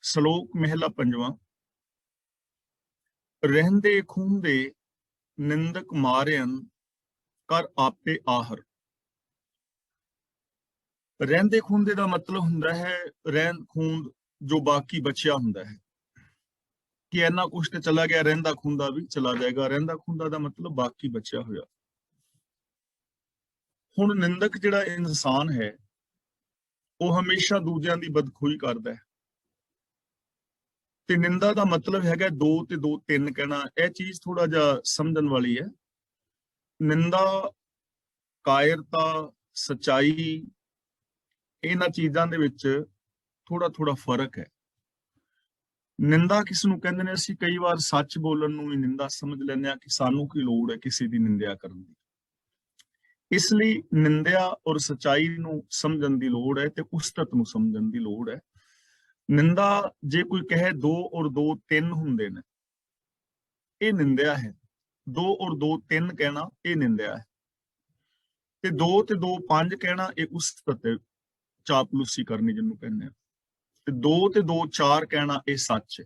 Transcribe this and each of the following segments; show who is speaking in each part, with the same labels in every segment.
Speaker 1: ਸ਼ਲੋਕ ਮਹਿਲਾ ਪੰਜਵਾਂ। ਰਹਿੰਦੇ ਖੂੰਦੇ ਨਿੰਦਕ ਮਾਰਿਅਨ ਕਰ ਆਪੇ ਆਹਰ। ਰਹਿੰਦੇ ਖੂੰਦੇ ਦਾ ਮਤਲਬ ਹੁੰਦਾ ਹੈ ਰਹਿੰਦ ਖੂੰਦ ਜੋ ਬਾਕੀ ਬਚਿਆ ਹੁੰਦਾ ਹੈ ਕਿ ਇੰਨਾ ਕੁਛ ਤੇ ਚਲਾ ਗਿਆ, ਰਹਿੰਦਾ ਖੂੰਦਾ ਵੀ ਚਲਾ ਜਾਏਗਾ। ਰਹਿੰਦਾ ਖੂੰਦਾ ਦਾ ਮਤਲਬ ਬਾਕੀ ਬਚਿਆ ਹੋਇਆ। ਹੁਣ ਨਿੰਦਕ ਜਿਹੜਾ ਇਨਸਾਨ ਹੈ ਉਹ ਹਮੇਸ਼ਾ ਦੂਜਿਆਂ ਦੀ ਬਦਖੋਈ ਕਰਦਾ ਹੈ ਤੇ ਨਿੰਦਾ ਦਾ ਮਤਲਬ ਹੈਗਾ ਦੋ ਤੇ ਦੋ ਤਿੰਨ ਕਹਿਣਾ। ਇਹ ਚੀਜ਼ ਥੋੜਾ ਜਿਹਾ ਸਮਝਣ ਵਾਲੀ ਹੈ। ਨਿੰਦਾ, ਕਾਇਰਤਾ, ਸਚਾਈ, ਇਹਨਾਂ ਚੀਜ਼ਾਂ ਦੇ ਵਿੱਚ ਥੋੜਾ ਥੋੜਾ ਫਰਕ ਹੈ। ਨਿੰਦਾ ਕਿਸ ਨੂੰ ਕਹਿੰਦੇ ਨੇ? ਅਸੀਂ ਕਈ ਵਾਰ ਸੱਚ ਬੋਲਣ ਨੂੰ ਵੀ ਨਿੰਦਾ ਸਮਝ ਲੈਂਦੇ ਹਾਂ ਕਿ ਸਾਨੂੰ ਕੀ ਲੋੜ ਹੈ ਕਿਸੇ ਦੀ ਨਿੰਦਿਆ ਕਰਨ ਦੀ। ਇਸ ਲਈ ਨਿੰਦਿਆ ਔਰ ਸਚਾਈ ਨੂੰ ਸਮਝਣ ਦੀ ਲੋੜ ਹੈ ਤੇ ਉਸਤਤ ਨੂੰ ਸਮਝਣ ਦੀ ਲੋੜ ਹੈ। ਨਿੰਦਾ ਜੇ ਕੋਈ ਕਹੇ 2 ਔਰ 2 3 ਹੁੰਦੇ ਨੇ, ਇਹ ਨਿੰਦਿਆ ਹੈ। 2 ਔਰ 2 3 ਕਹਿਣਾ ਇਹ ਨਿੰਦਿਆ ਹੈ ਤੇ 2 ਤੇ 2 5 ਕਹਿਣਾ ਇਹ ਉਸਤਤ ਹੈ, ਚਾਪਲੂਸੀ ਕਰਨੀ ਜਿਹਨੂੰ ਕਹਿੰਦੇ ਆ। ਤੇ 2 ਤੇ 2 4 ਕਹਿਣਾ ਇਹ ਸੱਚ ਹੈ।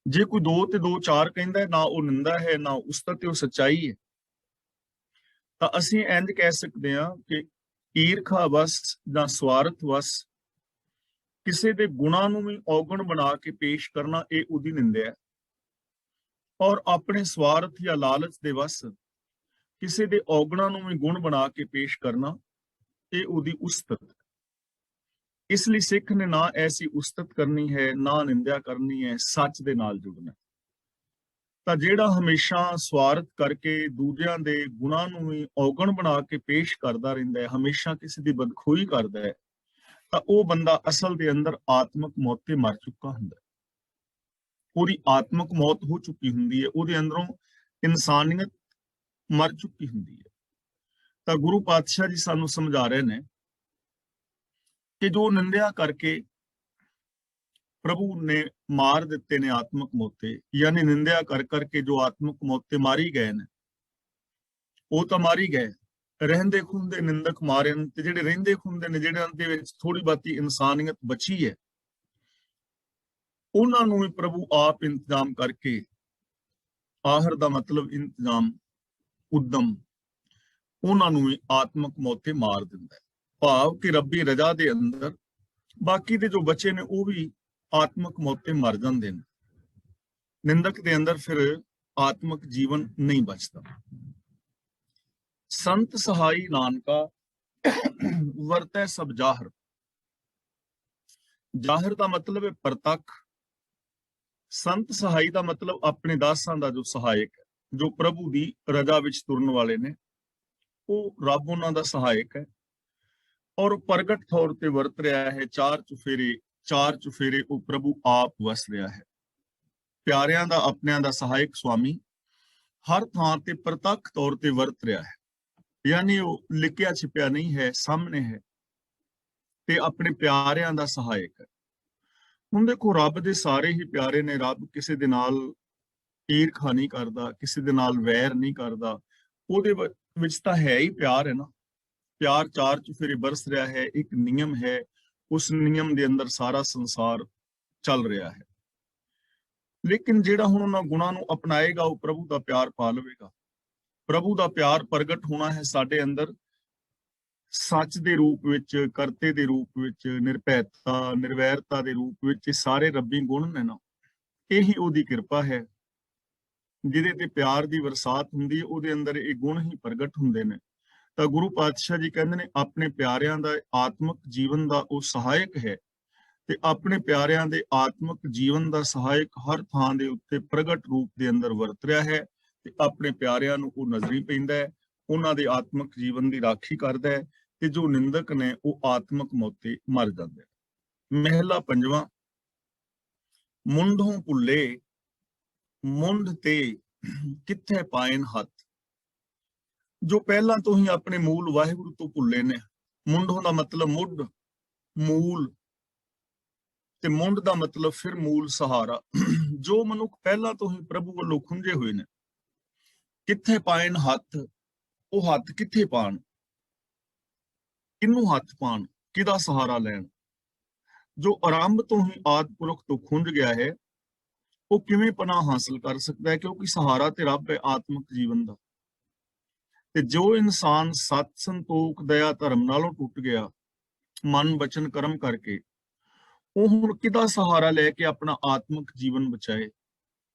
Speaker 1: ਜੇ ਕੋਈ 2 ਤੇ 2 4 ਕਹਿੰਦਾ ਨਾ ਉਹ ਨਿੰਦਾ ਹੈ ਨਾ ਉਸਤਤ ਤੇ ਉਹ ਸੱਚਾਈ ਹੈ। ਤਾਂ ਅਸੀਂ ਇੰਜ ਕਹਿ ਸਕਦੇ ਹਾਂ ਕਿ ਈਰਖਾ ਵਸ ਜਾਂ ਸਵਾਰਥ ਵਸ ਕਿਸੇ ਦੇ ਗੁਣਾਂ ਨੂੰ ਵੀ ਔਗਣ ਬਣਾ ਕੇ ਪੇਸ਼ ਕਰਨਾ ਇਹ ਉਹਦੀ ਨਿੰਦਿਆ ਹੈ। ਔਰ ਆਪਣੇ ਸਵਾਰਥ ਜਾਂ ਲਾਲਚ ਦੇ ਵਸ ਕਿਸੇ ਦੇ ਔਗਣਾਂ ਨੂੰ ਵੀ ਗੁਣ ਬਣਾ ਕੇ ਪੇਸ਼ ਕਰਨਾ ਇਹ ਉਹਦੀ ਉਸਤਤ। ਇਸ ਲਈ ਸਿੱਖ ਨੇ ਨਾ ਐਸੀ ਉਸਤਤ ਕਰਨੀ ਹੈ ਨਾ ਨਿੰਦਿਆ ਕਰਨੀ ਹੈ, ਸੱਚ ਦੇ ਨਾਲ ਜੁੜਨਾ। ਤਾਂ ਜਿਹੜਾ ਹਮੇਸ਼ਾ ਸਵਾਰਥ ਕਰਕੇ ਦੂਜਿਆਂ ਦੇ ਗੁਣਾਂ ਨੂੰ ਵੀ ਔਗਣ ਬਣਾ ਕੇ ਪੇਸ਼ ਕਰਦਾ ਰਹਿੰਦਾ ਹੈ, ਹਮੇਸ਼ਾ ਕਿਸੇ ਦੀ ਬਦਖੋਈ ਕਰਦਾ ਹੈ, ਤਾਂ ਉਹ ਬੰਦਾ ਅਸਲ ਦੇ ਅੰਦਰ ਆਤਮਕ ਮੌਤ ਤੇ ਮਰ ਚੁੱਕਾ ਹੁੰਦਾ ਹੈ। ਉਹਦੀ ਆਤਮਕ ਮੌਤ ਹੋ ਚੁੱਕੀ ਹੁੰਦੀ ਹੈ, ਉਹਦੇ ਅੰਦਰੋਂ ਇਨਸਾਨੀਅਤ ਮਰ ਚੁੱਕੀ ਹੁੰਦੀ ਹੈ। ਤਾਂ ਗੁਰੂ ਪਾਤਸ਼ਾਹ ਜੀ ਸਾਨੂੰ ਸਮਝਾ ਰਹੇ ਨੇ ਕਿ ਜੋ ਨਿੰਦਿਆ ਕਰਕੇ ਪ੍ਰਭੂ ਨੇ ਮਾਰ ਦਿੱਤੇ ਨੇ ਆਤਮਕ ਮੋਤੇ, ਯਾਨੀ ਨਿੰਦਿਆ ਕਰ ਕਰਕੇ ਜੋ ਆਤਮਕ ਮੋਤੇ ਮਾਰੀ ਗਏ ਨੇ ਉਹ ਤਾਂ ਮਾਰੀ ਗਏ। ਰਹਿੰਦੇ ਖੁੰਦੇ ਨਿੰਦਕ ਮਾਰੇ ਨੇ, ਤੇ ਜਿਹੜੇ ਰਹਿੰਦੇ ਖੁੰਦੇ ਨੇ ਜਿਹੜਿਆਂ ਦੇ ਵਿੱਚ ਥੋੜੀ ਬਾਤੀ ਇਨਸਾਨੀਅਤ ਬਚੀ ਹੈ ਉਹਨਾਂ ਨੂੰ ਵੀ ਪ੍ਰਭੂ ਆਪ ਇੰਤਜ਼ਾਮ ਕਰਕੇ, ਆਹਰ ਦਾ ਮਤਲਬ ਇੰਤਜ਼ਾਮ, ਉਦਮ, ਉਹਨਾਂ ਨੂੰ ਵੀ ਆਤਮਕ ਮੌਤੇ ਮਾਰ ਦਿੰਦਾ ਹੈ। ਭਾਵ ਕਿ ਰੱਬੀ ਰਜ਼ਾ ਦੇ ਅੰਦਰ ਬਾਕੀ ਦੇ ਜੋ ਬੱਚੇ ਨੇ ਉਹ ਵੀ ਆਤਮਕ ਮੌਤੇ ਮਰ ਜਾਂਦੇ ਨੇ। ਨਿੰਦਕ ਦੇ ਅੰਦਰ ਫਿਰ ਆਤਮਕ ਜੀਵਨ ਨਹੀਂ ਬਚਦਾ। ਸੰਤ ਸਹਾਈ ਨਾਨਕਾ ਵਰਤੈ ਸਭ ਜ਼ਾਹਰ। ਜ਼ਾਹਰ ਦਾ ਮਤਲਬ ਹੈ ਪ੍ਰਤੱਖ। ਸੰਤ ਸਹਾਈ ਦਾ ਮਤਲਬ ਆਪਣੇ ਦਾਸਾਂ ਦਾ ਜੋ ਸਹਾਇਕ ਹੈ, ਜੋ ਪ੍ਰਭੂ ਦੀ ਰਜ਼ਾ ਵਿੱਚ ਤੁਰਨ ਵਾਲੇ ਨੇ, ਉਹ ਰੱਬ ਉਹਨਾਂ ਦਾ ਸਹਾਇਕ ਹੈ ਔਰ ਪ੍ਰਗਟ ਤੌਰ ਤੇ ਵਰਤ ਰਿਹਾ ਹੈ। ਚਾਰ ਚੁਫੇਰੇ ਉਹ ਪ੍ਰਭੂ ਆਪ ਵਸ ਰਿਹਾ ਹੈ। ਪਿਆਰਿਆਂ ਦਾ, ਆਪਣਿਆਂ ਦਾ ਸਹਾਇਕ ਸਵਾਮੀ ਹਰ ਥਾਂ ਤੇ ਪ੍ਰਤੱਖ ਤੌਰ ਤੇ ਵਰਤ ਰਿਹਾ ਹੈ, ਯਾਨੀ ਉਹ ਲਿਖਿਆ ਛਿਪਿਆ ਨਹੀਂ ਹੈ, ਸਾਹਮਣੇ ਹੈ ਤੇ ਆਪਣੇ ਪਿਆਰਿਆਂ ਦਾ ਸਹਾਇਕ ਹੈ। ਹੁਣ ਦੇਖੋ, ਰੱਬ ਦੇ ਸਾਰੇ ਹੀ ਪਿਆਰੇ ਨੇ। ਰੱਬ ਕਿਸੇ ਦੇ ਨਾਲ ਈਰਖਾ ਨਹੀਂ ਕਰਦਾ, ਕਿਸੇ ਦੇ ਨਾਲ ਵੈਰ ਨਹੀਂ ਕਰਦਾ। ਉਹਦੇ ਵਿੱਚ ਤਾਂ ਹੈ ਹੀ ਪਿਆਰ ਹੈ ਨਾ। ਪਿਆਰ ਚਾਰ ਚੁਫੇਰੇ ਬਰਸ ਰਿਹਾ ਹੈ, ਇੱਕ ਨਿਯਮ ਹੈ, ਉਸ ਨਿਯਮ ਦੇ ਅੰਦਰ ਸਾਰਾ ਸੰਸਾਰ ਚੱਲ ਰਿਹਾ ਹੈ। ਲੇਕਿਨ ਜਿਹੜਾ ਹੁਣ ਉਹਨਾਂ ਗੁਣਾਂ ਨੂੰ ਅਪਣਾਏਗਾ ਉਹ ਪ੍ਰਭੂ ਦਾ ਪਿਆਰ ਪਾ ਲਵੇਗਾ। ਪ੍ਰਭੂ ਦਾ ਪਿਆਰ ਪ੍ਰਗਟ ਹੋਣਾ ਹੈ ਸਾਡੇ ਅੰਦਰ ਸੱਚ ਦੇ ਰੂਪ ਵਿੱਚ, ਕਰਤੇ ਦੇ ਰੂਪ ਵਿੱਚ, ਨਿਰਭੈਤਾ, ਨਿਰਵੈਰਤਾ ਦੇ ਰੂਪ ਵਿੱਚ। ਇਹ ਸਾਰੇ ਰੱਬੀ ਗੁਣ ਨੇ ਨਾ, ਇਹੀ ਉਹਦੀ ਕਿਰਪਾ ਹੈ। ਜਿਹਦੇ ਤੇ ਪਿਆਰ ਦੀ ਬਰਸਾਤ ਹੁੰਦੀ ਹੈ ਉਹਦੇ ਅੰਦਰ ਇਹ ਗੁਣ ਹੀ ਪ੍ਰਗਟ ਹੁੰਦੇ ਨੇ। ਤਾਂ ਗੁਰੂ ਪਾਤਸ਼ਾਹ ਜੀ ਕਹਿੰਦੇ ਨੇ ਆਪਣੇ ਪਿਆਰਿਆਂ ਦਾ ਆਤਮਿਕ ਜੀਵਨ ਦਾ ਉਹ ਸਹਾਇਕ ਹੈ ਤੇ ਆਪਣੇ ਪਿਆਰਿਆਂ ਦੇ ਆਤਮਿਕ ਜੀਵਨ ਦਾ ਸਹਾਇਕ ਹਰ ਥਾਂ ਦੇ ਉੱਤੇ ਪ੍ਰਗਟ ਰੂਪ ਦੇ ਅੰਦਰ ਵਰਤ ਰਿਹਾ ਹੈ ਤੇ ਆਪਣੇ ਪਿਆਰਿਆਂ ਨੂੰ ਉਹ ਨਜ਼ਰੀ ਪੈਂਦਾ ਹੈ, ਉਹਨਾਂ ਦੇ ਆਤਮਿਕ ਜੀਵਨ ਦੀ ਰਾਖੀ ਕਰਦਾ ਹੈ ਤੇ ਜੋ ਨਿੰਦਕ ਨੇ ਉਹ ਆਤਮਿਕ ਮੌਤੇ ਮਰ ਜਾਂਦੇ। ਮਹਿਲਾ ਪੰਜਵਾਂ। ਮੁੰਢੋਂ ਭੁੱਲੇ ਮੁੰਡ ਤੇ ਕਿੱਥੇ ਪਾਇਨ ਹੱਥ। ਜੋ ਪਹਿਲਾਂ ਤੋਂ ਹੀ ਆਪਣੇ ਮੂਲ ਵਾਹਿਗੁਰੂ ਤੋਂ ਭੁੱਲੇ ਨੇ। ਮੁੰਡੋਂ ਦਾ ਮਤਲਬ ਮੁੱਢ, ਮੂਲ, ਤੇ ਮੁੰਡ ਦਾ ਮਤਲਬ ਫਿਰ ਮੂਲ, ਸਹਾਰਾ। ਜੋ ਮਨੁੱਖ ਪਹਿਲਾਂ ਤੋਂ ਹੀ ਪ੍ਰਭੂ ਵੱਲੋਂ ਖੁੰਝੇ ਹੋਏ ਨੇ, ਕਿੱਥੇ ਪਾਇਨ ਹੱਥ, ਉਹ ਹੱਥ ਕਿੱਥੇ ਪਾਣ, ਕਿਹਨੂੰ ਹੱਥ ਪਾਣ, ਕਿਹਦਾ ਸਹਾਰਾ ਲੈਣ। ਜੋ ਆਰੰਭ ਤੋਂ ਹੀ ਆਦਿ ਪੁਰਖ ਤੋਂ ਖੁੰਝ ਗਿਆ ਹੈ, ਉਹ ਕਿਵੇਂ ਪਨਾਹ ਹਾਸਲ ਕਰ ਸਕਦਾ ਹੈ? ਕਿਉਂਕਿ ਸਹਾਰਾ ਤੇ ਰੱਬ ਹੈ ਆਤਮਿਕ ਜੀਵਨ ਦਾ। ਤੇ ਜੋ ਇਨਸਾਨ ਸਤ ਸੰਤੋਖ ਦਇਆ ਧਰਮ ਨਾਲੋਂ ਟੁੱਟ ਗਿਆ, ਮਨ ਬਚਨ ਕਰਮ ਕਰਕੇ, ਉਹ ਹੁਣ ਕਿਹਦਾ ਸਹਾਰਾ ਲੈ ਕੇ ਆਪਣਾ ਆਤਮਿਕ ਜੀਵਨ ਬਚਾਏ?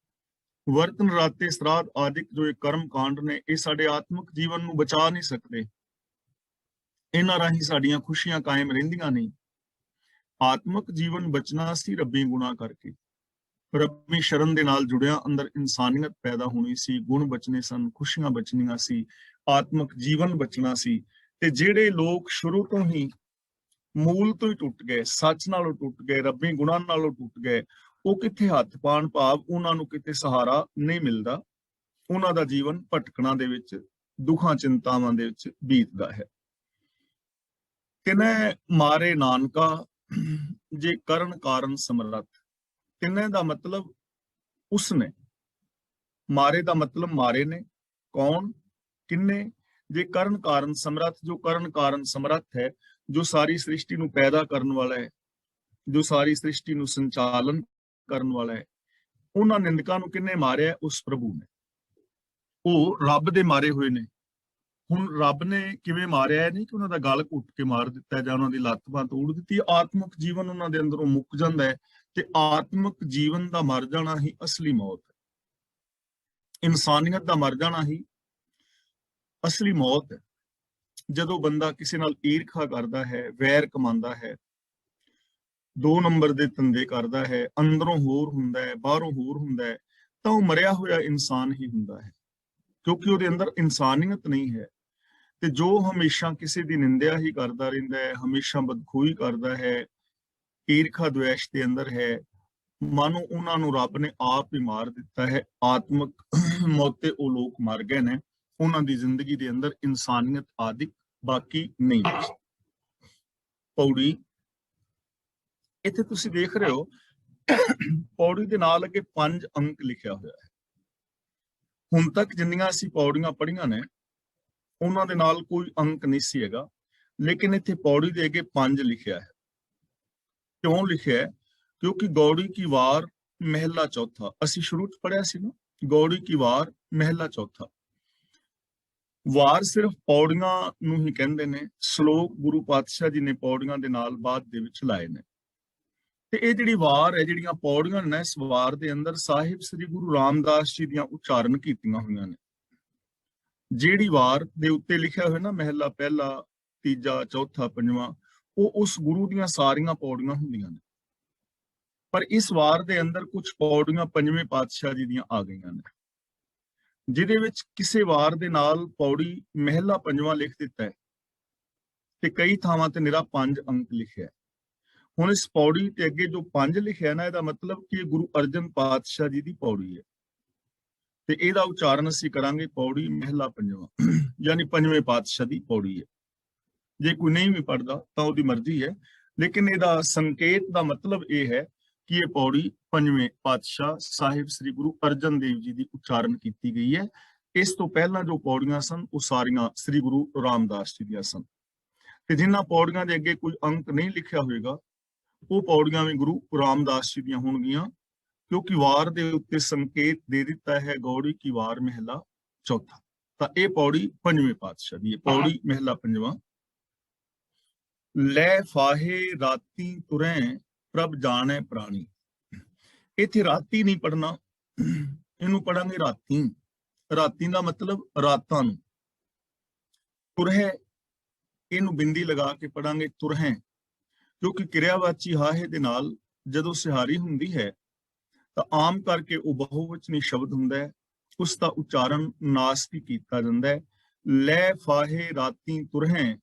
Speaker 1: ਵਰਤਨ ਰਾਤੇ ਸਰਾਧ ਆਦਿਕ ਜੋ ਇਹ ਕਰਮ ਕਾਂਡ ਨੇ, ਇਹ ਸਾਡੇ ਆਤਮਿਕ ਜੀਵਨ ਨੂੰ ਬਚਾ ਨਹੀਂ ਸਕਦੇ। ਇਹਨਾਂ ਰਾਹੀਂ ਸਾਡੀਆਂ ਖੁਸ਼ੀਆਂ ਕਾਇਮ ਰਹਿੰਦੀਆਂ ਨਹੀਂ। ਆਤਮਿਕ ਜੀਵਨ ਬਚਣਾ ਸੀ ਰੱਬੀ ਗੁਣਾ ਕਰਕੇ, ਰੱਬੀ ਸ਼ਰਨ ਦੇ ਨਾਲ ਜੁੜਿਆ ਅੰਦਰ ਇਨਸਾਨੀਅਤ ਪੈਦਾ ਹੋਣੀ ਸੀ, ਗੁਣ ਬਚਨੇ ਸਨ, ਖੁਸ਼ੀਆਂ ਬਚਣੀਆਂ ਸੀ, ਆਤਮਿਕ ਜੀਵਨ ਬਚਣਾ ਸੀ। ਤੇ ਜਿਹੜੇ ਲੋਕ ਸ਼ੁਰੂ ਤੋਂ ਹੀ ਮੂਲ ਤੋਂ ਹੀ ਟੁੱਟ ਗਏ, ਸੱਚ ਨਾਲੋਂ ਟੁੱਟ ਗਏ, ਰੱਬੀ ਗੁਣਾਂ ਨਾਲੋਂ ਟੁੱਟ ਗਏ, ਉਹ ਕਿੱਥੇ ਹੱਥ ਪਾਉਣ? ਭਾਵ ਉਹਨਾਂ ਨੂੰ ਕਿਤੇ ਸਹਾਰਾ ਨਹੀਂ ਮਿਲਦਾ। ਉਹਨਾਂ ਦਾ ਜੀਵਨ ਭਟਕਣਾ ਦੇ ਵਿੱਚ, ਦੁੱਖਾਂ ਚਿੰਤਾਵਾਂ ਦੇ ਵਿੱਚ ਬੀਤਦਾ ਹੈ। ਤਿਨੈ ਮਾਰੇ ਨਾਨਕਾ ਜੇ ਕਰਨ ਕਾਰਨ ਸਮਰੱਥ। ਤਿੰਨੇ ਦਾ ਮਤਲਬ ਉਸਨੇ, ਮਾਰੇ ਦਾ ਮਤਲਬ ਮਾਰੇ ਨੇ, ਕੌਣ, ਕਿੰਨੇ, ਜੇ ਕਰਨ ਕਾਰਨ ਸਮਰੱਥ, ਜੋ ਕਰਨ ਕਾਰਨ ਸਮਰੱਥ ਹੈ, ਜੋ ਸਾਰੀ ਸ੍ਰਿਸ਼ਟੀ ਨੂੰ ਪੈਦਾ ਕਰਨ ਵਾਲਾ ਹੈ, ਜੋ ਸਾਰੀ ਸ੍ਰਿਸ਼ਟੀ ਨੂੰ ਸੰਚਾਲਨ ਕਰਨ ਵਾਲਾ ਹੈ। ਉਹਨਾਂ ਨਿੰਦਕਾਂ ਨੂੰ ਕਿੰਨੇ ਮਾਰਿਆ? ਉਸ ਪ੍ਰਭੂ ਨੇ। ਉਹ ਰੱਬ ਦੇ ਮਾਰੇ ਹੋਏ ਨੇ। ਹੁਣ ਰੱਬ ਨੇ ਕਿਵੇਂ ਮਾਰਿਆ? ਨਹੀਂ ਕਿ ਉਹਨਾਂ ਦਾ ਗਲ ਘੁੱਟ ਕੇ ਮਾਰ ਦਿੱਤਾ ਜਾਂ ਉਹਨਾਂ ਦੀ ਲੱਤ ਬਾਂਹ ਤੋੜ ਦਿੱਤੀ। ਆਤਮਿਕ ਜੀਵਨ ਉਹਨਾਂ ਦੇ ਅੰਦਰੋਂ ਮੁੱਕ ਜਾਂਦਾ ਹੈ, ਤੇ ਆਤਮਿਕ ਜੀਵਨ ਦਾ ਮਰ ਜਾਣਾ ਹੀ ਅਸਲੀ ਮੌਤ ਹੈ। ਇਨਸਾਨੀਅਤ ਦਾ ਮਰ ਜਾਣਾ ਹੀ ਅਸਲੀ ਮੌਤ ਹੈ। ਜਦੋਂ ਬੰਦਾ ਕਿਸੇ ਨਾਲ ਈਰਖਾ ਕਰਦਾ ਹੈ, ਵੈਰ ਕਮਾਉਂਦਾ ਹੈ, 2 ਨੰਬਰ ਦੇ ਧੰਦੇ ਕਰਦਾ ਹੈ, ਅੰਦਰੋਂ ਹੋਰ ਹੁੰਦਾ ਹੈ, ਬਾਹਰੋਂ ਹੋਰ ਹੁੰਦਾ ਹੈ, ਤਾਂ ਉਹ ਮਰਿਆ ਹੋਇਆ ਇਨਸਾਨ ਹੀ ਹੁੰਦਾ ਹੈ, ਕਿਉਂਕਿ ਉਹਦੇ ਅੰਦਰ ਇਨਸਾਨੀਅਤ ਨਹੀਂ ਹੈ। ਤੇ ਜੋ ਹਮੇਸ਼ਾ ਕਿਸੇ ਦੀ ਨਿੰਦਿਆ ਹੀ ਕਰਦਾ ਰਹਿੰਦਾ ਹੈ, ਹਮੇਸ਼ਾ ਬਦਖੋਈ ਕਰਦਾ ਹੈ, ਈਰਖਾ ਦਵੇਸ਼ ਦੇ ਅੰਦਰ ਹੈ, ਮਾਨੋ ਉਹਨਾਂ ਨੂੰ ਰੱਬ ਨੇ ਆਪ ਹੀ ਮਾਰ ਦਿੱਤਾ ਹੈ। ਆਤਮਿਕ ਮੌਤੇ ਉਹ ਲੋਕ ਮਰ ਗਏ ਨੇ, ਉਹਨਾਂ ਦੀ ਜ਼ਿੰਦਗੀ ਦੇ ਅੰਦਰ ਇਨਸਾਨੀਅਤ ਆਦਿਕ ਬਾਕੀ ਨਹੀਂ ਬਚੀ। ਪੌੜੀ ਇੱਥੇ ਤੁਸੀਂ ਦੇਖ ਰਹੇ ਹੋ, ਪੌੜੀ ਦੇ ਨਾਲ ਅੱਗੇ 5 ਅੰਕ ਲਿਖਿਆ ਹੋਇਆ ਹੈ। ਹੁਣ ਤੱਕ ਜਿੰਨੀਆਂ ਅਸੀਂ ਪੌੜੀਆਂ ਪੜ੍ਹੀਆਂ ਨੇ, ਉਹਨਾਂ ਦੇ ਨਾਲ ਕੋਈ ਅੰਕ ਨਹੀਂ ਸੀ ਹੈਗਾ, ਲੇਕਿਨ ਇੱਥੇ ਪੌੜੀ ਦੇ ਅੱਗੇ 5 ਲਿਖਿਆ ਹੈ। ਕਿਉਂ ਲਿਖਿਆ ਹੈ? ਕਿਉਂਕਿ ਗੌੜੀ ਕੀ ਵਾਰ ਮਹਿਲਾ ਚੌਥਾ, ਅਸੀਂ ਸ਼ੁਰੂ ਚ ਪੜ੍ਹਿਆ ਸੀ ਨਾ, ਗੌੜੀ ਕੀ ਵਾਰ ਮਹਿਲਾ ਚੌਥਾ। ਵਾਰ ਸਿਰਫ ਪੌੜੀਆਂ ਨੂੰ ਹੀ ਕਹਿੰਦੇ ਨੇ। ਸ਼ਲੋਕ ਗੁਰੂ ਪਾਤਸ਼ਾਹ ਜੀ ਨੇ ਪੌੜੀਆਂ ਦੇ ਨਾਲ ਬਾਅਦ ਦੇ ਵਿੱਚ ਲਾਏ ਨੇ। ਤੇ ਇਹ ਜਿਹੜੀ ਵਾਰ ਹੈ, ਜਿਹੜੀਆਂ ਪੌੜੀਆਂ ਨੇ, ਇਸ ਵਾਰ ਦੇ ਅੰਦਰ ਸਾਹਿਬ ਸ੍ਰੀ ਗੁਰੂ ਰਾਮਦਾਸ ਜੀ ਦੀਆਂ ਉਚਾਰਨ ਕੀਤੀਆਂ ਹੋਈਆਂ ਨੇ। ਜਿਹੜੀ ਵਾਰ ਦੇ ਉੱਤੇ ਲਿਖਿਆ ਹੋਇਆ ਨਾ, ਮਹਿਲਾ ਪਹਿਲਾ, ਤੀਜਾ, ਚੌਥਾ, ਪੰਜਵਾਂ, ਉਹ ਉਸ ਗੁਰੂ ਦੀਆਂ ਸਾਰੀਆਂ ਪੌੜੀਆਂ ਹੁੰਦੀਆਂ ਨੇ। ਪਰ ਇਸ ਵਾਰ ਦੇ ਅੰਦਰ ਕੁਝ ਪੌੜੀਆਂ ਪੰਜਵੇਂ ਪਾਤਸ਼ਾਹ ਜੀ ਦੀਆਂ ਆ ਗਈਆਂ ਨੇ, ਜਿਹਦੇ ਵਿੱਚ ਕਿਸੇ ਵਾਰ ਦੇ ਨਾਲ ਪੌੜੀ ਮਹਿਲਾ ਪੰਜਵਾਂ ਲਿਖ ਦਿੱਤਾ ਹੈ, ਤੇ ਕਈ ਥਾਵਾਂ ਤੇ ਨਿਰਾ 5 ਅੰਕ ਲਿਖਿਆ ਹੈ। ਹੁਣ ਇਸ ਪੌੜੀ ਤੇ ਅੱਗੇ ਜੋ 5 ਲਿਖਿਆ ਨਾ, ਇਹਦਾ ਮਤਲਬ ਕਿ ਗੁਰੂ ਅਰਜਨ ਪਾਤਸ਼ਾਹ ਜੀ ਦੀ ਪੌੜੀ ਹੈ। ਤੇ ਇਹਦਾ ਉਚਾਰਨ ਅਸੀਂ ਕਰਾਂਗੇ ਪੌੜੀ ਮਹਿਲਾ ਪੰਜਵਾਂ, ਯਾਨੀ ਪੰਜਵੇਂ ਪਾਤਸ਼ਾਹ ਦੀ ਪੌੜੀ ਹੈ। ਜੇ ਕੋਈ ਨਹੀਂ ਵੀ ਪੜਦਾ ਤਾਂ ਉਹਦੀ ਮਰਜ਼ੀ ਹੈ, ਲੇਕਿਨ ਇਹਦਾ ਸੰਕੇਤ ਦਾ ਮਤਲਬ ਇਹ ਹੈ ਕਿ ਇਹ ਪੌੜੀ ਪੰਜਵੇਂ ਪਾਤਸ਼ਾਹ ਸਾਹਿਬ ਸ੍ਰੀ ਗੁਰੂ ਅਰਜਨ ਦੇਵ ਜੀ ਦੀ ਉਚਾਰਨ ਕੀਤੀ ਗਈ ਹੈ। ਇਸ ਤੋਂ ਪਹਿਲਾਂ ਜੋ ਪੌੜੀਆਂ ਸਨ, ਉਹ ਸਾਰੀਆਂ ਸ੍ਰੀ ਗੁਰੂ ਰਾਮਦਾਸ ਜੀ ਦੀਆਂ ਸਨ। ਤੇ ਜਿਨ੍ਹਾਂ ਪੌੜੀਆਂ ਦੇ ਅੱਗੇ ਕੋਈ ਅੰਕ ਨਹੀਂ ਲਿਖਿਆ ਹੋਏਗਾ, ਉਹ ਪੌੜੀਆਂ ਵੀ ਗੁਰੂ ਰਾਮਦਾਸ ਜੀ ਦੀਆਂ ਹੋਣਗੀਆਂ, ਕਿਉਂਕਿ ਵਾਰ ਦੇ ਉੱਤੇ ਸੰਕੇਤ ਦੇ ਦਿੱਤਾ ਹੈ ਗੌੜੀ ਕੀ ਵਾਰ ਮਹਿਲਾ ਚੌਥਾ। ਤਾਂ ਇਹ ਪੌੜੀ ਪੰਜਵੇਂ ਪਾਤਸ਼ਾਹ ਦੀ ਹੈ, ਪੌੜੀ ਮਹਿਲਾ ਪੰਜਵਾਂ। ਲੈ ਫਾਹੇ ਰਾਤੀ ਤੁਰੈ ਪ੍ਰਭ ਜਾਣੈ ਪ੍ਰਾਣੀ। ਇੱਥੇ ਰਾਤੀ ਨਹੀਂ ਪੜਨਾ, ਇਹਨੂੰ ਪੜਾਂਗੇ ਰਾਤੀ। ਰਾਤੀ ਦਾ ਮਤਲਬ ਰਾਤਾਂ ਨੂੰ। ਤੁਰਹਿ, ਇਹਨੂੰ ਬਿੰਦੀ ਲਗਾ ਕੇ ਪੜਾਂਗੇ ਤੁਰਹਿ, ਕਿਉਂਕਿ ਕਿਰਿਆਵਾਚੀ ਹਾਹੇ ਦੇ ਨਾਲ ਜਦੋਂ ਸਿਹਾਰੀ ਹੁੰਦੀ ਹੈ ਤਾਂ ਆਮ ਕਰਕੇ ਉਹ ਬਹੁਵਚਨੀ ਸ਼ਬਦ ਹੁੰਦਾ ਹੈ, ਉਸ ਦਾ ਉਚਾਰਨ ਨਾਸਤੀ ਕੀਤਾ ਜਾਂਦਾ ਹੈ। ਲੈ ਫਾਹੇ ਰਾਤੀ ਤੁਰਹਿ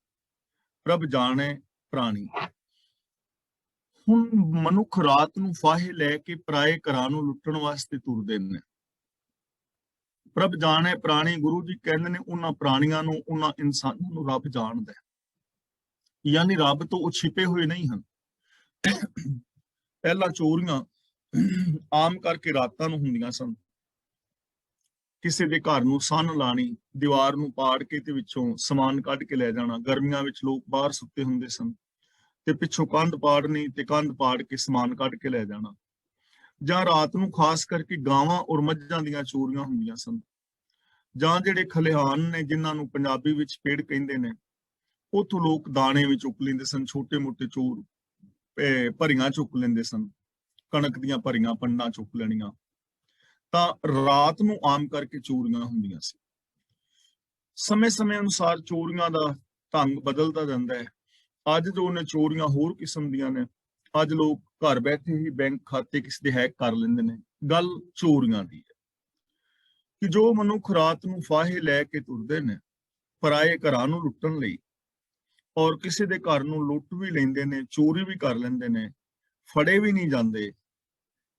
Speaker 1: ਪ੍ਰਭ ਜਾਣੈ ਪ੍ਰਾਣੀ। ਹੁਣ ਮਨੁੱਖ ਰਾਤ ਨੂੰ ਫਾਹੇ ਲੈ ਕੇ ਪਰਾਏ ਘਰਾਂ ਨੂੰ ਲੁੱਟਣ ਵਾਸਤੇ ਤੁਰਦੇ ਨੇ। ਪ੍ਰਭ ਜਾਣੈ ਪ੍ਰਾਣੀ, ਗੁਰੂ ਜੀ ਕਹਿੰਦੇ ਨੇ ਉਹਨਾਂ ਪ੍ਰਾਣੀਆਂ ਨੂੰ, ਉਹਨਾਂ ਇਨਸਾਨਾਂ ਨੂੰ ਰੱਬ ਜਾਣਦਾ ਹੈ, ਯਾਨੀ ਰੱਬ ਤੋਂ ਉਹ ਛਿਪੇ ਹੋਏ ਨਹੀਂ ਹਨ। ਪਹਿਲਾਂ ਚੋਰੀਆਂ ਆਮ ਕਰਕੇ ਰਾਤਾਂ ਨੂੰ ਹੁੰਦੀਆਂ ਸਨ। ਕਿਸੇ ਦੇ ਘਰ ਨੂੰ ਸੰਨ ਲਾਣੀ, ਦੀਵਾਰ ਨੂੰ ਪਾੜ ਕੇ ਤੇ ਵਿੱਚੋਂ ਸਮਾਨ ਕੱਢ ਕੇ ਲੈ ਜਾਣਾ। ਗਰਮੀਆਂ ਵਿੱਚ ਲੋਕ ਬਾਹਰ ਸੁੱਤੇ ਹੁੰਦੇ ਸਨ, ਤੇ ਪਿੱਛੋਂ ਕੰਧ ਪਾੜਨੀ ਤੇ ਕੰਧ ਪਾੜ ਕੇ ਸਮਾਨ ਕੱਢ ਕੇ ਲੈ ਜਾਣਾ। ਜਾਂ ਰਾਤ ਨੂੰ ਖਾਸ ਕਰਕੇ ਗਾਵਾਂ ਔਰ ਮੱਝਾਂ ਦੀਆਂ ਚੋਰੀਆਂ ਹੁੰਦੀਆਂ ਸਨ। ਜਾਂ ਜਿਹੜੇ ਖਲਿਹਾਨ ਨੇ, ਜਿਨ੍ਹਾਂ ਨੂੰ ਪੰਜਾਬੀ ਵਿੱਚ ਪੇੜ ਕਹਿੰਦੇ ਨੇ, ਉੱਥੋਂ ਲੋਕ ਦਾਣੇ ਵੀ ਚੁੱਕ ਲੈਂਦੇ ਸਨ, ਛੋਟੇ ਮੋਟੇ ਚੋਰ ਭਰੀਆਂ ਚੁੱਕ ਲੈਂਦੇ ਸਨ, ਕਣਕ ਦੀਆਂ ਭਰੀਆਂ ਪੰਡਾਂ ਚੁੱਕ ਲੈਣੀਆਂ। ਤਾਂ ਰਾਤ ਨੂੰ ਆਮ ਕਰਕੇ ਚੋਰੀਆਂ ਹੁੰਦੀਆਂ ਸੀ। ਸਮੇਂ ਅਨੁਸਾਰ ਚੋਰੀਆਂ ਦਾ ਢੰਗ ਬਦਲਦਾ ਜਾਂਦਾ ਹੈ। ਅੱਜ ਜੋ ਨੇ ਚੋਰੀਆਂ ਹੋਰ ਕਿਸਮ ਦੀਆਂ ਨੇ। ਅੱਜ ਲੋਕ ਘਰ ਬੈਠੇ ਹੀ ਬੈਂਕ ਖਾਤੇ ਕਿਸੇ ਦੇ ਹੈਕ ਕਰ ਲੈਂਦੇ ਨੇ। ਗੱਲ ਚੋਰੀਆਂ ਦੀ ਹੈ ਕਿ ਜੋ ਮਨੁੱਖ ਰਾਤ ਨੂੰ ਫਾਹੇ ਲੈ ਕੇ ਤੁਰਦੇ ਨੇ ਪਰਾਏ ਘਰਾਂ ਨੂੰ ਲੁੱਟਣ ਲਈ, ਔਰ ਕਿਸੇ ਦੇ ਘਰ ਨੂੰ ਲੁੱਟ ਵੀ ਲੈਂਦੇ ਨੇ, ਚੋਰੀ ਵੀ ਕਰ ਲੈਂਦੇ ਨੇ, ਫੜੇ ਵੀ ਨਹੀਂ ਜਾਂਦੇ,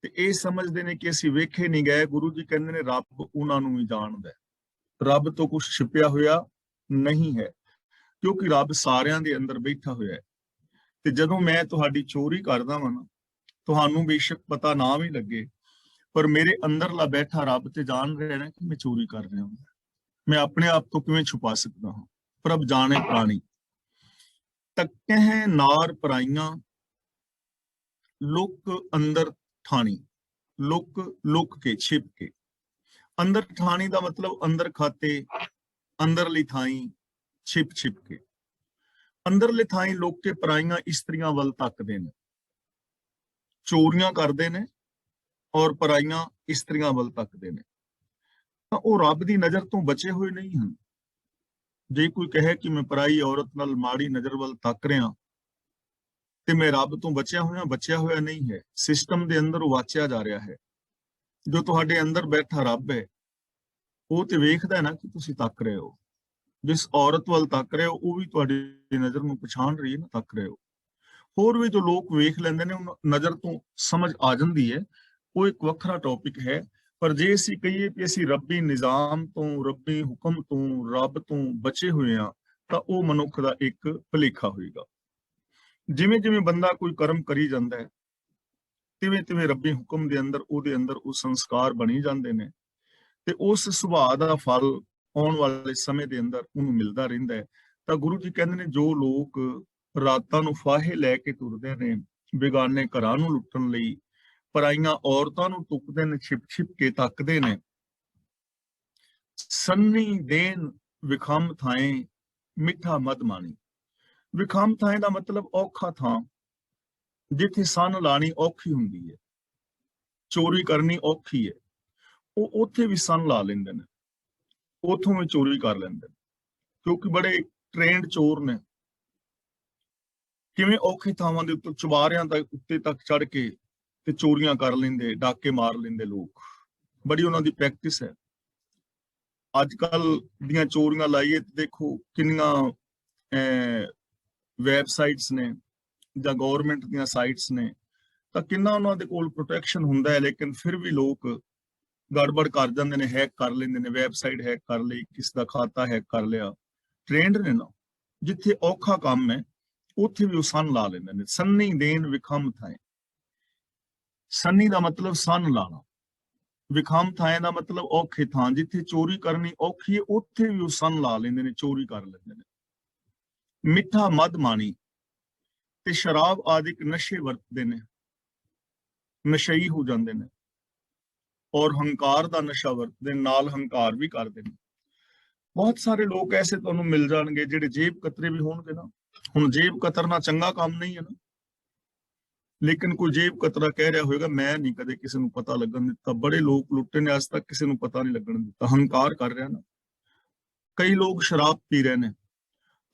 Speaker 1: ਤੇ ਇਹ ਸਮਝਦੇ ਨੇ ਕਿ ਅਸੀਂ ਵੇਖੇ ਨਹੀਂ ਗਏ। ਗੁਰੂ ਜੀ ਕਹਿੰਦੇ ਨੇ ਰੱਬ ਉਹਨਾਂ ਨੂੰ ਵੀ ਜਾਣਦਾ ਹੈ। ਰੱਬ ਤੋਂ ਕੁਝ ਛਿਪਿਆ ਹੋਇਆ ਨਹੀਂ ਹੈ, ਕਿਉਂਕਿ ਰੱਬ ਸਾਰਿਆਂ ਦੇ ਅੰਦਰ ਬੈਠਾ ਹੋਇਆ ਹੈ। ਤੇ ਜਦੋਂ ਮੈਂ ਤੁਹਾਡੀ ਚੋਰੀ ਕਰਦਾ ਹਾਂ ਨਾ, ਤੁਹਾਨੂੰ ਬੇਸ਼ੱਕ ਪਤਾ ਨਾ ਵੀ ਲੱਗੇ, ਪਰ ਮੇਰੇ ਅੰਦਰਲਾ ਬੈਠਾ ਰੱਬ ਤੇ ਜਾਣ ਰਿਹਾ ਨਾ ਕਿ ਮੈਂ ਚੋਰੀ ਕਰ ਰਿਹਾ ਹਾਂ। ਮੈਂ ਆਪਣੇ ਆਪ ਤੋਂ ਕਿਵੇਂ ਛੁਪਾ ਸਕਦਾ ਹਾਂ? ਪ੍ਰਭ ਜਾਣੇ ਪ੍ਰਾਣੀ ਤੱਕਹਿ ਨਾਰ ਪਰਾਈਆਂ, ਲੁਕ ਅੰਦਰ ਠਾਣੀ। ਲੁਕ ਕੇ, ਛਿਪ ਕੇ। ਅੰਦਰ ਠਾਣੀ ਦਾ ਮਤਲਬ ਅੰਦਰ ਖਾਤੇ, ਅੰਦਰਲੀ ਥਾਈ, ਛਿਪ ਕੇ। ਅੰਦਰਲੇ ਥਾਈ ਲੁਕ ਕੇ ਪਰਾਈਆਂ ਇਸਤਰੀਆਂ ਵੱਲ ਤੱਕਦੇ ਨੇ, ਚੋਰੀਆਂ ਕਰਦੇ ਨੇ ਔਰ ਪਰਾਈਆਂ ਇਸਤਰੀਆਂ ਵੱਲ ਤੱਕਦੇ ਨੇ। ਤਾਂ ਉਹ ਰੱਬ ਦੀ ਨਜ਼ਰ ਤੋਂ ਬਚੇ ਹੋਏ ਨਹੀਂ ਹਨ। ਜੇ ਕੋਈ ਕਹੇ ਕਿ ਮੈਂ ਪਰਾਈ ਔਰਤ ਨਾਲ ਮਾੜੀ ਨਜ਼ਰ ਵੱਲ ਤੱਕ ਰਿਹਾ ਤੇ ਮੈਂ ਰੱਬ ਤੋਂ ਬਚਿਆ ਹੋਇਆ ਨਹੀਂ ਹੈ। ਸਿਸਟਮ ਦੇ ਅੰਦਰ ਉਹ ਵਾਚਿਆ ਜਾ ਰਿਹਾ ਹੈ। ਜੋ ਤੁਹਾਡੇ ਅੰਦਰ ਬੈਠਾ ਰੱਬ ਹੈ, ਉਹ ਤੇ ਵੇਖਦਾ ਨਾ ਕਿ ਤੁਸੀਂ ਤੱਕ ਰਹੇ ਹੋ। ਜਿਸ ਔਰਤ ਵੱਲ ਤੱਕ ਰਹੇ ਹੋ, ਉਹ ਵੀ ਤੁਹਾਡੀ ਨਜ਼ਰ ਨੂੰ ਪਛਾਣ ਰਹੀ ਹੈ ਨਾ, ਤੱਕ ਰਹੇ ਹੋ। ਹੋਰ ਵੀ ਜੋ ਲੋਕ ਵੇਖ ਲੈਂਦੇ ਨੇ, ਉਹ ਨਜ਼ਰ ਤੋਂ ਸਮਝ ਆ ਜਾਂਦੀ ਹੈ, ਉਹ ਇੱਕ ਵੱਖਰਾ ਟੌਪਿਕ ਹੈ। ਪਰ ਜੇ ਅਸੀਂ ਕਹੀਏ ਕਿ ਅਸੀਂ ਰੱਬੀ ਨਿਜ਼ਾਮ ਤੋਂ, ਰੱਬੀ ਹੁਕਮ ਤੋਂ, ਰੱਬ ਤੋਂ ਬਚੇ ਹੋਏ ਹਾਂ, ਤਾਂ ਉਹ ਮਨੁੱਖ ਦਾ ਇੱਕ ਭੁਲੇਖਾ ਹੋਏਗਾ। ਜਿਵੇਂ ਜਿਵੇਂ ਬੰਦਾ ਕੋਈ ਕਰਮ ਕਰੀ ਜਾਂਦਾ ਹੈ, ਤਿਵੇਂ ਰੱਬੀ ਹੁਕਮ ਦੇ ਅੰਦਰ ਉਹਦੇ ਅੰਦਰ ਉਹ ਸੰਸਕਾਰ ਬਣੀ ਜਾਂਦੇ ਨੇ, ਤੇ ਉਸ ਸੁਭਾਅ ਦਾ ਫਲ ਆਉਣ ਵਾਲੇ ਸਮੇਂ ਦੇ ਅੰਦਰ ਉਹਨੂੰ ਮਿਲਦਾ ਰਹਿੰਦਾ ਹੈ। ਤਾਂ ਗੁਰੂ ਜੀ ਕਹਿੰਦੇ ਨੇ, ਜੋ ਲੋਕ ਰਾਤਾਂ ਨੂੰ ਫਾਹੇ ਲੈ ਕੇ ਤੁਰਦੇ ਨੇ ਬੇਗਾਨੇ ਘਰਾਂ ਨੂੰ ਲੁੱਟਣ ਲਈ, ਪਰਾਈਆਂ ਔਰਤਾਂ ਨੂੰ ਤੁੱਕਦੇ ਨੇ, ਛਿਪ ਕੇ ਤੱਕਦੇ ਨੇ। ਸੰਨੀ ਦੇਨ ਵਿਖਮ ਥਾਏ, ਮਿੱਠਾ ਮਦ ਮਾਣੀ। ਵਿਖਮ ਥਾਏ ਦਾ ਮਤਲਬ ਔਖਾ ਥਾਂ, ਜਿੱਥੇ ਸੰਨ ਲਾਣੀ ਔਖੀ ਹੁੰਦੀ ਹੈ, ਚੋਰੀ ਕਰਨੀ ਔਖੀ ਹੈ, ਉਹ ਉੱਥੇ ਵੀ ਸੰਨ ਲਾ ਲੈਂਦੇ ਨੇ, ਉਥੋਂ ਵੀ ਚੋਰੀ ਕਰ ਲੈਂਦੇ ਨੇ, ਕਿਉਂਕਿ ਬੜੇ ਟ੍ਰੇਨਡ ਚੋਰ ਨੇ। ਕਿਵੇਂ ਔਖੀ ਥਾਵਾਂ ਦੇ ਉੱਤੇ, ਚੁਬਾਰਿਆਂ ਦੇ ਉੱਤੇ ਤੱਕ ਚੜ ਕੇ ਤੇ ਚੋਰੀਆਂ ਕਰ ਲੈਂਦੇ, ਡਾਕੇ ਮਾਰ ਲੈਂਦੇ ਲੋਕ। ਬੜੀ ਉਹਨਾਂ ਦੀ ਪ੍ਰੈਕਟਿਸ ਹੈ। ਅੱਜ ਕੱਲ ਦੀਆਂ ਚੋਰੀਆਂ ਲਾਈਏ ਤੇ ਦੇਖੋ ਕਿੰਨੀਆਂ ਵੈਬਸਾਈਟਸ ਨੇ ਜਾਂ ਗਵਰਨਮੈਂਟ ਦੀਆਂ ਸਾਈਟਸ ਨੇ, ਤਾਂ ਕਿੰਨਾ ਉਹਨਾਂ ਦੇ ਕੋਲ ਪ੍ਰੋਟੈਕਸ਼ਨ ਹੁੰਦਾ ਹੈ, ਲੇਕਿਨ ਫਿਰ ਵੀ ਲੋਕ ਗੜਬੜ ਕਰ ਜਾਂਦੇ ਨੇ, ਹੈਕ ਕਰ ਲੈਂਦੇ ਨੇ। ਵੈਬਸਾਈਟ ਹੈਕ ਕਰ ਲਈ, ਕਿਸ ਦਾ ਖਾਤਾ ਹੈਕ ਕਰ ਲਿਆ। ਟ੍ਰੇਨਡ ਨੇ ਨਾ, ਜਿੱਥੇ ਔਖਾ ਕੰਮ ਹੈ ਉੱਥੇ ਵੀ ਉਹ ਸੰਨ ਲਾ ਲੈਂਦੇ ਨੇ। ਸੰਨੀ ਦੇਨ ਵਿਖਮ ਥਾਏ, ਸੰਨੀ ਦਾ ਮਤਲਬ ਸੰਨ ਲਾਣਾ, ਵਿਖਮ ਥਾਏ ਦਾ ਮਤਲਬ ਔਖੇ ਥਾਂ, ਜਿੱਥੇ ਚੋਰੀ ਕਰਨੀ ਔਖੀ ਹੈ ਉੱਥੇ ਵੀ ਉਹ ਸੰਨ ਲਾ ਲੈਂਦੇ ਨੇ, ਚੋਰੀ ਕਰ ਲੈਂਦੇ ਨੇ। ਮਿੱਠਾ ਮਦ ਮਾਣੀ, ਤੇ ਸ਼ਰਾਬ ਆਦਿਕ ਨਸ਼ੇ ਵਰਤਦੇ ਨੇ, ਨਸ਼ਈ ਹੋ ਜਾਂਦੇ ਨੇ, ਔਰ ਹੰਕਾਰ ਦਾ ਨਸ਼ਾ ਵਰਤਦੇ ਨਾਲ ਹੰਕਾਰ ਵੀ ਕਰਦੇ ਨੇ। ਬਹੁਤ ਸਾਰੇ ਲੋਕ ਐਸੇ ਤੁਹਾਨੂੰ ਮਿਲ ਜਾਣਗੇ ਜਿਹੜੇ ਜੇਬ ਕਤਰੇ ਵੀ ਹੋਣਗੇ ਨਾ। ਹੁਣ ਜੇਬ ਕਤਰਨਾ ਚੰਗਾ ਕੰਮ ਨਹੀਂ ਹੈ ਨਾ, ਲੇਕਿਨ ਕੋਈ ਜੇਬ ਕਤਰਾ ਕਹਿ ਰਿਹਾ ਹੋਏਗਾ ਮੈਂ ਨਹੀਂ ਕਦੇ ਕਿਸੇ ਨੂੰ ਪਤਾ ਲੱਗਣ ਦਿੱਤਾ। ਬੜੇ ਲੋਕ ਲੁੱਟੇ ਨੇ, ਅੱਜ ਤੱਕ ਕਿਸੇ ਨੂੰ ਪਤਾ ਨਹੀਂ ਲੱਗਣ ਦਿੱਤਾ। ਹੰਕਾਰ ਕਰ ਰਿਹਾ ਨਾ। ਕਈ ਲੋਕ ਸ਼ਰਾਬ ਪੀ ਰਹੇ ਨੇ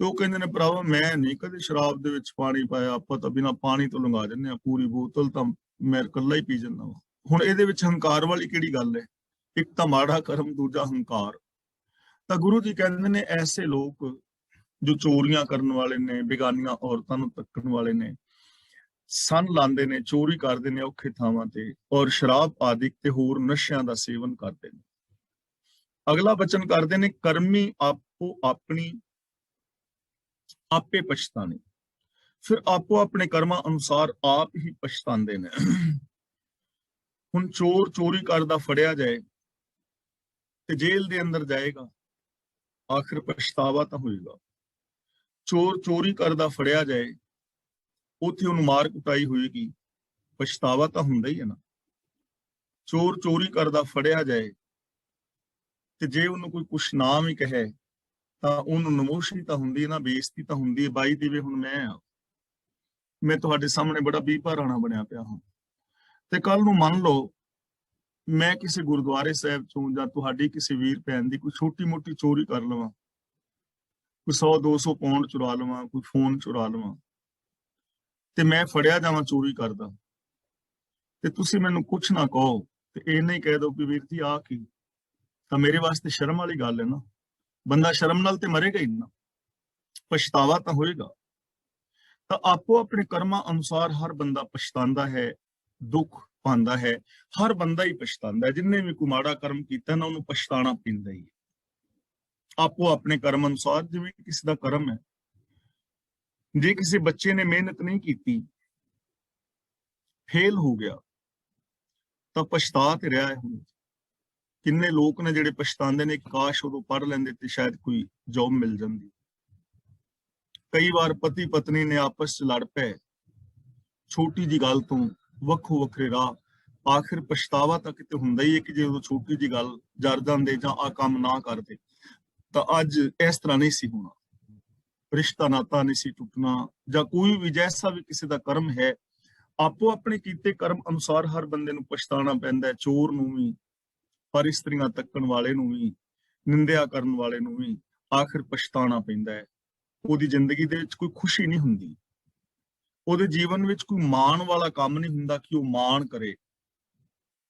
Speaker 1: ਤੇ ਉਹ ਕਹਿੰਦੇ ਨੇ ਭਰਾਵਾ ਮੈਂ ਨਹੀਂ ਕਦੇ ਸ਼ਰਾਬ ਦੇ ਵਿੱਚ ਪਾਣੀ ਪਾਇਆ, ਆਪਾਂ ਤਾਂ ਬਿਨਾਂ ਪਾਣੀ ਤੋਂ ਲੰਘਾ ਦਿੰਦੇ ਆ, ਪੂਰੀ ਬੋਤਲ ਤਾਂ ਮੈਂ ਇਕੱਲਾ ਹੀ ਪੀ ਜਾਂਦਾ ਵਾ। ਹੁਣ ਇਹਦੇ ਵਿੱਚ ਹੰਕਾਰ ਵਾਲੀ ਕਿਹੜੀ ਗੱਲ ਹੈ? ਇੱਕ ਤਾਂ ਮਾੜਾ ਕਰਮ, ਦੂਜਾ ਹੰਕਾਰ। ਤਾਂ ਗੁਰੂ ਜੀ ਕਹਿੰਦੇ ਨੇ ਐਸੇ ਲੋਕ ਜੋ ਚੋਰੀਆਂ ਕਰਨ ਵਾਲੇ ਨੇ, ਬੇਗਾਨੀਆਂ ਔਰਤਾਂ ਨੂੰ ਤੱਕਣ ਵਾਲੇ ਨੇ, ਸੰਨ ਲਾਉਂਦੇ ਨੇ, ਚੋਰੀ ਕਰਦੇ ਨੇ ਔਖੇ ਥਾਵਾਂ ਤੇ, ਔਰ ਸ਼ਰਾਬ ਆਦਿਕ ਤੇ ਹੋਰ ਨਸ਼ਿਆਂ ਦਾ ਸੇਵਨ ਕਰਦੇ ਨੇ। ਅਗਲਾ ਬਚਨ ਕਰਦੇ ਨੇ, ਕਰਮੀ ਆਪੋ ਆਪਣੀ ਆਪੇ ਪਛਤਾਣੇ। ਫਿਰ ਆਪੋ ਆਪਣੇ ਕਰਮਾਂ ਅਨੁਸਾਰ ਆਪ ਹੀ ਪਛਤਾਉਂਦੇ ਨੇ। ਹੁਣ ਚੋਰ ਚੋਰੀ ਕਰਦਾ ਫੜਿਆ ਜਾਏ ਤੇ ਜੇਲ੍ਹ ਦੇ ਅੰਦਰ ਜਾਏਗਾ, ਆਖਿਰ ਪਛਤਾਵਾ ਤਾਂ ਹੋਏਗਾ। ਚੋਰ ਚੋਰੀ ਕਰਦਾ ਫੜਿਆ ਜਾਏ ਉੱਥੇ ਉਹਨੂੰ ਮਾਰ ਕੁਟਾਈ ਹੋਏਗੀ, ਪਛਤਾਵਾ ਤਾਂ ਹੁੰਦਾ ਹੀ ਹੈ ਨਾ। ਚੋਰ ਚੋਰੀ ਕਰਦਾ ਫੜਿਆ ਜਾਏ ਤੇ ਜੇ ਉਹਨੂੰ ਕੋਈ ਕੁਛ ਨਾ ਵੀ ਕਹੇ ਤਾਂ ਉਹਨੂੰ ਨਮੋਸ਼ੀ ਤਾਂ ਹੁੰਦੀ ਹੈ ਨਾ, ਬੇਇੱਜ਼ਤੀ ਤਾਂ ਹੁੰਦੀ ਹੈ। ਬਾਈ ਦੀਵੇ ਹੁਣ ਮੈਂ ਤੁਹਾਡੇ ਸਾਹਮਣੇ ਬੜਾ ਬੀਪਾ ਰਾਣਾ ਬਣਿਆ ਪਿਆ ਹਾਂ, ਤੇ ਕੱਲ ਨੂੰ ਮੰਨ ਲਓ ਮੈਂ ਕਿਸੇ ਗੁਰਦੁਆਰੇ ਸਾਹਿਬ ਚੋਂ ਜਾਂ ਤੁਹਾਡੀ ਕਿਸੇ ਵੀਰ ਭੈਣ ਦੀ ਕੋਈ ਛੋਟੀ ਮੋਟੀ ਚੋਰੀ ਕਰ ਲਵਾਂ, ਕੋਈ 100-200 ਪਾਉਂਡ ਚੁਰਾ ਲਵਾਂ, ਕੋਈ ਫੋਨ ਚੁਰਾ ਲਵਾਂ, ਤੇ ਮੈਂ ਫੜਿਆ ਜਾਵਾਂ ਚੋਰੀ ਕਰਦਾ, ਤੇ ਤੁਸੀਂ ਮੈਨੂੰ ਕੁਛ ਨਾ ਕਹੋ ਤੇ ਇਹ ਨਹੀਂ ਕਹਿ ਦੋ ਕਿ ਵੀਰ ਜੀ ਆ ਕੀ, ਤਾਂ ਮੇਰੇ ਵਾਸਤੇ ਸ਼ਰਮ ਵਾਲੀ ਗੱਲ ਹੈ ਨਾ। ਬੰਦਾ ਸ਼ਰਮ ਨਾਲ ਤੇ ਮਰੇਗਾ ਹੀ ਨਾ, ਪਛਤਾਵਾ ਤਾਂ ਹੋਏਗਾ। ਤਾਂ ਆਪੋ ਆਪਣੇ ਕਰਮਾਂ ਅਨੁਸਾਰ ਹਰ ਬੰਦਾ ਪਛਤਾਉਂਦਾ ਹੈ, ਦੁੱਖ ਪਾਉਂਦਾ ਹੈ। ਹਰ ਬੰਦਾ ਹੀ ਪਛਤਾਉਂਦਾ ਹੈ, ਜਿੰਨੇ ਵੀ ਕੋਈ ਮਾੜਾ ਕਰਮ ਕੀਤਾ ਨਾ ਉਹਨੂੰ ਪਛਤਾਣਾ ਪੈਂਦਾ ਹੀ ਹੈ। ਆਪੋ ਆਪਣੇ ਕਰਮ ਅਨੁਸਾਰ, ਜਿਵੇਂ ਕਿਸੇ ਦਾ ਕਰਮ ਹੈ, ਜੇ ਕਿਸੇ ਬੱਚੇ ਨੇ ਮਿਹਨਤ ਨਹੀਂ ਕੀਤੀ, ਫੇਲ ਹੋ ਗਿਆ, ਤਾਂ ਪਛਤਾ ਤੇ ਰਿਹਾ ਹੈ। ਹੁਣ ਕਿੰਨੇ ਲੋਕ ਨੇ ਜਿਹੜੇ ਪਛਤਾਉਂਦੇ ਨੇ ਕਿ ਕਾਸ਼ ਉਦੋਂ ਪੜ੍ਹ ਲੈਂਦੇ ਤੇ ਸ਼ਾਇਦ ਕੋਈ ਜੌਬ ਮਿਲ ਜਾਂਦੀ। ਕਈ ਵਾਰ ਪਤੀ ਪਤਨੀ ਨੇ ਆਪਸ 'ਚ ਲੜ ਪਏ, ਛੋਟੀ ਜੀ ਗੱਲ ਤੋਂ ਵੱਖੋ ਵੱਖਰੇ ਰਾਹ। ਆਖਿਰ ਪਛਤਾਵਾ ਤਾਂ ਕਿਤੇ ਹੁੰਦਾ ਹੀ ਹੈ ਕਿ ਜੇ ਉਦੋਂ ਛੋਟੀ ਜੀ ਗੱਲ ਜਰ ਜਾਂਦੇ ਜਾਂ ਆ ਕੰਮ ਨਾ ਕਰਦੇ ਤਾਂ ਅੱਜ ਇਸ ਤਰ੍ਹਾਂ ਨਹੀਂ ਸੀ ਹੋਣਾ, ਰਿਸ਼ਤਾ ਨਾਤਾ ਨਹੀਂ ਸੀ ਟੁੱਟਣਾ, ਜਾਂ ਕੋਈ ਵੀ ਜੈਸਾ ਵੀ ਕਿਸੇ ਦਾ ਕਰਮ ਹੈ, ਆਪੋ ਆਪਣੇ ਕੀਤੇ ਕਰਮ ਅਨੁਸਾਰ ਹਰ ਬੰਦੇ ਨੂੰ ਪਛਤਾਣਾ ਪੈਂਦਾ ਹੈ। ਚੋਰ ਨੂੰ ਵੀ, ਪਰ ਇਸਤਰੀਆਂ ਤੱਕਣ ਵਾਲੇ ਨੂੰ ਵੀ, ਨਿੰਦਿਆ ਕਰਨ ਵਾਲੇ ਨੂੰ ਵੀ ਆਖਿਰ ਪਛਤਾਣਾ ਪੈਂਦਾ ਹੈ। ਉਹਦੀ ਜ਼ਿੰਦਗੀ ਦੇ ਵਿੱਚ ਕੋਈ ਖੁਸ਼ੀ ਨਹੀਂ ਹੁੰਦੀ, ਉਹਦੇ ਜੀਵਨ ਵਿੱਚ ਕੋਈ ਮਾਣ ਵਾਲਾ ਕੰਮ ਨਹੀਂ ਹੁੰਦਾ ਕਿ ਉਹ ਮਾਣ ਕਰੇ।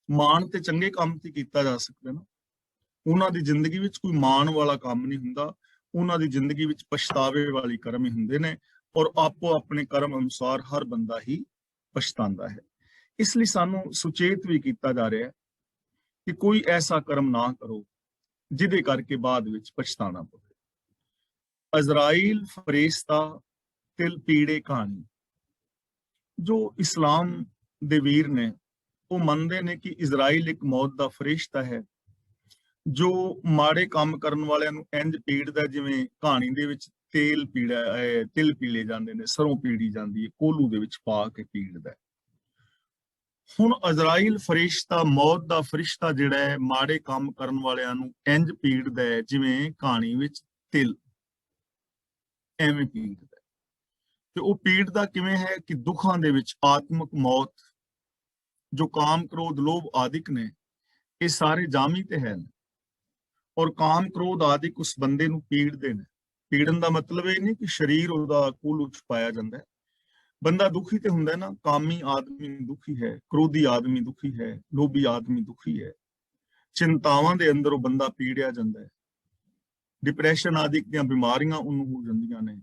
Speaker 1: ਮਾਣ ਤੇ ਚੰਗੇ ਕੰਮ ਤੇ ਕੀਤਾ ਜਾ ਸਕਦਾ ਨਾ, ਉਹਨਾਂ ਦੀ ਜ਼ਿੰਦਗੀ ਵਿੱਚ ਕੋਈ ਮਾਣ ਵਾਲਾ ਕੰਮ ਨਹੀਂ ਹੁੰਦਾ, ਉਹਨਾਂ ਦੀ ਜ਼ਿੰਦਗੀ ਵਿੱਚ ਪਛਤਾਵੇ ਵਾਲੀ ਕਰਮ ਹੀ ਹੁੰਦੇ ਨੇ। ਔਰ ਆਪੋ ਆਪਣੇ ਕਰਮ ਅਨੁਸਾਰ ਹਰ ਬੰਦਾ ਹੀ ਪਛਤਾਉਂਦਾ ਹੈ। ਇਸ ਲਈ ਸਾਨੂੰ ਸੁਚੇਤ ਵੀ ਕੀਤਾ ਜਾ ਰਿਹਾ ਹੈ ਕਿ ਕੋਈ ਐਸਾ ਕਰਮ ਨਾ ਕਰੋ ਜਿਹਦੇ ਕਰਕੇ ਬਾਅਦ ਵਿੱਚ ਪਛਤਾਣਾ ਪਵੇ। ਅਜ਼ਰਾਈਲ ਫਰਿਸ਼ਤਾ ਤਿਲ ਪੀੜੇ ਕਹਾਣੀ। ਜੋ ਇਸਲਾਮ ਦੇ ਵੀਰ ਨੇ ਉਹ ਮੰਨਦੇ ਨੇ ਕਿ ਇਜ਼ਰਾਈਲ ਇੱਕ ਮੌਤ ਦਾ ਫਰਿਸ਼ਤਾ ਹੈ ਜੋ ਮਾੜੇ ਕੰਮ ਕਰਨ ਵਾਲਿਆਂ ਨੂੰ ਇੰਜ ਪੀੜਦਾ ਜਿਵੇਂ ਕਹਾਣੀ ਦੇ ਵਿੱਚ ਤਿਲ ਪੀਲੇ ਜਾਂਦੇ ਨੇ, ਸਰੋਂ ਪੀੜੀ ਜਾਂਦੀ ਹੈ, ਕੋਲੂ ਦੇ ਵਿੱਚ ਪਾ ਕੇ ਪੀੜਦਾ। ਹੁਣ ਅਜ਼ਰਾਈਲ ਫਰਿਸ਼ਤਾ, ਮੌਤ ਦਾ ਫਰਿਸ਼ਤਾ ਜਿਹੜਾ ਹੈ, ਮਾੜੇ ਕੰਮ ਕਰਨ ਵਾਲਿਆਂ ਨੂੰ ਇੰਜ ਪੀੜਦਾ ਹੈ ਜਿਵੇਂ ਕਹਾਣੀ ਵਿੱਚ ਤਿਲ ਐਵੇਂ ਪੀੜਦਾ। ਤੇ ਉਹ ਪੀੜਦਾ ਕਿਵੇਂ ਹੈ ਕਿ ਦੁੱਖਾਂ ਦੇ ਵਿੱਚ ਆਤਮਿਕ ਮੌਤ, ਜੋ ਕਾਮ ਕ੍ਰੋਧ ਲੋਭ ਆਦਿਕ ਨੇ, ਇਹ ਸਾਰੇ ਜਾਮੀ ਤੇ ਹੈ, ਔਰ ਕਾਮ ਕ੍ਰੋਧ ਆਦਿਕ ਉਸ ਬੰਦੇ ਨੂੰ ਪੀੜਦੇ ਨੇ। ਪੀੜਨ ਦਾ ਮਤਲਬ ਇਹ ਨਹੀਂ ਕਿ ਸਰੀਰ ਉਹਦਾ ਕੋਲੂ ਚ ਪਾਇਆ ਜਾਂਦਾ ਹੈ। ਬੰਦਾ ਦੁਖੀ ਤੇ ਹੁੰਦਾ ਨਾ, ਕਾਮੀ ਆਦਮੀ ਦੁਖੀ ਹੈ, ਕ੍ਰੋਧੀ ਆਦਮੀ ਦੁਖੀ ਹੈ, ਲੋਭੀ ਆਦਮੀ ਦੁਖੀ ਹੈ, ਚਿੰਤਾਵਾਂ ਦੇ ਅੰਦਰ ਉਹ ਬੰਦਾ ਪੀੜਿਆ ਜਾਂਦਾ ਹੈ, ਡਿਪਰੈਸ਼ਨ ਆਦਿਕ ਦੀਆਂ ਬਿਮਾਰੀਆਂ ਉਹਨੂੰ ਹੋ ਜਾਂਦੀਆਂ ਨੇ,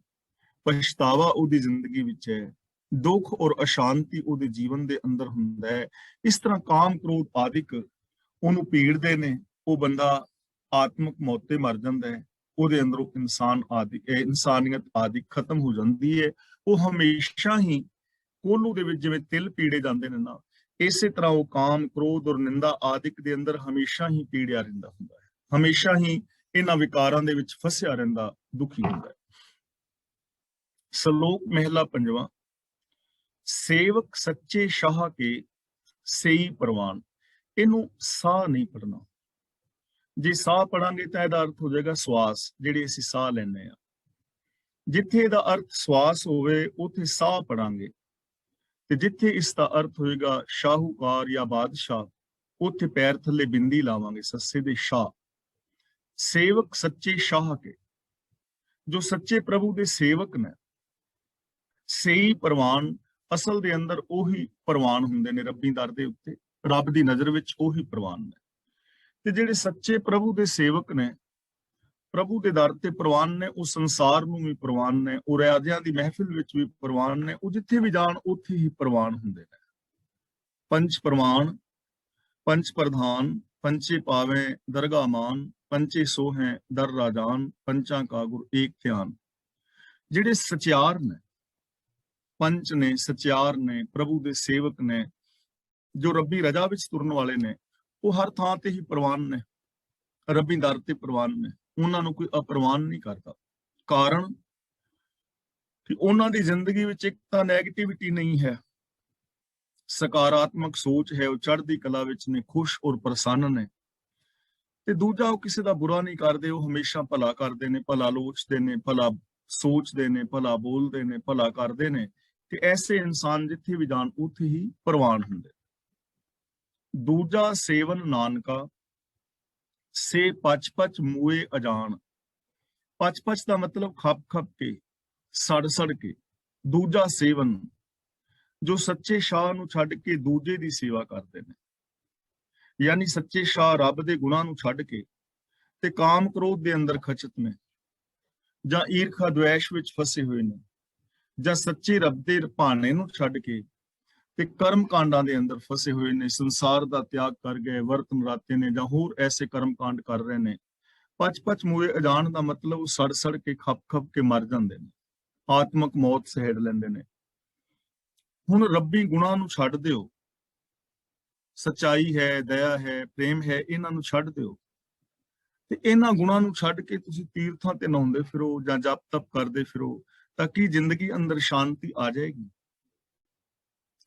Speaker 1: ਪਛਤਾਵਾ ਉਹਦੀ ਜ਼ਿੰਦਗੀ ਵਿੱਚ ਹੈ, ਦੁੱਖ ਔਰ ਅਸ਼ਾਂਤੀ ਉਹਦੇ ਜੀਵਨ ਦੇ ਅੰਦਰ ਹੁੰਦਾ ਹੈ। ਇਸ ਤਰ੍ਹਾਂ ਕਾਮ ਕ੍ਰੋਧ ਆਦਿਕ ਉਹਨੂੰ ਪੀੜਦੇ ਨੇ, ਉਹ ਬੰਦਾ ਆਤਮਿਕ ਮੌਤ ਤੇ ਮਰ ਜਾਂਦਾ ਹੈ, ਉਹਦੇ ਅੰਦਰੋਂ ਇਨਸਾਨੀਅਤ ਆਦਿ ਖਤਮ ਹੋ ਜਾਂਦੀ ਹੈ। ਉਹ ਹਮੇਸ਼ਾ ਹੀ ਕੋਲੂ ਦੇ ਵਿੱਚ ਜਿਵੇਂ ਤਿਲ ਪੀੜੇ ਜਾਂਦੇ ਨੇ ਨਾ, ਇਸੇ ਤਰ੍ਹਾਂ ਉਹ ਕਾਮ ਕ੍ਰੋਧ ਔਰ ਨਿੰਦਾ ਆਦਿਕ ਦੇ ਅੰਦਰ ਹਮੇਸ਼ਾ ਹੀ ਪੀੜਿਆ ਰਹਿੰਦਾ ਹੁੰਦਾ ਹੈ, ਹਮੇਸ਼ਾ ਹੀ ਇਹਨਾਂ ਵਿਕਾਰਾਂ ਦੇ ਵਿੱਚ ਫਸਿਆ ਰਹਿੰਦਾ, ਦੁਖੀ ਹੁੰਦਾ ਹੈ। ਸ਼ਲੋਕ ਮਹਿਲਾ ਪੰਜਵਾਂ। ਸੇਵਕ ਸੱਚੇ ਸ਼ਾਹ ਕੇ ਸਈ ਪ੍ਰਵਾਨ। ਇਹਨੂੰ ਸਾਹ ਨਹੀਂ ਪੜਨਾ, ਜੇ ਸਾਹ ਪੜਾਂਗੇ ਤਾਂ ਇਹਦਾ ਅਰਥ ਹੋ ਜਾਏਗਾ ਸਵਾਸ, ਜਿਹੜੇ ਅਸੀਂ ਸਾਹ ਲੈਂਦੇ ਆ। ਜਿੱਥੇ ਇਹਦਾ ਅਰਥ ਸਵਾਸ ਹੋਵੇ ਉੱਥੇ ਸਾਹ ਪੜਾਂਗੇ, ਤੇ ਜਿੱਥੇ ਇਸ ਦਾ ਅਰਥ ਹੋਏਗਾ ਸ਼ਾਹੂਕਾਰ ਜਾਂ ਬਾਦਸ਼ਾਹ, ਉੱਥੇ ਪੈਰ ਥੱਲੇ ਬਿੰਦੀ ਲਾਵਾਂਗੇ, ਸੱਸੇ ਦੇ ਸ਼ਾਹ। ਸੇਵਕ ਸੱਚੇ ਸ਼ਾਹ ਕੇ, ਜੋ ਸੱਚੇ ਪ੍ਰਭੂ ਦੇ ਸੇਵਕ ਨੇ। ਸਈ ਪ੍ਰਵਾਨ, ਅਸਲ ਦੇ ਅੰਦਰ ਉਹੀ ਪ੍ਰਵਾਨ ਹੁੰਦੇ ਨੇ ਰੱਬੀ ਦਰ ਦੇ ਉੱਤੇ, ਰੱਬ ਦੀ ਨਜ਼ਰ ਵਿੱਚ ਉਹੀ ਪ੍ਰਵਾਨ ਨੇ। ਤੇ ਜਿਹੜੇ ਸੱਚੇ ਪ੍ਰਭੂ ਦੇ ਸੇਵਕ ਨੇ, ਪ੍ਰਭੂ ਦੇ ਦਰ ਤੇ ਪ੍ਰਵਾਨ ਨੇ, ਉਹ ਸੰਸਾਰ ਨੂੰ ਵੀ ਪ੍ਰਵਾਨ ਨੇ, ਉਹ ਰਾਜਿਆਂ ਦੀ ਮਹਿਫਿਲ ਵਿੱਚ ਵੀ ਪ੍ਰਵਾਨ ਨੇ, ਉਹ ਜਿੱਥੇ ਵੀ ਜਾਣ ਉੱਥੇ ਹੀ ਪ੍ਰਵਾਨ ਹੁੰਦੇ ਨੇ। ਪੰਜ ਪ੍ਰਵਾਨ ਪੰਜ ਪ੍ਰਧਾਨ, ਪੰਚੇ ਪਾਵੇਂ ਦਰਗਾ ਮਾਨ, ਪੰਚੇ ਸੋਹੈ ਦਰ ਰਾਜਾਨ, ਪੰਚਾਂ ਕਾ ਗੁਰ ਏਕ ਧਿਆਨ। ਜਿਹੜੇ ਸਚਿਆਰ ਨੇ, ਪੰਚ ਨੇ, ਸਚਿਆਰ ਨੇ, ਪ੍ਰਭੂ ਦੇ ਸੇਵਕ ਨੇ, ਜੋ ਰੱਬੀ ਰਜਾ ਵਿੱਚ ਤੁਰਨ ਵਾਲੇ ਨੇ, ਉਹ ਹਰ ਥਾਂ ਤੇ ਹੀ ਪ੍ਰਵਾਨ ਨੇ, ਰੱਬੀ ਦਰ ਤੇ ਪ੍ਰਵਾਨ ਨੇ, ਉਹਨਾਂ ਨੂੰ ਕੋਈ ਅਪਰਵਾਨ ਨਹੀਂ ਕਰਦਾ। ਕਾਰਨ ਕਿ ਉਹਨਾਂ ਦੀ ਜ਼ਿੰਦਗੀ ਵਿੱਚ ਇੱਕ ਤਾਂ ਨੈਗੇਟਿਵਿਟੀ ਨਹੀਂ ਹੈ, ਸਕਾਰਾਤਮਕ ਸੋਚ ਹੈ, ਉਹ ਚੜ੍ਹਦੀ ਕਲਾ ਵਿੱਚ ਨੇ, ਖੁਸ਼ ਔਰ ਪ੍ਰਸੰਨ ਨੇ। ਤੇ ਦੂਜਾ, ਉਹ ਕਿਸੇ ਦਾ ਬੁਰਾ ਨਹੀਂ ਕਰਦੇ, ਉਹ ਹਮੇਸ਼ਾ ਭਲਾ ਕਰਦੇ ਨੇ, ਭਲਾ ਲੋਚਦੇ ਨੇ, ਭਲਾ ਸੋਚਦੇ ਨੇ, ਭਲਾ ਬੋਲਦੇ ਨੇ, ਭਲਾ ਕਰਦੇ ਨੇ। ਤੇ ਐਸੇ ਇਨਸਾਨ ਜਿੱਥੇ ਵੀ ਜਾਣ ਉੱਥੇ ਹੀ ਪ੍ਰਵਾਨ ਹੁੰਦੇ। ਦੂਜਾ, ਸੇਵਨ ਨਾਨਕਾ ਸੇ ਪਚ ਪਚ ਮੂਏ ਅਜਾਨ। ਪਚ ਪਚ ਦਾ ਮਤਲਬ ਖੱਪ ਖੱਪ ਕੇ, ਸੜ ਸੜ ਕੇ। ਦੂਜਾ ਸੇਵਨ, ਜੋ ਸੱਚੇ ਸ਼ਾਹ ਨੂੰ ਛੱਡ ਕੇ ਦੂਜੇ ਦੀ ਸੇਵਾ ਕਰਦੇ ਨੇ, ਯਾਨੀ ਸੱਚੇ ਸ਼ਾਹ ਰੱਬ ਦੇ ਗੁਣਾਂ ਨੂੰ ਛੱਡ ਕੇ ਤੇ ਕਾਮ ਕ੍ਰੋਧ ਦੇ ਅੰਦਰ ਖਚਤ ਨੇ, ਜਾਂ ਈਰਖਾ ਦੁਐਸ਼ ਵਿੱਚ ਫਸੇ ਹੋਏ ਨੇ, ਜਾਂ ਸੱਚੇ ਰੱਬ ਦੇ ਭਾਣੇ ਨੂੰ ਛੱਡ ਕੇ ਤੇ ਕਰਮ ਕਾਂਡਾਂ ਦੇ ਅੰਦਰ ਫਸੇ ਹੋਏ ਨੇ, ਸੰਸਾਰ ਦਾ ਤਿਆਗ ਕਰ ਗਏ, ਵਰਤ ਨਰਾਤੇ ਨੇ, ਜਾਂ ਹੋਰ ਐਸੇ ਕਰਮ ਕਾਂਡ ਕਰ ਰਹੇ ਨੇ। ਪਚ ਪਚ ਮੂਏ ਅਜਾਣ ਦਾ ਮਤਲਬ ਸੜ ਸੜ ਕੇ, ਖੱਪ ਖੱਪ ਕੇ ਮਰ ਜਾਂਦੇ ਨੇ, ਆਤਮਕ ਮੌਤ ਸਹਿੜ ਲੈਂਦੇ ਨੇ। ਹੁਣ ਰੱਬੀ ਗੁਣਾਂ ਨੂੰ ਛੱਡ ਦਿਓ, ਸੱਚਾਈ ਹੈ, ਦਇਆ ਹੈ, ਪ੍ਰੇਮ ਹੈ, ਇਹਨਾਂ ਨੂੰ ਛੱਡ ਦਿਓ। ਤੇ ਇਹਨਾਂ ਗੁਣਾਂ ਨੂੰ ਛੱਡ ਕੇ ਤੁਸੀਂ ਤੀਰਥਾਂ ਤੇ ਨਹਾਉਂਦੇ ਫਿਰੋ ਜਾਂ ਜਪ ਤਪ ਕਰਦੇ ਫਿਰੋ, ਤਾਂ ਕੀ ਜ਼ਿੰਦਗੀ ਅੰਦਰ ਸ਼ਾਂਤੀ ਆ ਜਾਏਗੀ?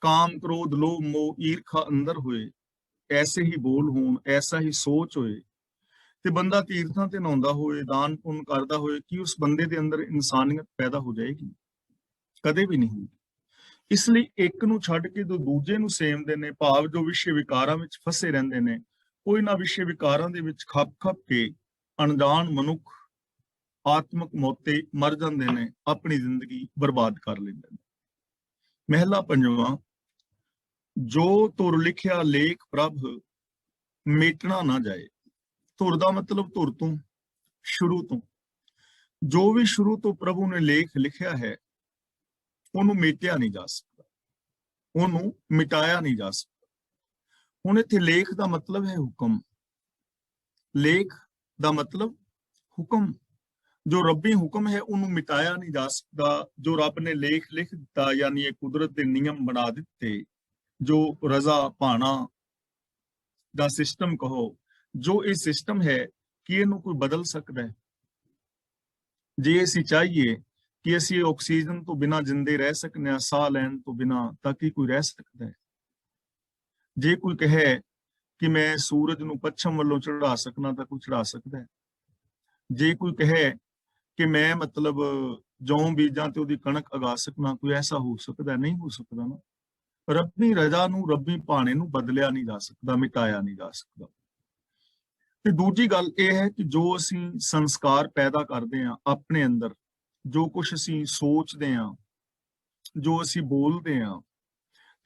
Speaker 1: ਕਾਮ ਕ੍ਰੋਧ ਲੋਭ ਮੋਹ ਈਰਖਾ ਅੰਦਰ ਹੋਏ, ਐਸੇ ਹੀ ਬੋਲ ਹੋਣ, ਐਸਾ ਹੀ ਸੋਚ ਹੋਏ, ਤੇ ਬੰਦਾ ਤੀਰਥਾਂ ਤੇ ਨਹਾਉਂਦਾ ਹੋਏ, ਦਾਨ ਪੁੰਨ ਕਰਦਾ ਹੋਏ, ਕਿ ਉਸ ਬੰਦੇ ਦੇ ਅੰਦਰ ਇਨਸਾਨੀਅਤ ਪੈਦਾ ਹੋ ਜਾਏਗੀ? ਕਦੇ ਵੀ ਨਹੀਂ। ਇਸ ਲਈ ਇੱਕ ਨੂੰ ਛੱਡ ਕੇ ਜੋ ਦੂਜੇ ਨੂੰ ਸੇਵਦੇ ਨੇ, ਭਾਵ ਜੋ ਵਿਸ਼ੇ ਵਿਕਾਰਾਂ ਵਿੱਚ ਫਸੇ ਰਹਿੰਦੇ ਨੇ, ਉਹ ਇਹਨਾਂ ਵਿਸ਼ੇ ਵਿਕਾਰਾਂ ਦੇ ਵਿੱਚ ਖੱਪ ਖੱਪ ਕੇ ਅਣਜਾਣ ਮਨੁੱਖ ਆਤਮਕ ਮੌਤੇ ਮਰ ਜਾਂਦੇ ਨੇ, ਆਪਣੀ ਜ਼ਿੰਦਗੀ ਬਰਬਾਦ ਕਰ ਲੈਂਦੇ ਨੇ। ਮਹਿਲਾ ਪੰਜਵਾਂ, ਜੋ ਤੁਰ ਲਿਖਿਆ ਲੇਖ ਪ੍ਰਭ ਮੇਟਣਾ ਨਾ ਜਾਏ। ਧੁਰ ਦਾ ਮਤਲਬ ਧੁਰ ਤੋਂ, ਸ਼ੁਰੂ ਤੋਂ। ਜੋ ਵੀ ਸ਼ੁਰੂ ਤੋਂ ਪ੍ਰਭੂ ਨੇ ਲੇਖ ਲਿਖਿਆ ਹੈ, ਉਹਨੂੰ ਮੇਟਿਆ ਨਹੀਂ ਜਾ ਸਕਦਾ, ਉਹਨੂੰ ਮਿਟਾਇਆ ਨਹੀਂ ਜਾ ਸਕਦਾ। ਹੁਣ ਇੱਥੇ ਲੇਖ ਦਾ ਮਤਲਬ ਹੈ ਹੁਕਮ। ਲੇਖ ਦਾ ਮਤਲਬ ਹੁਕਮ। ਜੋ ਰੱਬੀ ਹੁਕਮ ਹੈ ਉਹਨੂੰ ਮਿਟਾਇਆ ਨਹੀਂ ਜਾ ਸਕਦਾ। ਜੋ ਰੱਬ ਨੇ ਲੇਖ ਲਿਖ ਦਿੱਤਾ, ਯਾਨੀ ਇਹ ਕੁਦਰਤ ਦੇ ਨਿਯਮ ਬਣਾ ਦਿੱਤੇ, ਜੋ ਰਜ਼ਾ ਭਾਣਾ ਦਾ ਸਿਸਟਮ ਕਹੋ, ਜੋ ਇਹ ਸਿਸਟਮ ਹੈ, ਕਿ ਇਹਨੂੰ ਕੋਈ ਬਦਲ ਸਕਦਾ ਹੈ? ਜੇ ਅਸੀਂ ਚਾਹੀਏ ਕਿ ਅਸੀਂ ਆਕਸੀਜਨ ਤੋਂ ਬਿਨਾਂ ਜਿੰਦੇ ਰਹਿ ਸਕਨੇ ਹਾਂ, ਸਾਹ ਲੈਣ ਤੋਂ ਬਿਨਾਂ, ਤਾਂ ਕੀ ਕੋਈ ਰਹਿ ਸਕਦਾ ਹੈ? ਜੇ ਕੋਈ ਕਹੇ ਕਿ ਮੈਂ ਸੂਰਜ ਨੂੰ ਪੱਛਮ ਵੱਲੋਂ ਚੜਾ ਸਕਣਾ, ਤਾਂ ਕੋਈ ਚੜਾ ਸਕਦਾ ਹੈ? ਜੇ ਕੋਈ ਕਹੇ ਕਿ ਮੈਂ ਮਤਲਬ ਜੌਂ ਬੀਜਾਂ ਤੇ ਉਹਦੀ ਕਣਕ ਉਗਾ ਸਕਣਾ, ਕੋਈ ਐਸਾ ਹੋ ਸਕਦਾ? ਨਹੀਂ ਹੋ ਸਕਦਾ ਨਾ। ਰੱਬੀ ਰਜ਼ਾ ਨੂੰ, ਰੱਬੀ ਭਾਣੇ ਨੂੰ ਬਦਲਿਆ ਨਹੀਂ ਜਾ ਸਕਦਾ, ਮਿਟਾਇਆ ਨਹੀਂ ਜਾ ਸਕਦਾ। ਤੇ ਦੂਜੀ ਗੱਲ ਇਹ ਹੈ ਕਿ ਜੋ ਅਸੀਂ ਸੰਸਕਾਰ ਪੈਦਾ ਕਰਦੇ ਹਾਂ ਆਪਣੇ ਅੰਦਰ, ਜੋ ਕੁਝ ਅਸੀਂ ਸੋਚਦੇ ਹਾਂ, ਜੋ ਅਸੀਂ ਬੋਲਦੇ ਹਾਂ,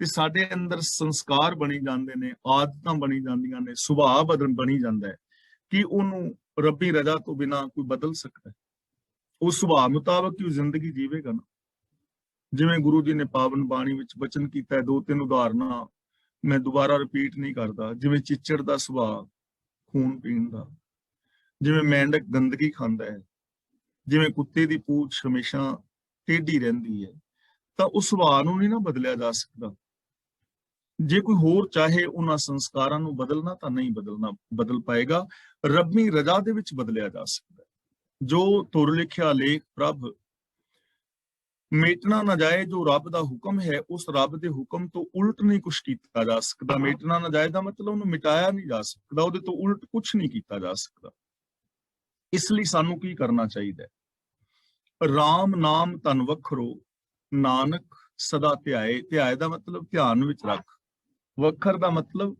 Speaker 1: ਤੇ ਸਾਡੇ ਅੰਦਰ ਸੰਸਕਾਰ ਬਣੀ ਜਾਂਦੇ ਨੇ, ਆਦਤਾਂ ਬਣੀ ਜਾਂਦੀਆਂ ਨੇ, ਸੁਭਾਅ ਬਣੀ ਜਾਂਦਾ ਹੈ, ਕਿ ਉਹਨੂੰ ਰੱਬੀ ਰਜ਼ਾ ਤੋਂ ਬਿਨਾਂ ਕੋਈ ਬਦਲ ਸਕਦਾ ਹੈ? ਉਹ ਸੁਭਾਅ ਮੁਤਾਬਕ ਹੀ ਉਹ ਜ਼ਿੰਦਗੀ ਜੀਵੇਗਾ ਨਾ। ਜਿਵੇਂ ਗੁਰੂ ਜੀ ਨੇ ਪਾਵਨ ਬਾਣੀ ਵਿੱਚ ਬਚਨ ਕੀਤਾ ਹੈ, ਦੋ ਤਿੰਨ ਉਦਾਹਰਨਾਂ ਮੈਂ ਦੁਬਾਰਾ ਰਿਪੀਟ ਨਹੀਂ ਕਰਦਾ। ਜਿਵੇਂ ਚਿੱਚੜ ਦਾ ਸੁਭਾਅ ਖੂਨ ਪੀਣ ਦਾ, ਜਿਵੇਂ ਮੇਂਢਕ ਗੰਦਗੀ ਖਾਂਦਾ ਹੈ, ਜਿਵੇਂ ਕੁੱਤੇ ਦੀ ਪੂਛ ਹਮੇਸ਼ਾ ਟੇਢੀ ਰਹਿੰਦੀ ਹੈ, ਤਾਂ ਉਸ ਸੁਭਾਅ ਨੂੰ ਨਹੀਂ ਨਾ ਬਦਲਿਆ ਜਾ ਸਕਦਾ। ਜੇ ਕੋਈ ਹੋਰ ਚਾਹੇ ਉਹਨਾਂ ਸੰਸਕਾਰਾਂ ਨੂੰ ਬਦਲਣਾ, ਤਾਂ ਨਹੀਂ ਬਦਲ ਪਾਏਗਾ। ਰੱਬੀ ਰਜ਼ਾ ਦੇ ਵਿੱਚ ਬਦਲਿਆ ਜਾ ਸਕਦਾ। ਜੋ ਤੁਰ ਲਿਖਿਆ ਲੇਖ ਪ੍ਰਭ ਮੇਟਣਾ ਨਾ ਜਾਏ। ਜੋ ਰੱਬ ਦਾ ਹੁਕਮ ਹੈ, ਉਸ ਰੱਬ ਦੇ ਹੁਕਮ ਤੋਂ ਉਲਟ ਨਹੀਂ ਕੁਛ ਕੀਤਾ ਜਾ ਸਕਦਾ। ਮੇਟਣਾ ਨਾ ਜਾਏ ਦਾ ਮਤਲਬ ਉਹਨੂੰ ਮਿਟਾਇਆ ਨਹੀਂ ਜਾ ਸਕਦਾ, ਉਹਦੇ ਤੋਂ ਉਲਟ ਕੁਛ ਨਹੀਂ ਕੀਤਾ ਜਾ ਸਕਦਾ। ਇਸ ਲਈ ਸਾਨੂੰ ਕੀ ਕਰਨਾ ਚਾਹੀਦਾ ਹੈ? ਰਾਮ ਨਾਮ ਧਨ ਵਖਰੋ, ਨਾਨਕ ਸਦਾ ਧਿਆਏ। ਧਿਆਏ ਦਾ ਮਤਲਬ ਧਿਆਨ ਵਿੱਚ ਰੱਖ, ਵਖਰ ਦਾ ਮਤਲਬ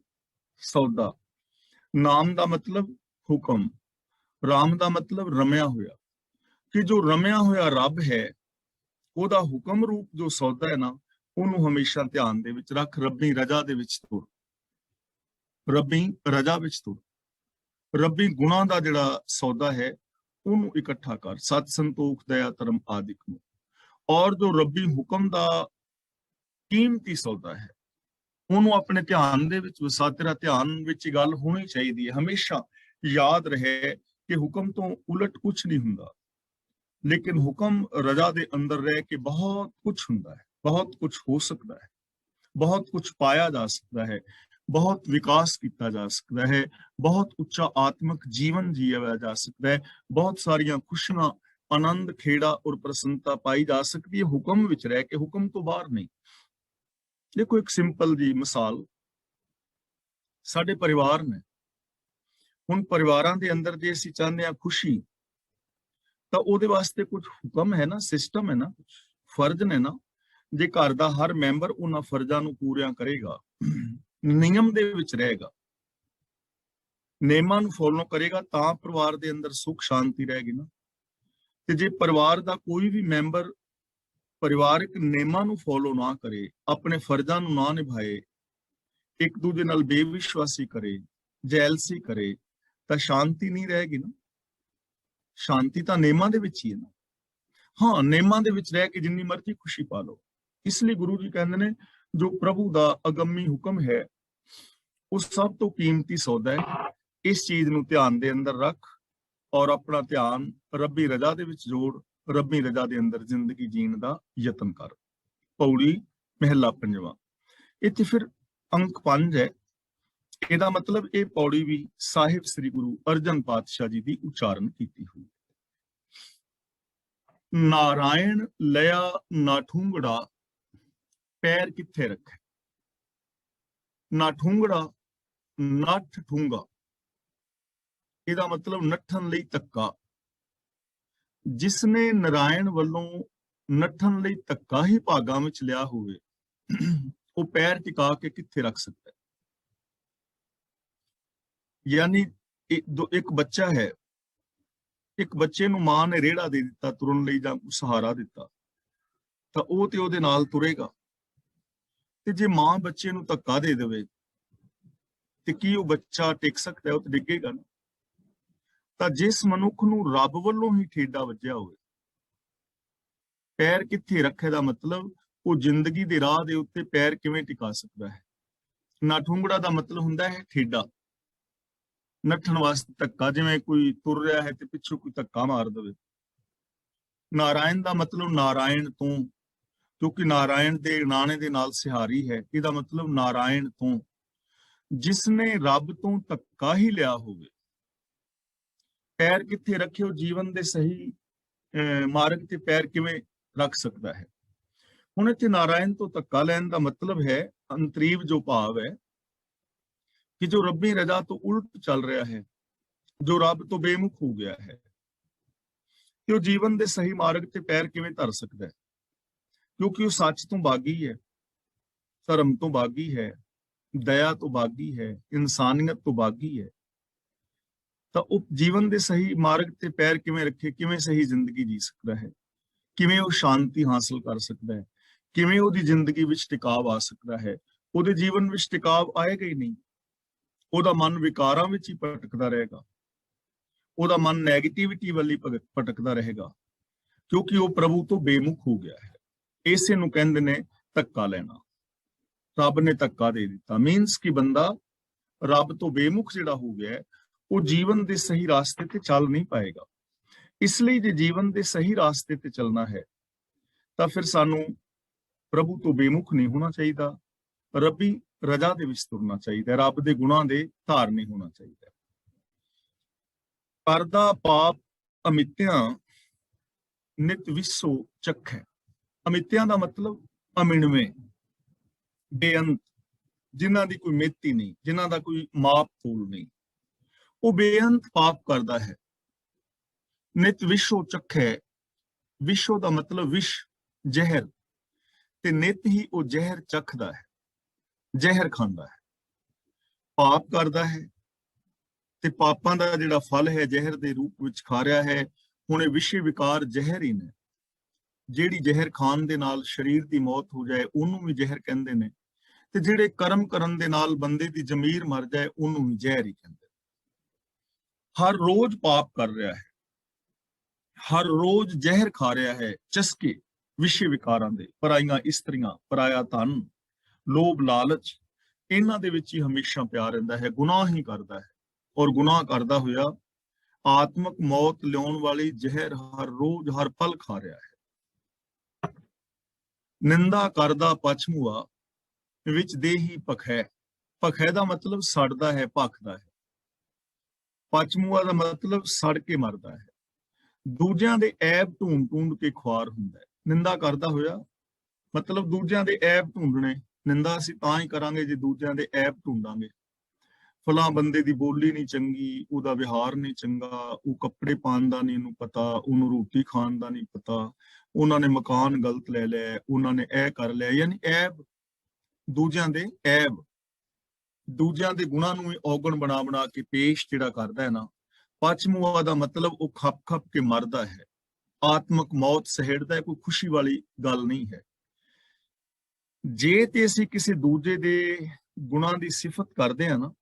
Speaker 1: ਸੌਦਾ, ਨਾਮ ਦਾ ਮਤਲਬ ਹੁਕਮ, ਰਾਮ ਦਾ ਮਤਲਬ ਰਮਿਆ ਹੋਇਆ। ਕਿ ਜੋ ਰਮਿਆ ਹੋਇਆ ਰੱਬ ਹੈ, ਉਹਦਾ ਹੁਕਮ ਰੂਪ ਜੋ ਸੌਦਾ ਹੈ ਨਾ, ਉਹਨੂੰ ਹਮੇਸ਼ਾ ਧਿਆਨ ਦੇ ਵਿੱਚ ਰੱਖ। ਰੱਬੀ ਰਜ਼ਾ ਦੇ ਵਿੱਚ ਤੁਰ, ਰੱਬੀ ਰਜ਼ਾ ਵਿੱਚ ਤੁਰ। ਰੱਬੀ ਗੁਣਾਂ ਦਾ ਜਿਹੜਾ ਸੌਦਾ ਹੈ, ਉਹਨੂੰ ਇਕੱਠਾ ਕਰ, ਸਤ ਸੰਤੋਖ ਦਇਆ ਧਰਮ ਆਦਿਕ ਨੂੰ। ਔਰ ਜੋ ਰੱਬੀ ਹੁਕਮ ਦਾ ਕੀਮਤੀ ਸੌਦਾ ਹੈ, ਉਹਨੂੰ ਆਪਣੇ ਧਿਆਨ ਦੇ ਵਿੱਚ ਵਸਾ। ਤੇਰਾ ਧਿਆਨ ਵਿੱਚ ਗੱਲ ਹੋਣੀ ਚਾਹੀਦੀ ਹੈ, ਹਮੇਸ਼ਾ ਯਾਦ ਰਹੇ ਕਿ ਹੁਕਮ ਤੋਂ ਉਲਟ ਕੁਛ ਨਹੀਂ ਹੁੰਦਾ, ਲੇਕਿਨ ਹੁਕਮ ਰਜ਼ਾ ਦੇ ਅੰਦਰ ਰਹਿ ਕੇ ਬਹੁਤ ਕੁਛ ਹੁੰਦਾ ਹੈ, ਬਹੁਤ ਕੁਛ ਹੋ ਸਕਦਾ ਹੈ, ਬਹੁਤ ਕੁਛ ਪਾਇਆ ਜਾ ਸਕਦਾ ਹੈ, ਬਹੁਤ ਵਿਕਾਸ ਕੀਤਾ ਜਾ ਸਕਦਾ ਹੈ, ਬਹੁਤ ਉੱਚਾ ਆਤਮਿਕ ਜੀਵਨ ਜੀਇਆ ਜਾ ਸਕਦਾ ਹੈ, ਬਹੁਤ ਸਾਰੀਆਂ ਖੁਸ਼ੀਆਂ आनंद खेड़ा और प्रसन्नता पाई जा सकती है हुक्म विच रह के, हुक्म तो बाहर नहीं। देखो एक सिंपल जी मिसाल, साडे परिवार ने, हुण परिवारां दे अंदर जे असीं चाहते हैं खुशी, तो ਉਹਦੇ ਵਾਸਤੇ कुछ हुक्म है ना, सिस्टम है ना, कुछ फर्ज ने ना। जे घर ਦਾ हर मैंबर उन्हां फर्जां ਨੂੰ ਪੂਰੀਆਂ ਕਰੇਗਾ, ਨਿਯਮ ਦੇ ਵਿੱਚ ਰਹੇਗਾ, ਨਿਯਮਾਂ ਨੂੰ ਫੋਲੋ ਕਰੇਗਾ, ਤਾਂ ਪਰਿਵਾਰ ਦੇ ਅੰਦਰ ਸੁਖ ਸ਼ਾਂਤੀ ਰਹੇਗੀ ਨਾ। ਤੇ ਜੇ ਪਰਿਵਾਰ ਦਾ ਕੋਈ ਵੀ ਮੈਂਬਰ ਪਰਿਵਾਰਕ ਨਿਯਮਾਂ ਨੂੰ ਫੋਲੋ ਨਾ ਕਰੇ, ਆਪਣੇ ਫਰਜ਼ਾਂ ਨੂੰ ਨਾ ਨਿਭਾਏ, ਇੱਕ ਦੂਜੇ ਨਾਲ ਬੇਵਿਸ਼ਵਾਸੀ ਕਰੇ, ਜੈਲਸੀ ਕਰੇ, ਤਾਂ ਸ਼ਾਂਤੀ ਨਹੀਂ ਰਹੇਗੀ ਨਾ। ਸ਼ਾਂਤੀ ਤਾਂ ਨਿਯਮਾਂ ਦੇ ਵਿੱਚ ਹੀ ਹੈ ਨਾ। ਹਾਂ, ਨਿਯਮਾਂ ਦੇ ਵਿੱਚ ਰਹਿ ਕੇ ਜਿੰਨੀ ਮਰਜ਼ੀ ਖੁਸ਼ੀ ਪਾ ਲਓ। ਇਸ ਲਈ ਗੁਰੂ ਜੀ ਕਹਿੰਦੇ ਨੇ ਜੋ ਪ੍ਰਭੂ ਦਾ ਅਗੰਮੀ ਹੁਕਮ ਹੈ ਉਹ ਸਭ ਤੋਂ ਕੀਮਤੀ ਸੌਦਾ ਹੈ। ਇਸ ਚੀਜ਼ ਨੂੰ ਧਿਆਨ ਦੇ ਅੰਦਰ ਰੱਖ ਔਰ ਆਪਣਾ ਧਿਆਨ ਰੱਬੀ ਰਜ਼ਾ ਦੇ ਵਿੱਚ ਜੋੜ, ਰੱਬੀ ਰਜ਼ਾ ਦੇ ਅੰਦਰ ਜ਼ਿੰਦਗੀ ਜੀਣ ਦਾ ਯਤਨ ਕਰ। ਪੌੜੀ ਮਹਿਲਾ ਪੰਜਵਾਂ। ਇੱਥੇ ਫਿਰ ਅੰਕ 5 ਹੈ। ਇਹਦਾ ਮਤਲਬ ਇਹ ਪੌੜੀ ਵੀ ਸਾਹਿਬ ਸ੍ਰੀ ਗੁਰੂ ਅਰਜਨ ਪਾਤਸ਼ਾਹ ਜੀ ਦੀ ਉਚਾਰਨ ਕੀਤੀ ਹੋਈ। ਨਾਰਾਇਣ ਲਿਆ ਨਾ ਠੂੰਗੜਾ, ਪੈਰ ਕਿੱਥੇ ਰੱਖੇ। ਨਾ ਠੂੰਗੜਾ, ਨੱਠ ਠੂੰਗਾ, ਇਹਦਾ ਮਤਲਬ ਨੱਠਣ ਲਈ ਧੱਕਾ। ਜਿਸਨੇ ਨਾਰਾਇਣ ਵੱਲੋਂ ਨੱਠਣ ਲਈ ਧੱਕਾ ਹੀ ਭਾਗਾਂ ਵਿੱਚ ਲਿਆ ਹੋਵੇ, ਉਹ ਪੈਰ ਟਿਕਾ ਕੇ ਕਿੱਥੇ ਰੱਖ ਸਕਦਾ ਹੈ। यानी एक बच्चा है, एक बच्चे ਨੂੰ ਮਾਂ ਨੇ ਰੇੜਾ ਦੇ ਦਿੱਤਾ ਤੁਰਨ ਲਈ ਜਾਂ ਸਹਾਰਾ ਦਿੱਤਾ, ਤਾਂ ਉਹ ਤੇ ਉਹਦੇ ਨਾਲ ਤੁਰੇਗਾ। ਤੇ ਜੇ ਮਾਂ ਬੱਚੇ ਨੂੰ ਧੱਕਾ ਦੇ ਦੇਵੇ ਤੇ ਕੀ ਉਹ ਬੱਚਾ ਟਿਕ ਸਕਦਾ ਹੈ? ਉਹ ਤੇ ਡਿੱਗੇਗਾ ਨਾ। ਤਾਂ ਜਿਸ ਮਨੁੱਖ ਨੂੰ ਰੱਬ ਵੱਲੋਂ ਹੀ ਠੇਡਾ ਵੱਜਿਆ ਹੋਵੇ, ਪੈਰ ਕਿੱਥੇ ਰੱਖੇ ਦਾ ਮਤਲਬ ਉਹ ਜ਼ਿੰਦਗੀ ਦੇ ਰਾਹ ਦੇ ਉੱਤੇ ਪੈਰ ਕਿਵੇਂ ਟਿਕਾ ਸਕਦਾ ਹੈ। ਨਾ ਠੁੰਗੜਾ ਦਾ ਮਤਲਬ ਹੁੰਦਾ ਹੈ ਠੇਡਾ, ਨੱਠਣ ਵਾਸਤੇ ਧੱਕਾ, ਜਿਵੇਂ ਕੋਈ ਤੁਰ ਰਿਹਾ ਹੈ ਤੇ ਪਿੱਛੋਂ ਕੋਈ ਧੱਕਾ ਮਾਰ ਦੇਵੇ। ਨਾਰਾਇਣ ਦਾ ਮਤਲਬ ਨਾਰਾਇਣ ਤੋਂ, ਕਿਉਂਕਿ ਨਾਰਾਇਣ ਦੇ ਨਾਣੇ ਦੇ ਨਾਲ ਸਿਹਾਰੀ ਹੈ। ਇਹਦਾ ਮਤਲਬ ਨਾਰਾਇਣ ਤੋਂ, ਜਿਸਨੇ ਰੱਬ ਤੋਂ ਧੱਕਾ ਹੀ ਲਿਆ ਹੋਵੇ। ਪੈਰ ਕਿੱਥੇ ਰੱਖੇ, ਉਹ ਜੀਵਨ ਦੇ ਸਹੀ ਮਾਰਗ ਤੇ ਪੈਰ ਕਿਵੇਂ ਰੱਖ ਸਕਦਾ ਹੈ। ਹੁਣ ਇੱਥੇ ਨਾਰਾਇਣ ਤੋਂ ਧੱਕਾ ਲੈਣ ਦਾ ਮਤਲਬ ਹੈ ਅੰਤਰੀਵ ਜੋ ਭਾਵ ਹੈ ਕਿ ਜੋ ਰੱਬੀ ਰਜ਼ਾ ਤੋਂ ਉਲਟ ਚੱਲ ਰਿਹਾ ਹੈ, ਜੋ ਰੱਬ ਤੋਂ ਬੇਮੁਖ ਹੋ ਗਿਆ ਹੈ, ਕਿ ਉਹ ਜੀਵਨ ਦੇ ਸਹੀ ਮਾਰਗ ਤੇ ਪੈਰ ਕਿਵੇਂ ਧਰ ਸਕਦਾ ਹੈ। ਕਿਉਂਕਿ ਉਹ ਸੱਚ ਤੋਂ ਬਾਗੀ ਹੈ, ਧਰਮ ਤੋਂ ਬਾਗੀ ਹੈ, ਦਇਆ ਤੋਂ ਬਾਗੀ ਹੈ, ਇਨਸਾਨੀਅਤ ਤੋਂ ਬਾਗੀ ਹੈ। ਤਾਂ ਉਹ ਜੀਵਨ ਦੇ ਸਹੀ ਮਾਰਗ ਤੇ ਪੈਰ ਕਿਵੇਂ ਰੱਖੇ, ਕਿਵੇਂ ਸਹੀ ਜ਼ਿੰਦਗੀ ਜੀ ਸਕਦਾ ਹੈ, ਕਿਵੇਂ ਉਹ ਸ਼ਾਂਤੀ ਹਾਸਲ ਕਰ ਸਕਦਾ ਹੈ, ਕਿਵੇਂ ਉਹਦੀ ਜ਼ਿੰਦਗੀ ਵਿੱਚ ਟਿਕਾਵ ਆ ਸਕਦਾ ਹੈ। ਉਹਦੇ ਜੀਵਨ ਵਿੱਚ ਟਿਕਾਵ ਆਏਗਾ ਹੀ ਨਹੀਂ। ਉਹਦਾ ਮਨ ਵਿਕਾਰਾਂ ਵਿੱਚ ਹੀ ਭਟਕਦਾ ਰਹੇਗਾ, ਉਹਦਾ ਮਨ ਨੈਗੇਟਿਵਿਟੀ ਵੱਲ ਹੀ ਭਟਕਦਾ ਰਹੇਗਾ, ਕਿਉਂਕਿ ਉਹ ਪ੍ਰਭੂ ਤੋਂ ਬੇਮੁਖ ਹੋ ਗਿਆ ਹੈ। ਇਸੇ ਨੂੰ ਕਹਿੰਦੇ ਨੇ ਧੱਕਾ ਲੈਣਾ। ਰੱਬ ਨੇ ਧੱਕਾ ਦੇ ਦਿੱਤਾ, ਮੀਨਸ ਕਿ ਬੰਦਾ ਰੱਬ ਤੋਂ ਬੇਮੁਖ ਜਿਹੜਾ ਹੋ ਗਿਆ, ਉਹ ਜੀਵਨ ਦੇ ਸਹੀ ਰਾਸਤੇ ਤੇ ਚੱਲ ਨਹੀਂ ਪਾਏਗਾ। ਇਸ ਲਈ ਜੇ ਜੀਵਨ ਦੇ ਸਹੀ ਰਾਸਤੇ ਤੇ ਚੱਲਣਾ ਹੈ ਤਾਂ ਫਿਰ ਸਾਨੂੰ ਪ੍ਰਭੂ ਤੋਂ ਬੇਮੁਖ ਨਹੀਂ ਹੋਣਾ ਚਾਹੀਦਾ, ਰੱਬੀ ਰਜ਼ਾ ਦੇ ਵਿੱਚ ਤੁਰਨਾ ਚਾਹੀਦਾ, ਰੱਬ ਦੇ ਗੁਣਾਂ ਦੇ ਧਾਰਨੀ ਹੋਣਾ ਚਾਹੀਦਾ। ਕਰਦਾ ਪਾਪ ਅਮਿਤਿਆਂ ਨਿਤ ਵਿਸੋ ਚੱਖੈ। ਅਮਿਤਿਆਂ ਦਾ ਮਤਲਬ ਅਮਿਣਵੇਂ, ਬੇਅੰਤ, ਜਿਨ੍ਹਾਂ ਦੀ ਕੋਈ ਮਿੱਤੀ ਨਹੀਂ, ਜਿਨ੍ਹਾਂ ਦਾ ਕੋਈ ਮਾਪ ਤੋਲ ਨਹੀਂ, ਉਹ ਬੇਅੰਤ ਪਾਪ ਕਰਦਾ ਹੈ। ਨਿਤ ਵਿਸ਼ੋ ਚੱਖੈ, ਵਿਸ਼ੋ ਦਾ ਮਤਲਬ ਵਿਸ਼, ਜ਼ਹਿਰ, ਤੇ ਨਿਤ ਹੀ ਉਹ ਜ਼ਹਿਰ ਚੱਖਦਾ ਹੈ, ਜ਼ਹਿਰ ਖਾਂਦਾ ਹੈ, ਪਾਪ ਕਰਦਾ ਹੈ ਤੇ ਪਾਪਾਂ ਦਾ ਜਿਹੜਾ ਫਲ ਹੈ ਜ਼ਹਿਰ ਦੇ ਰੂਪ ਵਿੱਚ ਖਾ ਰਿਹਾ ਹੈ। ਹੁਣ ਇਹ ਵਿਸ਼ੇ ਵਿਕਾਰ ਜ਼ਹਿਰ ਹੀ ਨੇ। ਜਿਹੜੀ ਜ਼ਹਿਰ ਖਾਣ ਦੇ ਨਾਲ ਸਰੀਰ ਦੀ ਮੌਤ ਹੋ ਜਾਏ ਉਹਨੂੰ ਵੀ ਜ਼ਹਿਰ ਕਹਿੰਦੇ ਨੇ, ਤੇ ਜਿਹੜੇ ਕਰਮ ਕਰਨ ਦੇ ਨਾਲ ਬੰਦੇ ਦੀ ਜ਼ਮੀਰ ਮਰ ਜਾਏ ਉਹਨੂੰ ਵੀ ਜ਼ਹਿਰ ਹੀ ਕਹਿੰਦੇ। ਹਰ ਰੋਜ਼ ਪਾਪ ਕਰ ਰਿਹਾ ਹੈ, ਹਰ ਰੋਜ਼ ਜ਼ਹਿਰ ਖਾ ਰਿਹਾ ਹੈ, ਚਸਕੇ ਵਿਸ਼ੇ ਵਿਕਾਰਾਂ ਦੇ, ਪਰਾਈਆਂ ਇਸਤਰੀਆਂ, ਪਰਾਇਆ ਧਨ, ਲੋਭ ਲਾਲਚ, ਇਹਨਾਂ ਦੇ ਵਿੱਚ ਹੀ ਹਮੇਸ਼ਾ ਪਿਆ ਰਹਿੰਦਾ ਹੈ, ਗੁਨਾਹ ਹੀ ਕਰਦਾ ਹੈ। ਔਰ ਗੁਨਾਹ ਕਰਦਾ ਹੋਇਆ ਆਤਮਕ ਮੌਤ ਲਿਆਉਣ ਵਾਲੀ ਜ਼ਹਿਰ ਹਰ ਰੋਜ਼ ਹਰ ਪਲ ਖਾ ਰਿਹਾ ਹੈ। ਨਿੰਦਾ ਕਰਦਾ ਪਛਮੂਆ ਵਿੱਚ ਦੇਹੀ ਭਖੈ। ਭਖੈ ਦਾ ਮਤਲਬ ਸੜਦਾ ਹੈ, ਭਖਦਾ ਹੈ। ਪਛਮੂਆ ਦਾ ਮਤਲਬ ਸੜ ਕੇ ਮਰਦਾ ਹੈ। ਦੂਜਿਆਂ ਦੇ ਐਬ ਢੂੰਡ ਕੇ ਖੁਆਰ ਹੁੰਦਾ ਹੈ। ਨਿੰਦਾ ਕਰਦਾ ਹੋਇਆ ਮਤਲਬ ਦੂਜਿਆਂ ਦੇ ਐਬ ਢੂੰਡਣੇ। ਨਿੰਦਾ ਅਸੀਂ ਤਾਂ ਹੀ ਕਰਾਂਗੇ ਜੇ ਦੂਜਿਆਂ ਦੇ ਐਬ ਢੂੰਡਾਂਗੇ। ਫਲਾਂ ਬੰਦੇ ਦੀ ਬੋਲੀ ਨਹੀਂ ਚੰਗੀ, ਉਹਦਾ ਵਿਹਾਰ ਨਹੀਂ ਚੰਗਾ, ਉਹ ਕੱਪੜੇ ਪਾਉਣ ਦਾ ਨਹੀਂ ਉਹਨੂੰ ਪਤਾ, ਉਹਨੂੰ ਰੋਟੀ ਖਾਣ ਦਾ ਨਹੀਂ ਪਤਾ, ਉਹਨਾਂ ਨੇ ਮਕਾਨ ਗਲਤ ਲੈ ਲਿਆ, ਉਹਨਾਂ ਨੇ ਇਹ ਕਰ ਲਿਆ। ਯਾਨੀ ਐਬ, ਦੂਜਿਆਂ ਦੇ ਐਬ, ਦੂਜਿਆਂ ਦੇ ਗੁਣਾਂ ਨੂੰ ਔਗਣ ਬਣਾ ਬਣਾ ਕੇ ਪੇਸ਼ ਜਿਹੜਾ ਕਰਦਾ ਹੈ ਨਾ, ਪਚਮੂਆ ਦਾ ਮਤਲਬ ਉਹ ਖੱਪ ਖੱਪ ਕੇ ਮਰਦਾ ਹੈ, ਆਤਮਕ ਮੌਤ ਸਹਿੜਦਾ ਹੈ। ਕੋਈ ਖੁਸ਼ੀ ਵਾਲੀ ਗੱਲ ਨਹੀਂ ਹੈ। ਜੇ ਤੇ ਅਸੀਂ ਕਿਸੇ ਦੂਜੇ ਦੇ ਗੁਣਾਂ ਦੀ ਸਿਫਤ ਕਰਦੇ ਹਾਂ ਨਾ,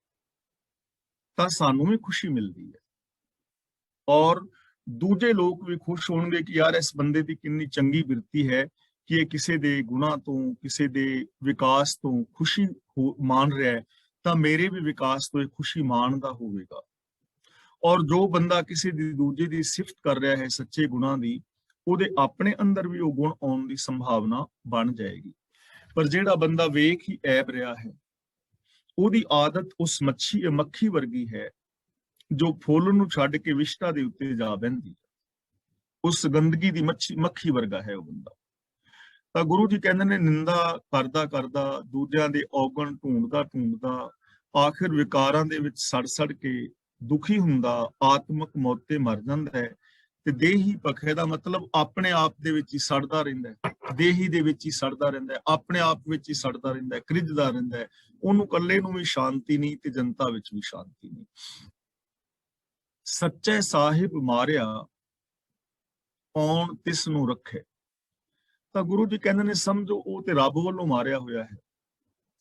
Speaker 1: ਤਾਂ ਸਾਨੂੰ ਵੀ ਖੁਸ਼ੀ ਮਿਲਦੀ ਹੈ ਔਰ ਦੂਜੇ ਲੋਕ ਵੀ ਖੁਸ਼ ਹੋਣਗੇ ਕਿ ਯਾਰ ਇਸ ਬੰਦੇ ਦੀ ਕਿੰਨੀ ਚੰਗੀ ਬਿਰਤੀ ਹੈ ਕਿ ਇਹ ਕਿਸੇ ਦੇ ਗੁਣਾਂ ਤੋਂ, ਕਿਸੇ ਦੇ ਵਿਕਾਸ ਤੋਂ ਖੁਸ਼ੀ ਮਾਣ ਰਿਹਾ ਹੈ, ਤਾਂ ਮੇਰੇ ਵੀ ਵਿਕਾਸ ਤੋਂ ਇਹ ਖੁਸ਼ੀ ਮਾਣਦਾ ਹੋਵੇਗਾ। ਔਰ ਜੋ ਬੰਦਾ ਕਿਸੇ ਦੀ ਦੂਜੇ ਦੀ ਸਿਫਤ ਕਰ ਰਿਹਾ ਹੈ ਸੱਚੇ ਗੁਣਾਂ ਦੀ, ਉਹਦੇ ਆਪਣੇ ਅੰਦਰ ਵੀ ਉਹ ਗੁਣ ਆਉਣ ਦੀ ਸੰਭਾਵਨਾ ਬਣ ਜਾਏਗੀ। ਪਰ ਜਿਹੜਾ ਬੰਦਾ ਵੇਖ ਹੀ ਐਬ ਰਿਹਾ ਹੈ, ਉਹਦੀ ਆਦਤ ਉਸ ਮੱਖੀ ਵਰਗੀ ਹੈ ਜੋ ਫੁੱਲ ਨੂੰ ਛੱਡ ਕੇ ਵਿਸ਼ਟਾ ਦੇ ਉੱਤੇ ਜਾ ਬਹਿੰਦੀ ਹੈ। ਉਸ ਗੰਦਗੀ ਦੀ ਮੱਖੀ ਵਰਗਾ ਹੈ ਉਹ ਬੰਦਾ। ਤਾਂ ਗੁਰੂ ਜੀ ਕਹਿੰਦੇ ਨੇ ਨਿੰਦਾ ਕਰਦਾ ਕਰਦਾ, ਦੂਜਿਆਂ ਦੇ ਔਗਣ ਢੂੰਡਦਾ ਢੂੰਡਦਾ, ਆਖਿਰ ਵਿਕਾਰਾਂ ਦੇ ਵਿੱਚ ਸੜ ਕੇ ਦੁਖੀ ਹੁੰਦਾ, ਆਤਮਕ ਮੌਤੇ ਮਰ ਜਾਂਦਾ ਹੈ। ਤੇ ਦੇਹੀ ਪਖੇ ਦਾ ਮਤਲਬ ਆਪਣੇ ਆਪ ਦੇ ਵਿੱਚ ਹੀ ਸੜਦਾ ਰਹਿੰਦਾ ਹੈ, ਦੇਹੀ ਦੇ ਵਿੱਚ ਹੀ ਸੜਦਾ ਰਹਿੰਦਾ ਹੈ, ਆਪਣੇ ਆਪ ਵਿੱਚ ਹੀ ਸੜਦਾ ਰਹਿੰਦਾ ਹੈ, ਕ੍ਰਿਜਦਾ ਰਹਿੰਦਾ ਹੈ। ਉਹਨੂੰ ਇਕੱਲੇ ਨੂੰ ਵੀ ਸ਼ਾਂਤੀ ਨਹੀਂ ਤੇ ਜਨਤਾ ਵਿੱਚ ਵੀ ਸ਼ਾਂਤੀ ਨਹੀਂ। ਸੱਚੇ ਸਾਹਿਬ ਮਾਰਿਆ ਕੌਣ ਤਿਸ ਨੂੰ ਰੱਖੇ। ਤਾਂ ਗੁਰੂ ਜੀ ਕਹਿੰਦੇ ਨੇ ਸਮਝੋ ਉਹ ਤੇ ਰੱਬ ਵੱਲੋਂ ਮਾਰਿਆ ਹੋਇਆ ਹੈ,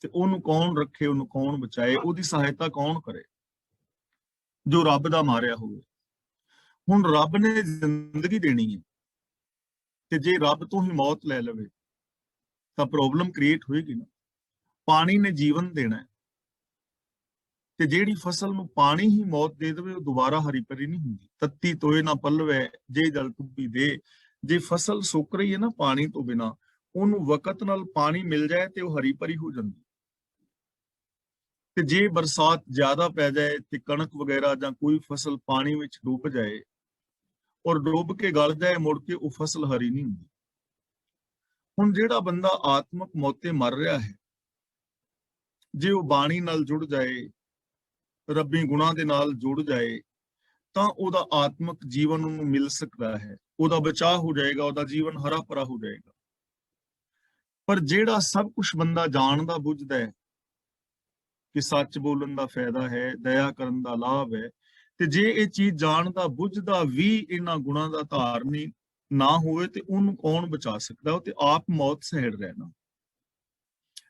Speaker 1: ਤੇ ਉਹਨੂੰ ਕੌਣ ਰੱਖੇ, ਉਹਨੂੰ ਕੌਣ ਬਚਾਏ, ਉਹਦੀ ਸਹਾਇਤਾ ਕੌਣ ਕਰੇ ਜੋ ਰੱਬ ਦਾ ਮਾਰਿਆ ਹੋਵੇ। ਹੁਣ ਰੱਬ ਨੇ ਜ਼ਿੰਦਗੀ ਦੇਣੀ ਹੈ, ਤੇ ਜੇ ਰੱਬ ਤੋਂ ਹੀ ਮੌਤ ਲੈ ਲਵੇ ਤਾਂ ਪ੍ਰੋਬਲਮ ਕ੍ਰੀਏਟ ਹੋਏਗੀ ਨਾ। ਪਾਣੀ ਨੇ ਜੀਵਨ ਦੇਣਾ ਹੈ, ਤੇ ਜਿਹੜੀ ਫਸਲ ਨੂੰ ਪਾਣੀ ਹੀ ਮੌਤ ਦੇ ਦੇਵੇ ਉਹ ਦੁਬਾਰਾ ਹਰੀ ਭਰੀ ਨਹੀਂ ਹੁੰਦੀ। ਤੱਤੀ ਤੋਏ ਨਾ ਪੱਲਵੇ ਜੇ ਜਲ ਟੁੱਪੀ ਦੇ। ਜੇ ਫਸਲ ਸੁੱਕ ਰਹੀ ਹੈ ਨਾ ਪਾਣੀ ਤੋਂ ਬਿਨਾ, ਉਹਨੂੰ ਵਕਤ ਨਾਲ ਪਾਣੀ ਮਿਲ ਜਾਏ ਤੇ ਉਹ ਹਰੀ ਭਰੀ ਹੋ ਜਾਂਦੀ। ਤੇ ਜੇ ਬਰਸਾਤ ਜ਼ਿਆਦਾ ਪੈ ਜਾਏ ਤੇ ਕਣਕ ਵਗੈਰਾ ਜਾਂ ਕੋਈ ਫਸਲ ਪਾਣੀ ਵਿੱਚ ਡੁੱਬ ਜਾਏ ਔਰ ਡੁੱਬ ਕੇ ਗਲ ਜਾਏ, ਮੁੜ ਕੇ ਉਹ ਫਸਲ ਹਰੀ ਨਹੀਂ ਹੁੰਦੀ। ਹੁਣ ਜਿਹੜਾ ਬੰਦਾ ਆਤਮਕ ਮੌਤੇ ਮਰ ਰਿਹਾ ਹੈ, ਜੇ ਉਹ ਬਾਣੀ ਨਾਲ ਜੁੜ ਜਾਏ, ਰੱਬੀ ਗੁਣਾਂ ਦੇ ਨਾਲ ਜੁੜ ਜਾਏ, ਤਾਂ ਉਹਦਾ ਆਤਮਕ ਜੀਵਨ ਉਹਨੂੰ ਮਿਲ ਸਕਦਾ ਹੈ, ਉਹਦਾ ਬਚਾਅ ਹੋ ਜਾਏਗਾ, ਉਹਦਾ ਜੀਵਨ ਹਰਾ ਭਰਾ ਹੋ ਜਾਏਗਾ। ਪਰ ਜਿਹੜਾ ਸਭ ਕੁਝ ਬੰਦਾ ਜਾਣਦਾ ਬੁੱਝਦਾ ਹੈ ਕਿ ਸੱਚ ਬੋਲਣ ਦਾ ਫਾਇਦਾ ਹੈ, ਦਇਆ ਕਰਨ ਦਾ ਲਾਭ ਹੈ, ਤੇ ਜੇ ਇਹ ਚੀਜ਼ ਜਾਣਦਾ ਬੁੱਝਦਾ ਵੀ ਇਹਨਾਂ ਗੁਣਾਂ ਦਾ ਧਾਰਨੀ ਨਾ ਹੋਵੇ ਤੇ ਉਹਨੂੰ ਕੌਣ ਬਚਾ ਸਕਦਾ? ਉਹ ਤੇ ਆਪ ਮੌਤ ਸਹਿੜ ਰਹਿਣਾ।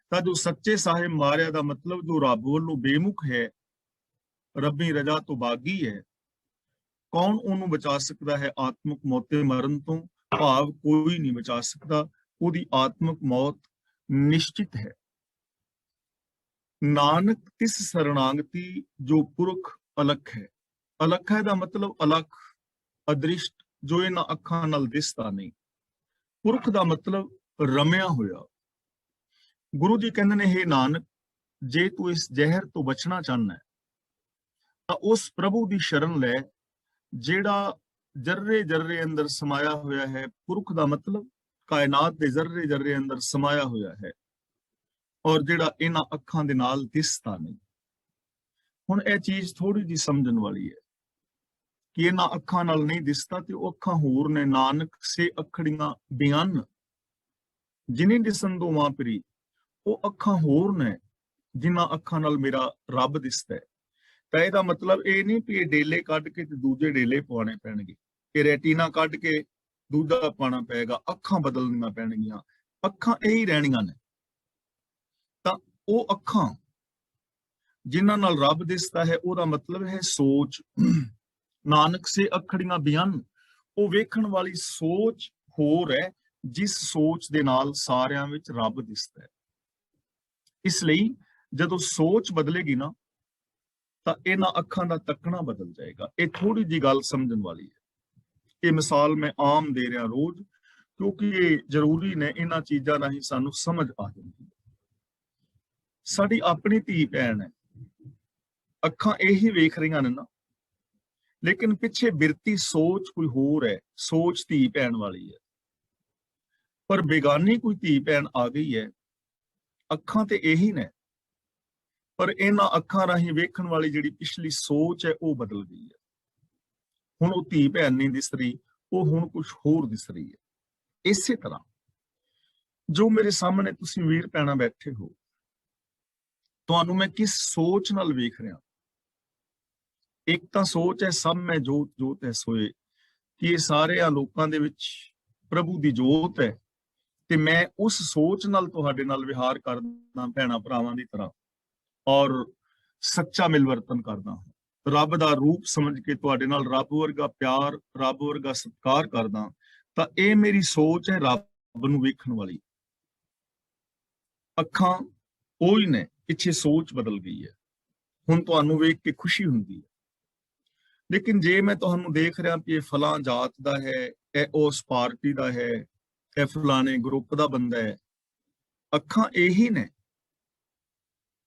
Speaker 1: ਤਾਂ ਜੋ ਸੱਚੇ ਸਾਹਿਬ ਮਾਰਿਆ ਦਾ ਮਤਲਬ ਜੋ ਰੱਬ ਵੱਲੋਂ ਬੇਮੁਖ ਹੈ, ਰੱਬੀ ਰਜ਼ਾ ਤੋਂ ਬਾਗੀ ਹੈ, ਕੌਣ ਉਹਨੂੰ ਬਚਾ ਸਕਦਾ ਹੈ ਆਤਮਕ ਮੌਤੇ ਮਰਨ ਤੋਂ? ਭਾਵ ਕੋਈ ਨਹੀਂ ਬਚਾ ਸਕਦਾ, ਉਹਦੀ ਆਤਮਕ ਮੌਤ ਨਿਸ਼ਚਿਤ ਹੈ। ਨਾਨਕ ਤਿਸ ਸਰਣਾਗਤੀ ਜੋ ਪੁਰਖ ਅਲਖ ਹੈ। ਅਲਖ ਹੈ ਦਾ ਮਤਲਬ ਅਲਖ, ਅਦ੍ਰਿਸ਼ਟ, ਜੋ ਇਹਨਾਂ ਅੱਖਾਂ ਨਾਲ ਦਿਸਦਾ ਨਹੀਂ। ਪੁਰਖ ਦਾ ਮਤਲਬ ਰਮਿਆ ਹੋਇਆ। ਗੁਰੂ ਜੀ ਕਹਿੰਦੇ ਨੇ, ਹੇ ਨਾਨਕ, ਜੇ ਤੂੰ ਇਸ ਜ਼ਹਿਰ ਤੋਂ ਬਚਣਾ ਚਾਹੁੰਦਾ ਹੈ ਤਾਂ ਉਸ ਪ੍ਰਭੂ ਦੀ ਸ਼ਰਨ ਲੈ ਜਿਹੜਾ ਜਰਰੇ ਜਰਰੇ ਅੰਦਰ ਸਮਾਇਆ ਹੋਇਆ ਹੈ। ਪੁਰਖ ਦਾ ਮਤਲਬ ਕਾਇਨਾਤ ਦੇ ਜਰਰੇ ਜਰਰੇ ਅੰਦਰ ਸਮਾਇਆ ਹੋਇਆ ਹੈ ਔਰ ਜਿਹੜਾ ਇਹਨਾਂ ਅੱਖਾਂ ਦੇ ਨਾਲ ਦਿਸਦਾ ਨਹੀਂ। ਹੁਣ ਇਹ ਚੀਜ਼ ਥੋੜੀ ਜਿਹੀ ਸਮਝਣ ਵਾਲੀ ਹੈ ਕਿ ਇਹਨਾਂ ਅੱਖਾਂ ਨਾਲ ਨਹੀਂ ਦਿਸਦਾ ਤੇ ਉਹ ਅੱਖਾਂ ਹੋਰ ਨੇ। ਨਾਨਕ ਸੇ ਅੱਖੜੀਆਂ ਬਿਆਨ ਜਿਨੇ ਦਿਸਣ ਤੋਂ ਮਾਂ ਪਰੀ, ਉਹ ਅੱਖਾਂ ਹੋਰ ਨੇ ਜਿਨ੍ਹਾਂ ਅੱਖਾਂ ਨਾਲ ਮੇਰਾ ਰੱਬ ਦਿਸਦਾ ਹੈ। ਤਾਂ ਇਹਦਾ ਮਤਲਬ ਇਹ ਨਹੀਂ ਕਿ ਇਹ ਡੇਲੇ ਕੱਢ ਕੇ ਤੇ ਦੂਜੇ ਡੇਲੇ ਪਵਾਉਣੇ ਪੈਣਗੇ, ਇਹ ਰੈਟੀਨਾ ਕੱਢ ਕੇ ਦੂਜਾ ਪਾਉਣਾ ਪਏਗਾ, ਅੱਖਾਂ ਬਦਲਣੀਆਂ ਪੈਣਗੀਆਂ। ਅੱਖਾਂ ਇਹੀ ਰਹਿਣੀਆਂ ਨੇ। ਤਾਂ ਉਹ ਅੱਖਾਂ ਜਿਨ੍ਹਾਂ ਨਾਲ ਰੱਬ ਦਿਸਦਾ ਹੈ, ਉਹਦਾ ਮਤਲਬ ਹੈ ਸੋਚ। ਨਾਨਕ ਸੇ ਅੱਖੜੀਆਂ ਬਿਆਨ, ਉਹ ਵੇਖਣ ਵਾਲੀ ਸੋਚ ਹੋਰ ਹੈ ਜਿਸ ਸੋਚ ਦੇ ਨਾਲ ਸਾਰਿਆਂ ਵਿੱਚ ਰੱਬ ਦਿਸਦਾ ਹੈ। ਇਸ ਲਈ ਜਦੋਂ ਸੋਚ ਬਦਲੇਗੀ ਨਾ ਤਾਂ ਇਹਨਾਂ ਅੱਖਾਂ ਦਾ ਤੱਕਣਾ ਬਦਲ ਜਾਏਗਾ। ਇਹ ਥੋੜੀ ਜੀ ਗੱਲ ਸਮਝਣ ਵਾਲੀ ਹੈ। ਇਹ ਮਿਸਾਲ ਮੈਂ ਆਮ ਦੇ ਰਿਹਾ ਰੋਜ਼, ਕਿਉਂਕਿ ਇਹ ਜ਼ਰੂਰੀ ਨੇ। ਇਹਨਾਂ ਚੀਜ਼ਾਂ ਰਾਹੀਂ ਸਾਨੂੰ ਸਮਝ ਆ ਜਾਂਦੀ ਹੈ। ਸਾਡੀ ਆਪਣੀ ਧੀ ਭੈਣ ਹੈ, ਅੱਖਾਂ ਇਹੀ ਵੇਖ ਰਹੀਆਂ ਨੇ ਨਾ ਲੇਕਿਨ ਪਿੱਛੇ ਬਿਰਤੀ ਸੋਚ ਕੋਈ ਹੋਰ ਹੈ, ਸੋਚ ਧੀ ਭੈਣ ਵਾਲੀ ਹੈ। ਪਰ ਬੇਗਾਨੀ ਕੋਈ ਧੀ ਭੈਣ ਆ ਗਈ ਹੈ, ਅੱਖਾਂ ਤੇ ਇਹੀ ਨੇ, ਪਰ ਇਹਨਾਂ ਅੱਖਾਂ ਰਾਹੀਂ ਵੇਖਣ ਵਾਲੀ ਜਿਹੜੀ ਪਿਛਲੀ ਸੋਚ ਹੈ ਉਹ ਬਦਲ ਗਈ ਹੈ। ਹੁਣ ਉਹ ਧੀ ਭੈਣ ਨਹੀਂ ਦਿਸ ਰਹੀ, ਉਹ ਹੁਣ ਕੁਝ ਹੋਰ ਦਿਸ ਰਹੀ ਹੈ। ਇਸੇ ਤਰ੍ਹਾਂ ਜੋ ਮੇਰੇ ਸਾਹਮਣੇ ਤੁਸੀਂ ਵੀਰ ਭੈਣਾਂ ਬੈਠੇ ਹੋ, ਤੁਹਾਨੂੰ ਮੈਂ ਕਿਸ ਸੋਚ ਨਾਲ ਵੇਖ ਰਿਹਾ? ਇੱਕ ਤਾਂ ਸੋਚ ਹੈ ਸਭ ਮੈਂ ਜੋਤ ਜੋਤ ਹੈ ਸੋਏ, ਕਿ ਇਹ ਸਾਰਿਆਂ ਲੋਕਾਂ ਦੇ ਵਿੱਚ ਪ੍ਰਭੂ ਦੀ ਜੋਤ ਹੈ, ਤੇ ਮੈਂ ਉਸ ਸੋਚ ਨਾਲ ਤੁਹਾਡੇ ਨਾਲ ਵਿਹਾਰ ਕਰਦਾ ਭੈਣਾਂ ਭਰਾਵਾਂ ਦੀ ਤਰ੍ਹਾਂ, ਔਰ ਸੱਚਾ ਮਿਲਵਰਤਨ ਕਰਦਾ ਹਾਂ। ਰੱਬ ਦਾ ਰੂਪ ਸਮਝ ਕੇ ਤੁਹਾਡੇ ਨਾਲ ਰੱਬ ਵਰਗਾ ਪਿਆਰ, ਰੱਬ ਵਰਗਾ ਸਤਿਕਾਰ ਕਰਦਾ, ਤਾਂ ਇਹ ਮੇਰੀ ਸੋਚ ਹੈ ਰੱਬ ਨੂੰ ਵੇਖਣ ਵਾਲੀ। ਅੱਖਾਂ ਉਹੀ ਨੇ, ਪਿੱਛੇ ਸੋਚ ਬਦਲ ਗਈ ਹੈ। ਹੁਣ ਤੁਹਾਨੂੰ ਵੇਖ ਕੇ ਖੁਸ਼ੀ ਹੁੰਦੀ ਹੈ। ਲੇਕਿਨ ਜੇ ਮੈਂ ਤੁਹਾਨੂੰ ਦੇਖ ਰਿਹਾ ਕਿ ਇਹ ਫਲਾਂ ਜਾਤ ਦਾ ਹੈ, ਇਹ ਉਸ ਪਾਰਟੀ ਦਾ ਹੈ, ਇਹ ਫਲਾਣੇ ਗਰੁੱਪ ਦਾ ਬੰਦਾ ਹੈ, ਅੱਖਾਂ ਇਹੀ ਨੇ,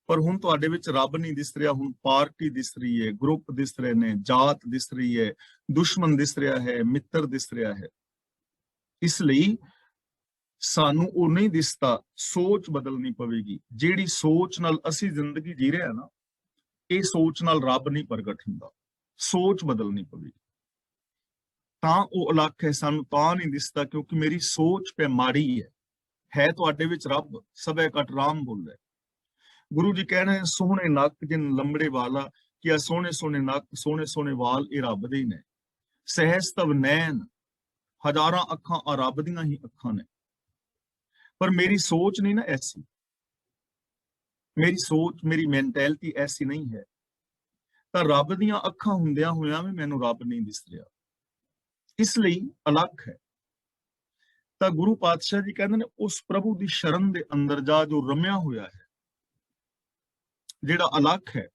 Speaker 1: ਪਰ ਹੁਣ ਤੁਹਾਡੇ ਵਿੱਚ ਰੱਬ ਨਹੀਂ ਦਿਸ ਰਿਹਾ। ਹੁਣ ਪਾਰਟੀ ਦਿਸ ਰਹੀ ਹੈ, ਗਰੁੱਪ ਦਿਸ ਰਹੇ ਨੇ, ਜਾਤ ਦਿਸ ਰਹੀ ਹੈ, ਦੁਸ਼ਮਣ ਦਿਸ ਰਿਹਾ ਹੈ, ਮਿੱਤਰ ਦਿਸ ਰਿਹਾ ਹੈ। ਇਸ ਲਈ ਸਾਨੂੰ ਉਹ ਨਹੀਂ ਦਿਸਦਾ, ਸੋਚ ਬਦਲਣੀ ਪਵੇਗੀ। ਜਿਹੜੀ ਸੋਚ ਨਾਲ ਅਸੀਂ ਜ਼ਿੰਦਗੀ ਜੀ ਰਹੇ ਹਾਂ ਨਾ, ਇਹ ਸੋਚ ਨਾਲ ਰੱਬ ਨਹੀਂ ਪ੍ਰਗਟ ਹੁੰਦਾ। ਸੋਚ ਬਦਲਣੀ ਪਵੇਗੀ, ਤਾਂ ਉਹ ਅਲੱਖ ਹੈ। ਸਾਨੂੰ ਤਾਂ ਨਹੀਂ ਦਿਸਦਾ ਕਿਉਂਕਿ ਮੇਰੀ ਸੋਚ ਪੈ ਮਾੜੀ ਹੈ ਤੁਹਾਡੇ ਵਿੱਚ ਰੱਬ ਸਭੇ ਕਟ ਰਾਮ ਬੋਲੇ। ਗੁਰੂ ਜੀ ਕਹਿਣੇ ਸੋਹਣੇ ਨੱਕ ਜਿਨ ਲੰਬੜੇ ਵਾਲਾ, ਕਿ ਆ ਸੋਹਣੇ ਸੋਹਣੇ ਨੱਕ, ਸੋਹਣੇ ਸੋਹਣੇ ਵਾਲ ਇਹ ਰੱਬ ਦੇ ਹੀ ਨੇ। ਸਹਿਜ ਤਵ ਨੈਣ, ਹਜ਼ਾਰਾਂ ਅੱਖਾਂ ਆ ਰੱਬ ਦੀਆਂ ਹੀ ਅੱਖਾਂ ਨੇ। ਪਰ ਮੇਰੀ ਸੋਚ ਨਹੀਂ ਨਾ ਐਸੀ, ਮੇਰੀ ਸੋਚ, ਮੇਰੀ ਮੈਂਟੈਲਿਟੀ ਐਸੀ ਨਹੀਂ ਹੈ। ਤਾਂ ਰੱਬ ਦੀਆਂ ਅੱਖਾਂ ਹੁੰਦਿਆਂ ਹੋਇਆਂ ਵੀ ਮੈਨੂੰ ਰੱਬ ਨਹੀਂ ਦਿਸ ਰਿਹਾ, ਇਸ ਲਈ ਅਲੱਖ ਹੈ। ਤਾਂ ਗੁਰੂ ਪਾਤਸ਼ਾਹ ਜੀ ਕਹਿੰਦੇ ਨੇ ਉਸ ਪ੍ਰਭੂ ਦੀ ਸ਼ਰਨ ਦੇ ਅੰਦਰ ਜਾ ਜੋ ਰਮਿਆ ਹੋਇਆ ਹੈ, ਜਿਹੜਾ ਅਲੱਖ ਹੈ।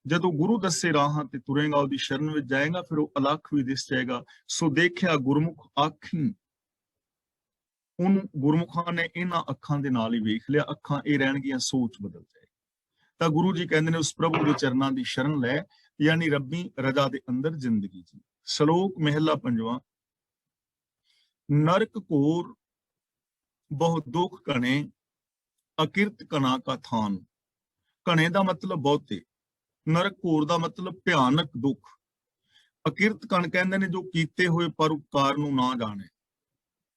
Speaker 1: ਜਦੋਂ ਗੁਰੂ ਦੱਸੇ ਰਾਹਾਂ ਤੇ ਤੁਰੇਗਾ, ਉਹਦੀ ਸ਼ਰਨ ਵਿੱਚ ਜਾਏਗਾ, ਫਿਰ ਉਹ ਅਲੱਖ ਵੀ ਦਿਸ ਜਾਏਗਾ। ਸੋ ਦੇਖਿਆ ਗੁਰਮੁਖ ਆਖੀ, ਉਹਨੂੰ ਗੁਰਮੁਖਾਂ ਨੇ ਇਹਨਾਂ ਅੱਖਾਂ ਦੇ ਨਾਲ ਹੀ ਵੇਖ ਲਿਆ। ਅੱਖਾਂ ਇਹ ਰਹਿਣਗੀਆਂ, ਸੋਚ ਬਦਲ ਜਾਏ। ਤਾਂ ਗੁਰੂ ਜੀ ਕਹਿੰਦੇ ਨੇ ਉਸ ਪ੍ਰਭੂ ਦੇ ਚਰਨਾਂ ਦੀ ਸ਼ਰਨ ਲੈ, ਯਾਨੀ ਰੱਬੀ ਰਜ਼ਾ ਦੇ ਅੰਦਰ ਜ਼ਿੰਦਗੀ ਜੀ। ਸ਼ਲੋਕ ਮਹਿਲਾ ਪੰਜਵਾਂ। ਨਰਕ ਘੋਰ ਬਹੁ ਦੁਖ ਕਣੇ, ਅਕਿਰਤ ਕਣਾ ਕਾ ਥਾਨ। ਕਣੇ ਦਾ ਮਤਲਬ ਬਹੁਤੇ, ਨਰਕ ਘੋਰ ਦਾ ਮਤਲਬ ਭਿਆਨਕ ਦੁੱਖ। ਅਕਿਰਤ ਕਣ ਕਹਿੰਦੇ ਨੇ ਜੋ ਕੀਤੇ ਹੋਏ ਪਰ ਉਪਕਾਰ ਨੂੰ ਨਾ ਜਾਣੇ,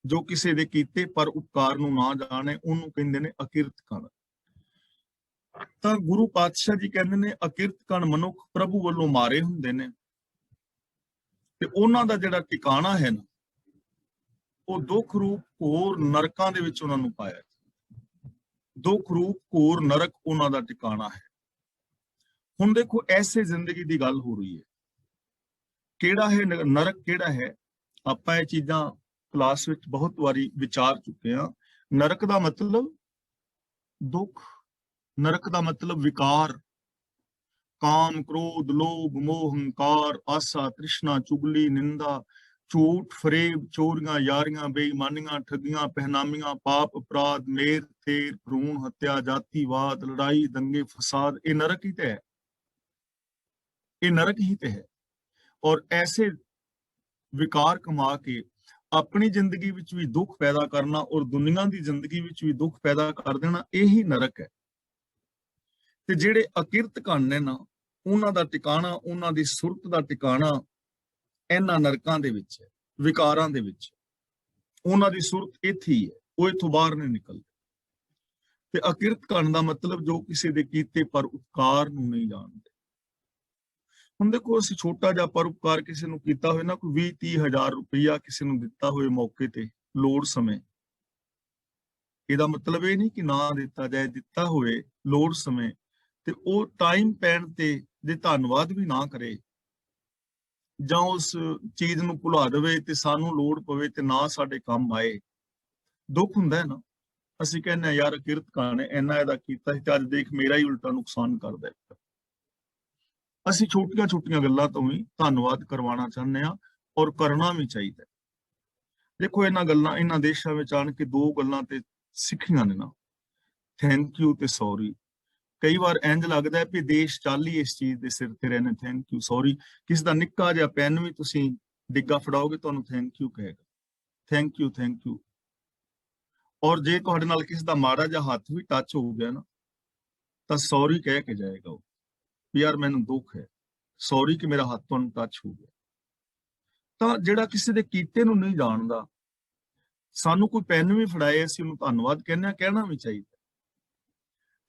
Speaker 1: ਜੋ ਕਿਸੇ ਦੇ ਕੀਤੇ ਪਰ ਉਪਕਾਰ ਨੂੰ ਨਾ ਜਾਣੇ, ਉਹਨੂੰ ਕਹਿੰਦੇ ਨੇ ਅਕਿਰਤ ਕਣ। ਤਾਂ ਗੁਰੂ ਪਾਤਸ਼ਾਹ ਜੀ ਕਹਿੰਦੇ ਨੇ ਅਕਿਰਤ ਕਣ ਮਨੁੱਖ ਪ੍ਰਭੂ ਵੱਲੋਂ ਮਾਰੇ ਹੁੰਦੇ ਨੇ, ਤੇ ਉਹਨਾਂ ਦਾ ਜਿਹੜਾ ਟਿਕਾਣਾ ਹੈ ਨਾ, ਉਹ ਦੁੱਖ ਰੂਪ ਘੋਰ ਨਰਕਾਂ ਦੇ ਵਿੱਚ ਉਹਨਾਂ ਨੂੰ ਪਾਇਆ। ਦੁੱਖ ਰੂਪ ਘੋਰ ਨਰਕ ਉਹਨਾਂ ਦਾ ਟਿਕਾਣਾ ਹੈ। ਹੁਣ ਦੇਖੋ ਐਸੇ ਜ਼ਿੰਦਗੀ ਦੀ ਗੱਲ ਹੋ ਰਹੀ ਹੈ। ਕਿਹੜਾ ਹੈ ਨਰਕ, ਕਿਹੜਾ ਹੈ? ਆਪਾਂ ਇਹ ਚੀਜ਼ਾਂ ਕਲਾਸ ਵਿੱਚ ਬਹੁਤ ਵਾਰੀ ਵਿਚਾਰ ਚੁੱਕੇ ਹਾਂ। ਨਰਕ ਦਾ ਮਤਲਬ ਦੁੱਖ, ਨਰਕ ਦਾ ਮਤਲਬ ਵਿਕਾਰ, ਕਾਮ, ਕ੍ਰੋਧ, ਲੋਭ, ਮੋਹ, ਹੰਕਾਰ, ਆਸਾ, ਤ੍ਰਿਸ਼ਨਾ, ਚੁਗਲੀ, ਨਿੰਦਾ, ਝੂਠ, ਫਰੇਬ, ਚੋਰੀਆਂ, ਯਾਰੀਆਂ, ਬੇਈਮਾਨੀਆਂ, ਠੱਗੀਆਂ, ਪਹਿਨਾਮੀਆਂ, ਪਾਪ, ਅਪਰਾਧ, ਮੇਰ ਤੇਰ, ਭਰੂਣ ਹੱਤਿਆ, ਜਾਤੀਵਾਦ, ਲੜਾਈ, ਦੰਗੇ, ਫਸਾਦ, ਇਹ ਨਰਕ ਹੀ ਤੇ ਹੈ। ਇਹ ਨਰਕ ਹੀ ਤੇ ਹੈ। ਔਰ ਐਸੇ ਵਿਕਾਰ ਕਮਾ ਕੇ ਆਪਣੀ ਜ਼ਿੰਦਗੀ ਵਿੱਚ ਵੀ ਦੁੱਖ ਪੈਦਾ ਕਰਨਾ ਔਰ ਦੁਨੀਆ ਦੀ ਜ਼ਿੰਦਗੀ ਵਿੱਚ ਵੀ ਦੁੱਖ ਪੈਦਾ ਕਰ ਦੇਣਾ, ਇਹੀ ਨਰਕ ਹੈ। ਤੇ ਜਿਹੜੇ ਅਕਿਰਤ ਕਣ ਨੇ ਨਾ, ਉਹਨਾਂ ਦਾ ਟਿਕਾਣਾ, ਉਹਨਾਂ ਦੀ ਸੁਰਤ ਦਾ ਟਿਕਾਣਾ ਇਹਨਾਂ ਨਰਕਾਂ ਦੇ ਵਿੱਚ ਹੈ, ਵਿਕਾਰਾਂ ਦੇ ਵਿੱਚ। ਉਹਨਾਂ ਦੀ ਸੁਰਤ ਇੱਥੇ ਹੀ ਹੈ, ਉਹ ਇੱਥੋਂ ਬਾਹਰ ਨਹੀਂ ਨਿਕਲਦੇ। ਤੇ ਅਕਿਰਤ ਕਣ ਦਾ ਮਤਲਬ ਜੋ ਕਿਸੇ ਦੇ ਕੀਤੇ ਪਰ ਉਪਕਾਰ ਨੂੰ ਨਹੀਂ ਜਾਣਦੇ। ਹੁਣ ਦੇਖੋ ਅਸੀਂ ਛੋਟਾ ਜਿਹਾ ਪਰਉਪਕਾਰ ਕਿਸੇ ਨੂੰ ਕੀਤਾ ਹੋਵੇ ਨਾ, ਕੋਈ 20-30 ਹਜ਼ਾਰ ਰੁਪਈਆ ਕਿਸੇ ਨੂੰ ਦਿੱਤਾ ਹੋਵੇ ਮੌਕੇ ਤੇ, ਲੋੜ ਸਮੇਂ, ਇਹਦਾ ਮਤਲਬ ਇਹ ਨਹੀਂ ਕਿ ਨਾ ਦਿੱਤਾ ਜਾਏ, ਦਿੱਤਾ ਹੋਵੇ ਲੋੜ ਸਮੇਂ, ਤੇ ਉਹ ਟਾਈਮ ਪੈਣ ਤੇ ਜੇ ਧੰਨਵਾਦ ਵੀ ਨਾ ਕਰੇ, ਜਾਂ ਉਸ ਚੀਜ਼ ਨੂੰ ਭੁਲਾ ਦੇਵੇ ਤੇ ਸਾਨੂੰ ਲੋੜ ਪਵੇ ਤੇ ਨਾ ਸਾਡੇ ਕੰਮ ਆਏ, ਦੁੱਖ ਹੁੰਦਾ ਹੈ ਨਾ। ਅਸੀਂ ਕਹਿੰਦੇ ਹਾਂ ਯਾਰ ਅਕਿਰਤ ਕਣ ਨੇ ਇੰਨਾ ਇਹਦਾ ਕੀਤਾ ਸੀ ਤੇ ਅੱਜ ਦੇਖ ਮੇਰਾ ਹੀ ਉਲਟਾ ਨੁਕਸਾਨ ਕਰਦਾ ਹੈ। ਅਸੀਂ ਛੋਟੀਆਂ ਛੋਟੀਆਂ ਗੱਲਾਂ ਤੋਂ ਵੀ ਧੰਨਵਾਦ ਕਰਵਾਉਣਾ ਚਾਹੁੰਦੇ ਹਾਂ, ਔਰ ਕਰਨਾ ਵੀ ਚਾਹੀਦਾ। ਦੇਖੋ ਇਹਨਾਂ ਗੱਲਾਂ, ਇਹਨਾਂ ਦੇਸ਼ਾਂ ਵਿੱਚ ਆਣ ਕੇ ਦੋ ਗੱਲਾਂ ਤੇ ਸਿੱਖੀਆਂ ਨੇ ਨਾ, ਥੈਂਕ ਯੂ ਤੇ ਸੌਰੀ। ਕਈ ਵਾਰ ਇੰਜ ਲੱਗਦਾ ਹੈ ਵੀ ਦੇਸ਼ ਚੱਲ ਹੀ ਇਸ ਚੀਜ਼ ਦੇ ਸਿਰ ਤੇ ਰਹਿਣੇ ਥੈਂਕ ਯੂ ਸੌਰੀ। ਕਿਸ ਦਾ ਨਿੱਕਾ ਜਿਹਾ ਪੈਨ ਵੀ ਤੁਸੀਂ ਡਿੱਗਾ ਫੜਾਓਗੇ ਤੁਹਾਨੂੰ ਥੈਂਕ ਯੂ ਕਹੇਗਾ, ਥੈਂਕ ਯੂ ਥੈਂਕ ਯੂ। ਔਰ ਜੇ ਤੁਹਾਡੇ ਨਾਲ ਕਿਸੇ ਦਾ ਮਾੜਾ ਜਿਹਾ ਹੱਥ ਵੀ ਟੱਚ ਹੋ ਗਿਆ ਨਾ ਤਾਂ ਸੌਰੀ ਕਹਿ ਕੇ ਜਾਏਗਾ ਉਹ, ਵੀ ਯਾਰ ਮੈਨੂੰ ਦੁੱਖ ਹੈ, ਸੌਰੀ ਕਿ ਮੇਰਾ ਹੱਥ ਤੁਹਾਨੂੰ ਟੱਚ ਹੋ ਗਿਆ। ਤਾਂ ਜਿਹੜਾ ਕਿਸੇ ਦੇ ਕੀਤੇ ਨੂੰ ਨਹੀਂ ਜਾਣਦਾ, ਸਾਨੂੰ ਕੋਈ ਪੈਨ ਵੀ ਫੜਾਏ ਅਸੀਂ ਉਹਨੂੰ ਧੰਨਵਾਦ ਕਹਿੰਦੇ ਹਾਂ, ਕਹਿਣਾ ਵੀ ਚਾਹੀਦਾ।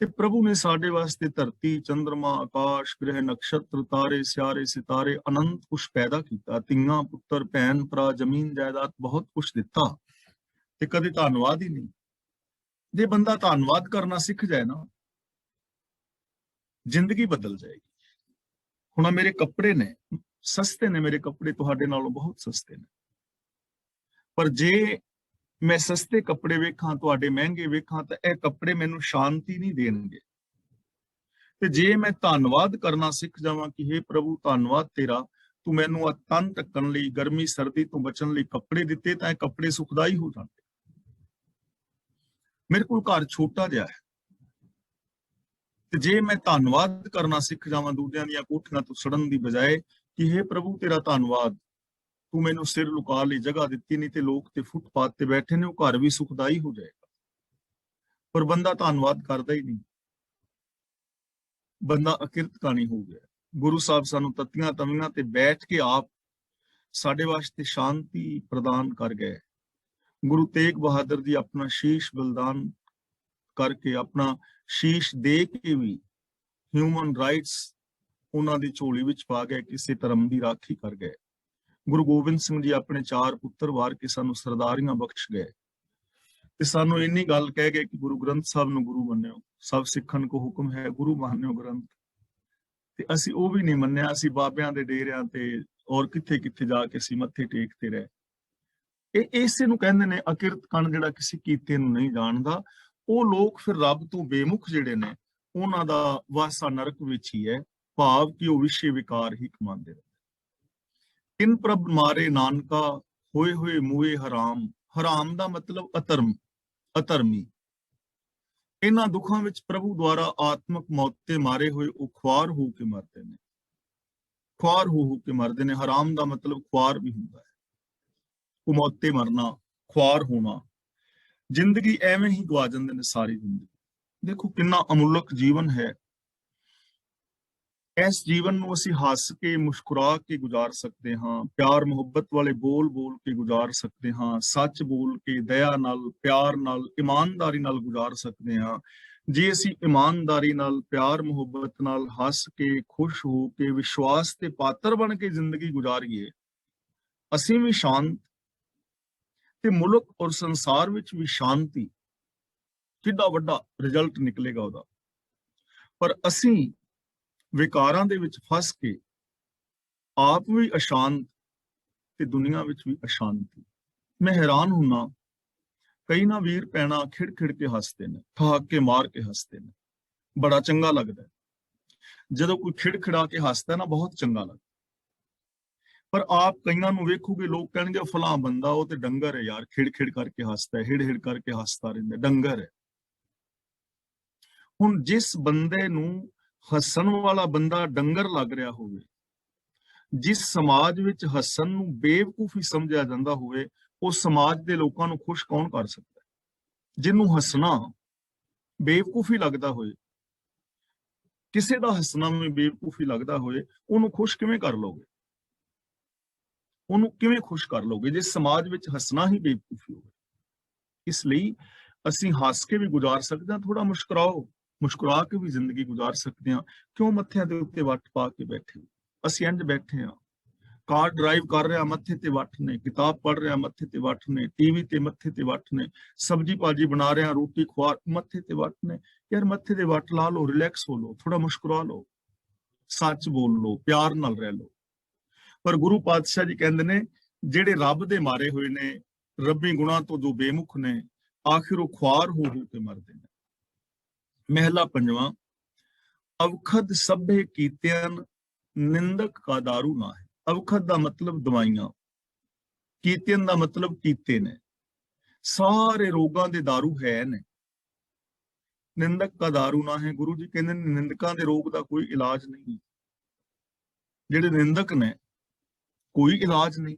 Speaker 1: ਤੇ ਪ੍ਰਭੂ ਨੇ ਸਾਡੇ ਵਾਸਤੇ ਧਰਤੀ, ਚੰਦਰਮਾ, ਆਕਾਸ਼, ਗ੍ਰਹਿ, ਨਕਸ਼ਤਰ, ਤਾਰੇ, ਸਿਆਰੇ, ਸਿਤਾਰੇ, ਅਨੰਤ ਕੁਛ ਪੈਦਾ ਕੀਤਾ, ਧੀਆਂ, ਪੁੱਤਰ, ਭੈਣ, ਭਰਾ, ਜ਼ਮੀਨ, ਜਾਇਦਾਦ, ਬਹੁਤ ਕੁਛ ਦਿੱਤਾ ਤੇ ਕਦੇ ਧੰਨਵਾਦ ਹੀ ਨਹੀਂ। ਜੇ ਬੰਦਾ ਧੰਨਵਾਦ ਕਰਨਾ ਸਿੱਖ ਜਾਏ ਨਾ, ਜ਼ਿੰਦਗੀ ਬਦਲ ਜਾਏਗੀ। ਹੁਣ ਮੇਰੇ ਕੱਪੜੇ ਨੇ, ਸਸਤੇ ਨੇ ਮੇਰੇ ਕੱਪੜੇ, ਤੁਹਾਡੇ ਨਾਲੋਂ ਬਹੁਤ ਸਸਤੇ ਨੇ, ਪਰ ਜੇ ਮੈਂ ਸਸਤੇ ਕੱਪੜੇ ਵੇਖਾਂ, ਤੁਹਾਡੇ ਮਹਿੰਗੇ ਵੇਖਾਂ, ਤਾਂ ਇਹ ਕੱਪੜੇ ਮੈਨੂੰ ਸ਼ਾਂਤੀ ਨਹੀਂ ਦੇਣਗੇ। ਤੇ ਜੇ ਮੈਂ ਧੰਨਵਾਦ ਕਰਨਾ ਸਿੱਖ ਜਾਵਾਂ ਕਿ ਹੇ ਪ੍ਰਭੂ ਧੰਨਵਾਦ ਤੇਰਾ, ਤੂੰ ਮੈਨੂੰ ਆ ਤਨ ਢੱਕਣ ਲਈ, ਗਰਮੀ ਸਰਦੀ ਤੋਂ ਬਚਣ ਲਈ ਕੱਪੜੇ ਦਿੱਤੇ, ਤਾਂ ਇਹ ਕੱਪੜੇ ਸੁਖਦਾਈ ਹੋ ਜਾਂਦੇ। ਮੇਰੇ ਕੋਲ ਘਰ ਛੋਟਾ ਜਿਹਾ ਹੈ, ਤੇ ਜੇ ਮੈਂ ਧੰਨਵਾਦ ਕਰਨਾ ਸਿੱਖ ਜਾਵਾਂ ਦੂਜਿਆਂ ਦੀਆਂ ਕੋਠੀਆਂ ਤੋਂ ਸੜਨ ਦੀ ਬਜਾਏ ਕਿ ਹੇ ਪ੍ਰਭੂ ਤੇਰਾ ਧੰਨਵਾਦ, ਤੂੰ ਮੈਨੂੰ ਸਿਰ ਲੁਕਾ ਲਈ ਜਗ੍ਹਾ ਦਿੱਤੀ, ਨਹੀਂ ਤੇ ਲੋਕ ਤੇ ਫੁੱਟਪਾਥ ਤੇ ਬੈਠੇ ਨੇ, ਉਹ ਘਰ ਵੀ ਸੁਖਦਾਈ ਹੋ ਜਾਏਗਾ। ਪਰ ਬੰਦਾ ਧੰਨਵਾਦ ਕਰਦਾ ਹੀ ਨਹੀਂ, ਬੰਦਾ ਅਕਿਰਤ ਕਾਣੀ ਹੋ ਗਿਆ। ਗੁਰੂ ਸਾਹਿਬ ਸਾਨੂੰ ਤਤੀਆਂ ਤਵੀਆਂ ਤੇ ਬੈਠ ਕੇ ਆਪ ਸਾਡੇ ਵਾਸਤੇ ਸ਼ਾਂਤੀ ਪ੍ਰਦਾਨ ਕਰ ਗਏ। ਗੁਰੂ ਤੇਗ ਬਹਾਦਰ ਜੀ ਆਪਣਾ ਸ਼ੀਸ਼ ਬਲਿਦਾਨ ਕਰਕੇ, ਆਪਣਾ ਸ਼ੀਸ਼ ਦੇ ਕੇ ਵੀ ਹਿਊਮਨ ਰਾਈਟਸ ਉਹਨਾਂ ਦੀ ਝੋਲੀ ਵਿੱਚ ਪਾ ਗਏ, ਕਿਸੇ ਧਰਮ ਦੀ ਰਾਖੀ ਕਰ ਗਏ। ਗੁਰੂ ਗੋਬਿੰਦ ਸਿੰਘ ਜੀ ਆਪਣੇ 4 ਪੁੱਤਰ ਵਾਰ ਕੇ ਸਾਨੂੰ ਸਰਦਾਰੀਆਂ ਬਖਸ਼ ਗਏ, ਤੇ ਸਾਨੂੰ ਇੰਨੀ ਗੱਲ ਕਹਿ ਗਏ ਕਿ ਗੁਰੂ ਗ੍ਰੰਥ ਸਾਹਿਬ ਨੂੰ ਗੁਰੂ ਮੰਨਿਓ, ਸਭ ਸਿੱਖਣ ਕੋ ਹੁਕਮ ਹੈ ਗੁਰੂ ਮਾਨਿਓ ਗ੍ਰੰਥ। ਤੇ ਅਸੀਂ ਉਹ ਵੀ ਨਹੀਂ ਮੰਨਿਆ, ਅਸੀਂ ਬਾਬਿਆਂ ਦੇ ਡੇਰਿਆਂ ਤੇ ਔਰ ਕਿੱਥੇ ਕਿੱਥੇ ਜਾ ਕੇ ਅਸੀਂ ਮੱਥੇ ਟੇਕਦੇ ਰਹੇ। ਇਹ ਇਸੇ ਨੂੰ ਕਹਿੰਦੇ ਨੇ ਅਕਿਰਤ ਕਣ, ਜਿਹੜਾ ਕਿਸੇ ਕੀਤੇ ਨੂੰ ਨਹੀਂ ਜਾਣਦਾ। ਉਹ ਲੋਕ ਫਿਰ ਰੱਬ ਤੋਂ ਬੇਮੁਖ ਜਿਹੜੇ ਨੇ, ਉਹਨਾਂ ਦਾ ਵਾਸਾ ਨਰਕ ਵਿੱਚ ਹੀ ਹੈ, ਭਾਵ ਕਿ ਉਹ ਵਿਸ਼ੇ ਵਿਕਾਰ ਹੀ ਕਮਾਉਂਦੇ ਨੇ। ਤਿੰਨ ਪ੍ਰਭ ਮਾਰੇ ਨਾਨਕਾ, ਹੋਏ ਹੋਏ ਮੂਏ ਹਰਾਮ। ਹਰਾਮ ਦਾ ਮਤਲਬ ਅਧਰਮ, ਅਧਰਮੀ। ਇਹਨਾਂ ਦੁੱਖਾਂ ਵਿੱਚ ਪ੍ਰਭੂ ਦੁਆਰਾ ਆਤਮਕ ਮੌਤ ਤੇ ਮਾਰੇ ਹੋਏ ਉਹ ਖੁਆਰ ਹੋ ਕੇ ਮਰਦੇ ਨੇ, ਖੁਆਰ ਹੋ ਕੇ ਮਰਦੇ ਨੇ। ਹਰਾਮ ਦਾ ਮਤਲਬ ਖੁਆਰ ਵੀ ਹੁੰਦਾ ਹੈ, ਉਹ ਮੌਤ ਤੇ ਮਰਨਾ, ਖੁਆਰ ਹੋਣਾ। ਜ਼ਿੰਦਗੀ ਐਵੇਂ ਹੀ ਗਵਾ ਜਾਂਦੇ ਨੇ ਸਾਰੀ ਜ਼ਿੰਦਗੀ। ਦੇਖੋ ਕਿੰਨਾ ਅਮੁੱਲਕ ਜੀਵਨ ਹੈ। ਇਸ ਜੀਵਨ ਨੂੰ ਅਸੀਂ ਹੱਸ ਕੇ, ਮੁਸਕਰਾ ਕੇ ਗੁਜ਼ਾਰ ਸਕਦੇ ਹਾਂ, ਪਿਆਰ ਮੁਹੱਬਤ ਵਾਲੇ ਬੋਲ ਬੋਲ ਕੇ ਗੁਜ਼ਾਰ ਸਕਦੇ ਹਾਂ, ਸੱਚ ਬੋਲ ਕੇ, ਦਇਆ ਨਾਲ, ਪਿਆਰ ਨਾਲ, ਇਮਾਨਦਾਰੀ ਨਾਲ ਗੁਜ਼ਾਰ ਸਕਦੇ ਹਾਂ। ਜੇ ਅਸੀਂ ਇਮਾਨਦਾਰੀ ਨਾਲ, ਪਿਆਰ ਮੁਹੱਬਤ ਨਾਲ, ਹੱਸ ਕੇ, ਖੁਸ਼ ਹੋ ਕੇ, ਵਿਸ਼ਵਾਸ ਤੇ ਪਾਤਰ ਬਣ ਕੇ ਜ਼ਿੰਦਗੀ ਗੁਜ਼ਾਰੀਏ, ਅਸੀਂ ਵੀ ਸ਼ਾਂਤ ਤੇ ਮੁਲਕ ਔਰ ਸੰਸਾਰ ਵਿੱਚ ਵੀ ਸ਼ਾਂਤੀ, ਕਿੰਨਾ ਵੱਡਾ ਰਿਜ਼ਲਟ ਨਿਕਲੇਗਾ ਉਹਦਾ। ਪਰ ਅਸੀਂ ਵਿਕਾਰਾਂ ਦੇ ਵਿੱਚ ਫਸ ਕੇ ਆਪ ਵੀ ਅਸ਼ਾਂਤ ਤੇ ਦੁਨੀਆ ਵਿੱਚ ਵੀ ਅਸ਼ਾਂਤੀ। ਮੈਂ ਹੈਰਾਨ ਹੁੰਨਾ, ਕਈ ਨਾ ਵੀਰ ਪੈਣਾ ਖਿੜ ਖਿੜ ਕੇ ਹੱਸਦੇ ਨੇ, ਠਾਕ ਕੇ ਮਾਰ ਕੇ ਹੱਸਦੇ ਨੇ, ਬੜਾ ਚੰਗਾ ਲੱਗਦਾ ਜਦੋਂ ਕੋਈ ਖਿੜ ਖਿੜਾ ਕੇ ਹੱਸਦਾ ਨਾ, ਬਹੁਤ ਚੰਗਾ ਲੱਗਦਾ। ਪਰ ਆਪ ਕਈਆਂ ਨੂੰ ਵੇਖੋਗੇ, ਲੋਕ ਕਹਿਣਗੇ ਫਲਾਂ ਬੰਦਾ ਉਹ ਤੇ ਡੰਗਰ ਹੈ ਯਾਰ, ਖਿੜ ਖਿੜ ਕਰਕੇ ਹੱਸਦਾ ਹੈ, ਹਿੜ ਹਿੜ ਕਰਕੇ ਹੱਸਦਾ ਰਹਿੰਦਾ, ਡੰਗਰ ਹੈ। ਹੁਣ ਜਿਸ ਬੰਦੇ ਨੂੰ ਹੱਸਣ ਵਾਲਾ ਬੰਦਾ ਡੰਗਰ ਲੱਗ ਰਿਹਾ ਹੋਵੇ, ਜਿਸ ਸਮਾਜ ਵਿੱਚ ਹੱਸਣ ਨੂੰ ਬੇਵਕੂਫੀ ਸਮਝਿਆ ਜਾਂਦਾ ਹੋਵੇ, ਉਸ ਸਮਾਜ ਦੇ ਲੋਕਾਂ ਨੂੰ ਖੁਸ਼ ਕੌਣ ਕਰ ਸਕਦਾ? ਜਿਹਨੂੰ ਹੱਸਣਾ ਬੇਵਕੂਫੀ ਲੱਗਦਾ ਹੋਏ, ਕਿਸੇ ਦਾ ਹੱਸਣਾ ਵੀ ਬੇਵਕੂਫੀ ਲੱਗਦਾ ਹੋਏ, ਉਹਨੂੰ ਖੁਸ਼ ਕਿਵੇਂ ਕਰ ਲਓਗੇ? ਉਹਨੂੰ ਕਿਵੇਂ ਖੁਸ਼ ਕਰ ਲਓਗੇ ਜੇ ਸਮਾਜ ਵਿੱਚ ਹੱਸਣਾ ਹੀ ਬੇਵਕੂਫੀ ਹੋਵੇ? ਇਸ ਲਈ ਅਸੀਂ ਹੱਸ ਕੇ ਵੀ ਗੁਜ਼ਾਰ ਸਕਦੇ ਹਾਂ, ਥੋੜਾ ਮੁਸਕਰਾਓ, ਮੁਸਕਰਾ ਕੇ ਵੀ ਜ਼ਿੰਦਗੀ ਗੁਜ਼ਾਰ ਸਕਦੇ ਹਾਂ। ਕਿਉਂ ਮੱਥਿਆਂ ਦੇ ਉੱਤੇ ਵੱਟ ਪਾ ਕੇ ਬੈਠੇ? ਅਸੀਂ ਇੰਜ ਬੈਠੇ ਹਾਂ, ਕਾਰ ਡਰਾਈਵ ਕਰ ਰਿਹਾ ਮੱਥੇ ਤੇ ਵੱਟ ਨੇ, ਕਿਤਾਬ ਪੜ੍ਹ ਰਿਹਾ ਮੱਥੇ ਤੇ ਵੱਟ ਨੇ, ਟੀਵੀ ਤੇ ਮੱਥੇ ਤੇ ਵੱਟ ਨੇ, ਸਬਜੀ ਭਾਜੀ ਬਣਾ ਰਿਹਾ, ਰੋਟੀ ਖਵਾ, ਮੱਥੇ ਤੇ ਵੱਟ ਨੇ। ਯਾਰ ਮੱਥੇ ਤੇ ਵੱਟ ਲਾ ਲਓ, ਰਿਲੈਕਸ ਹੋ ਲਓ, ਥੋੜਾ ਮੁਸਕਰਾ ਲਓ, ਸੱਚ ਬੋਲ ਲਓ, ਪਿਆਰ ਨਾਲ ਰਹਿ ਲਓ। ਪਰ ਗੁਰੂ ਪਾਤਸ਼ਾਹ ਜੀ ਕਹਿੰਦੇ ਨੇ, ਜਿਹੜੇ ਰੱਬ ਦੇ ਮਾਰੇ ਹੋਏ ਨੇ, ਰੱਬੀ ਗੁਣਾਂ ਤੋਂ ਜੋ ਬੇਮੁਖ ਨੇ, ਆਖਿਰ ਉਹ ਖੁਆਰ ਹੋ ਕੇ ਮਰਦੇ ਨੇ। ਮਹਿਲਾ ਪੰਜਵਾਂ, ਅਵਖਦ ਸਭੇ ਕੀਤਿਆਂ ਨਿੰਦਕ ਕਾ ਦਾਰੂ ਨਾ ਹੈ। ਅਵਖਦ ਦਾ ਮਤਲਬ ਦਵਾਈਆਂ, ਕੀਤਿਆਂ ਦਾ ਮਤਲਬ ਕੀਤੇ ਨੇ। ਸਾਰੇ ਰੋਗਾਂ ਦੇ ਦਾਰੂ ਹੈ ਨੇ। ਨਿੰਦਕ ਕਾ ਦਾਰੂ ਨਾ ਹੈ। ਗੁਰੂ ਜੀ ਕਹਿੰਦੇ ਨੇ ਨਿੰਦਕਾਂ ਦੇ ਰੋਗ ਦਾ ਕੋਈ ਇਲਾਜ ਨਹੀਂ। ਜਿਹੜੇ ਨਿੰਦਕ ਨੇ ਕੋਈ ਇਲਾਜ ਨਹੀਂ,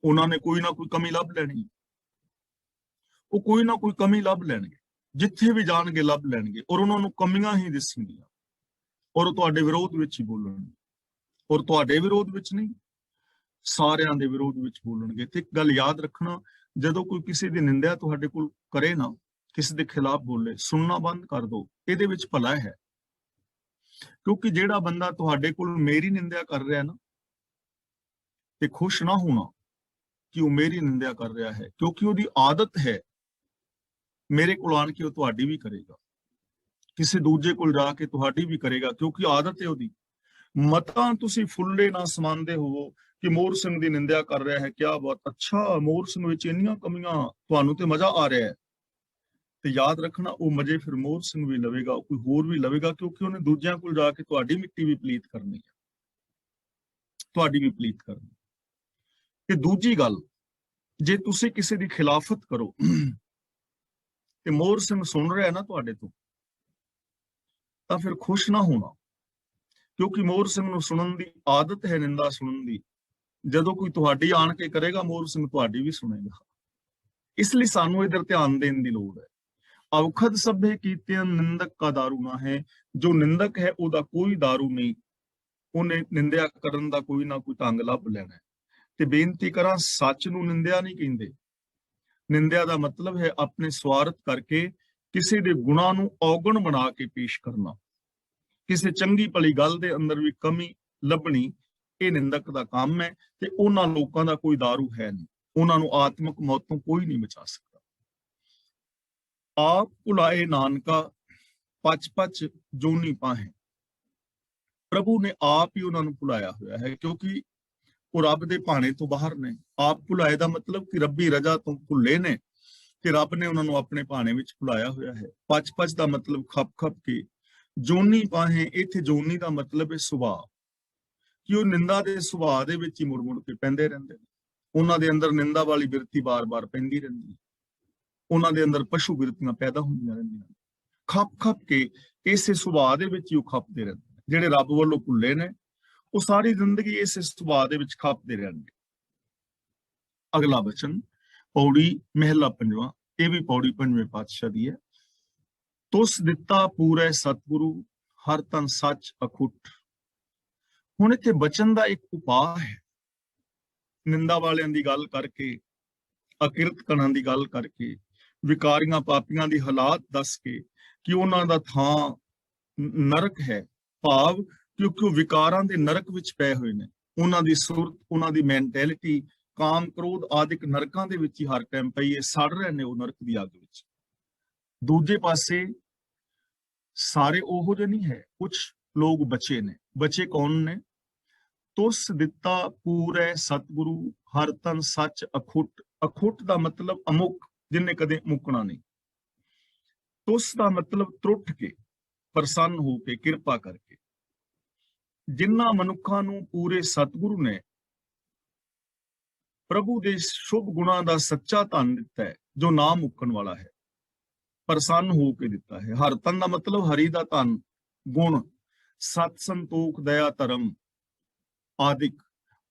Speaker 1: ਉਹਨਾਂ ਨੇ ਕੋਈ ਨਾ ਕੋਈ ਕਮੀ ਲੱਭ ਲੈਣੀ, ਉਹ ਕੋਈ ਨਾ ਕੋਈ ਕਮੀ ਲੱਭ ਲੈਣਗੇ, ਜਿੱਥੇ ਵੀ ਜਾਣਗੇ ਲੱਭ ਲੈਣਗੇ, ਔਰ ਉਹਨਾਂ ਨੂੰ ਕਮੀਆਂ ਹੀ ਦਿਸਣਗੀਆਂ, ਔਰ ਉਹ ਤੁਹਾਡੇ ਵਿਰੋਧ ਵਿੱਚ ਹੀ ਬੋਲਣਗੇ, ਔਰ ਤੁਹਾਡੇ ਵਿਰੋਧ ਵਿੱਚ ਨਹੀਂ, ਸਾਰਿਆਂ ਦੇ ਵਿਰੋਧ ਵਿੱਚ ਬੋਲਣਗੇ। ਤੇ ਇੱਕ ਗੱਲ ਯਾਦ ਰੱਖਣਾ, ਜਦੋਂ ਕੋਈ ਕਿਸੇ ਦੀ ਨਿੰਦਿਆ ਤੁਹਾਡੇ ਕੋਲ ਕਰੇ ਨਾ, ਕਿਸੇ ਦੇ ਖਿਲਾਫ ਬੋਲੇ, ਸੁਣਨਾ ਬੰਦ ਕਰ ਦਿਓ, ਇਹਦੇ ਵਿੱਚ ਭਲਾ ਹੈ। ਕਿਉਂਕਿ ਜਿਹੜਾ ਬੰਦਾ ਤੁਹਾਡੇ ਕੋਲ ਮੇਰੀ ਨਿੰਦਿਆ ਕਰ ਰਿਹਾ ਨਾ, ਤੇ ਖੁਸ਼ ਨਾ ਹੋਣਾ ਕਿ ਉਹ ਮੇਰੀ ਨਿੰਦਿਆ ਕਰ ਰਿਹਾ ਹੈ, ਕਿਉਂਕਿ ਉਹਦੀ ਆਦਤ ਹੈ ਮੇਰੇ ਕੋਲ ਆਣ ਕੇ ਉਹ ਤੁਹਾਡੀ ਵੀ ਕਰੇਗਾ, ਕਿਸੇ ਦੂਜੇ ਕੋਲ ਜਾ ਕੇ ਤੁਹਾਡੀ ਵੀ ਕਰੇਗਾ, ਕਿਉਂਕਿ ਆਦਤ ਹੈ ਉਹਦੀ। ਮਤਾਂ ਤੁਸੀਂ ਫੁੱਲੇ ਨਾ ਸਮਾਉਂਦੇ ਹੋਵੋ ਕਿ ਮੋਹਰ ਸਿੰਘ ਦੀ ਨਿੰਦਿਆ ਕਰ ਰਿਹਾ ਹੈ, ਕਿਆ ਬਾਤ, ਅੱਛਾ ਮੋਹਰ ਸਿੰਘ ਵਿੱਚ ਇੰਨੀਆਂ ਕਮੀਆਂ, ਤੁਹਾਨੂੰ ਤੇ ਮਜ਼ਾ ਆ ਰਿਹਾ ਹੈ। ਤੇ ਯਾਦ ਰੱਖਣਾ, ਉਹ ਮਜ਼ੇ ਫਿਰ ਮੋਹਰ ਸਿੰਘ ਵੀ ਲਵੇਗਾ, ਕੋਈ ਹੋਰ ਵੀ ਲਵੇਗਾ, ਕਿਉਂਕਿ ਉਹਨੇ ਦੂਜਿਆਂ ਕੋਲ ਜਾ ਕੇ ਤੁਹਾਡੀ ਮਿੱਟੀ ਵੀ ਪਲੀਤ ਕਰਨੀ ਹੈ, ਤੁਹਾਡੀ ਵੀ ਪਲੀਤ ਕਰਨੀ। ਤੇ ਦੂਜੀ ਗੱਲ, ਜੇ ਤੁਸੀਂ ਕਿਸੇ ਦੀ ਖਿਲਾਫਤ ਕਰੋ ਤੇ ਮੋਹਰ ਸਿੰਘ ਸੁਣ ਰਿਹਾ ਨਾ ਤੁਹਾਡੇ ਤੋਂ, ਤਾਂ ਫਿਰ ਖੁਸ਼ ਨਾ ਹੋਣਾ, ਕਿਉਂਕਿ ਮੋਹਰ ਸਿੰਘ ਨੂੰ ਸੁਣਨ ਦੀ ਆਦਤ ਹੈ, ਨਿੰਦਾ ਸੁਣਨ ਦੀ। ਜਦੋਂ ਕੋਈ ਤੁਹਾਡੀ ਆਣ ਕੇ ਕਰੇਗਾ, ਮੋਹਰ ਸਿੰਘ ਤੁਹਾਡੀ ਵੀ ਸੁਣੇਗਾ। ਇਸ ਲਈ ਸਾਨੂੰ ਇਧਰ ਧਿਆਨ ਦੇਣ ਦੀ ਲੋੜ ਹੈ। ਔਖਦ ਸਭੇ ਕੀਤਿਆਂ ਨਿੰਦਕ ਕਾ ਦਾਰੂ ਨਾ ਹੈ। ਜੋ ਨਿੰਦਕ ਹੈ ਉਹਦਾ ਕੋਈ ਦਾਰੂ ਨਹੀਂ, ਉਹਨੇ ਨਿੰਦਿਆ ਕਰਨ ਦਾ ਕੋਈ ਨਾ ਕੋਈ ਢੰਗ ਲੱਭ ਲੈਣਾ। ਤੇ ਬੇਨਤੀ ਕਰਾਂ, ਸੱਚ ਨੂੰ ਨਿੰਦਿਆ ਨਹੀਂ ਕਹਿੰਦੇ। ਨਿੰਦਿਆ ਦਾ ਮਤਲਬ ਹੈ ਆਪਣੇ ਸਵਾਰਥ ਕਰਕੇ ਕਿਸੇ ਦੇ ਗੁਣਾਂ ਨੂੰ ਔਗਣ ਬਣਾ ਕੇ ਪੇਸ਼ ਕਰਨਾ, ਕਿਸੇ ਚੰਗੀ ਭਲੀ ਗੱਲ ਦੇ ਅੰਦਰ ਵੀ ਕਮੀ ਲੱਭਣੀ, ਇਹ ਨਿੰਦਕ ਦਾ ਕੰਮ ਹੈ। ਤੇ ਉਹਨਾਂ ਲੋਕਾਂ ਦਾ ਕੋਈ ਦਾਰੂ ਹੈ ਨਹੀਂ, ਉਹਨਾਂ ਨੂੰ ਆਤਮਿਕ ਮੌਤ ਤੋਂ ਕੋਈ ਨਹੀਂ ਬਚਾ ਸਕਦਾ। ਆਪ ਭੁਲਾਏ ਨਾਨਕਾ ਪਚ ਪਚ ਜੋਨੀ ਪਾਹੇ। ਪ੍ਰਭੂ ਨੇ ਆਪ ਹੀ ਉਹਨਾਂ ਨੂੰ ਭੁਲਾਇਆ ਹੋਇਆ ਹੈ, ਕਿਉਂਕਿ ਉਹ ਰੱਬ ਦੇ ਭਾਣੇ ਤੋਂ ਬਾਹਰ ਨੇ। ਆਪ ਭੁਲਾਏ ਦਾ ਮਤਲਬ ਕਿ ਰੱਬੀ ਰਜਾ ਤੋਂ ਭੁੱਲੇ ਨੇ, ਤੇ ਰੱਬ ਨੇ ਉਹਨਾਂ ਨੂੰ ਆਪਣੇ ਭਾਣੇ ਵਿੱਚ ਭੁਲਾਇਆ ਹੋਇਆ ਹੈ। ਪਚ ਪਚ ਦਾ ਮਤਲਬ ਖਪ ਖਪ ਕੇ। ਜੋਨੀ ਪਾਹੇ, ਇੱਥੇ ਜੋਨੀ ਦਾ ਮਤਲਬ ਹੈ ਸੁਭਾਅ, ਕਿ ਉਹ ਨਿੰਦਾ ਦੇ ਸੁਭਾਅ ਦੇ ਵਿੱਚ ਹੀ ਮੁੜ ਮੁੜ ਕੇ ਪੈਂਦੇ ਰਹਿੰਦੇ ਨੇ। ਉਹਨਾਂ ਦੇ ਅੰਦਰ ਨਿੰਦਾ ਵਾਲੀ ਬਿਰਤੀ ਬਾਰ-ਬਾਰ ਪੈਂਦੀ ਰਹਿੰਦੀ ਹੈ, ਉਹਨਾਂ ਦੇ ਅੰਦਰ ਪਸ਼ੂ ਬਿਰਤੀਆਂ ਪੈਦਾ ਹੁੰਦੀਆਂ ਰਹਿੰਦੀਆਂ, ਖਪ ਖਪ ਕੇ ਇਸੇ ਸੁਭਾਅ ਦੇ ਵਿੱਚ ਹੀ ਉਹ ਖਪਦੇ ਰਹਿੰਦੇ ਨੇ। ਜਿਹੜੇ ਰੱਬ ਵੱਲੋਂ ਭੁੱਲੇ ਨੇ, ਉਹ ਸਾਰੀ ਜ਼ਿੰਦਗੀ ਇਸੇ ਸੁਭਾਅ ਦੇ ਵਿੱਚ ਖਪਦੇ ਰਹਿਣਗੇ। ਅਗਲਾ ਬਚਨ, ਪੌੜੀ ਮਹਿਲਾ ਪੰਜਵਾਂ, ਇਹ ਵੀ ਪੌੜੀ ਪੰਜਵੇਂ ਪਾਤਸ਼ਾਹ ਦੀ ਹੈ। ਤੁਸ ਦਿੱਤਾ ਪੂਰੇ ਸਤਿਗੁਰੂ, ਹਰ ਤਨ ਸੱਚ ਅਖੁੱਟ। ਹੁਣ ਇੱਥੇ ਬਚਨ ਦਾ ਇੱਕ ਉਪਾਅ ਹੈ। ਨਿੰਦਾ ਵਾਲਿਆਂ ਦੀ ਗੱਲ ਕਰਕੇ, ਅਕਿਰਤ ਕਣਾਂ ਦੀ ਗੱਲ ਕਰਕੇ, ਵਿਕਾਰੀਆਂ ਪਾਪੀਆਂ ਦੀ ਹਾਲਾਤ ਦੱਸ ਕੇ ਕਿ ਉਹਨਾਂ ਦਾ ਥਾਂ ਨਰਕ ਹੈ, ਭਾਵ ਕਿਉਂਕਿ ਉਹ ਵਿਕਾਰਾਂ ਦੇ ਨਰਕ ਵਿੱਚ ਪਏ ਹੋਏ ਨੇ। ਉਹਨਾਂ ਦੀ ਸੁਰਤ, ਉਹਨਾਂ ਦੀ ਮੈਂਟੈਲਿਟੀ ਕਾਮ ਕ੍ਰੋਧ ਆਦਿਕ ਨਰਕਾਂ ਦੇ ਵਿੱਚ ਹੀ ਹਰ ਟਾਈਮ ਪਈ ਹੈ, ਸੜ ਰਹੇ ਨੇ ਉਹ ਨਰਕ ਦੀ ਅੱਗ ਵਿੱਚ। ਦੂਜੇ ਪਾਸੇ ਸਾਰੇ ਉਹੋ ਜਿਹੇ ਨਹੀਂ ਹੈ, ਕੁਝ ਲੋਕ ਬਚੇ ਨੇ। ਬਚੇ ਕੌਣ ਨੇ? ਤੁਸ ਦਿੱਤਾ ਪੂਰੇ ਸਤਿਗੁਰੂ, ਹਰ ਤਨ ਸੱਚ ਅਖੁੱਟ। ਅਖੁੱਟ ਦਾ ਮਤਲਬ ਅਮੁੱਕ, ਜਿੰਨੇ ਕਦੇ ਮੁੱਕਣਾ ਨਹੀਂ। ਤੁਸ ਦਾ ਮਤਲਬ ਤਰੁੱਠ ਕੇ, ਪ੍ਰਸੰਨ ਹੋ ਕੇ, ਕਿਰਪਾ ਕਰਕੇ। ਜਿਨ੍ਹਾਂ ਮਨੁੱਖਾਂ ਨੂੰ ਪੂਰੇ ਸਤਿਗੁਰੂ ਨੇ ਪ੍ਰਭੂ ਦੇ ਸ਼ੁਭ ਗੁਣਾਂ ਦਾ ਸੱਚਾ ਧਨ ਦਿੱਤਾ ਹੈ, ਜੋ ਨਾ ਮੁੱਕਣ ਵਾਲਾ ਹੈ, ਪ੍ਰਸੰਨ ਹੋ ਕੇ ਦਿੱਤਾ ਹੈ। ਹਰ ਤਨ ਦਾ ਮਤਲਬ ਹਰੀ ਦਾ ਧਨ, ਗੁਣ, ਸਤ ਸੰਤੋਖ, ਦਇਆ, ਧਰਮ ਆਦਿਕ,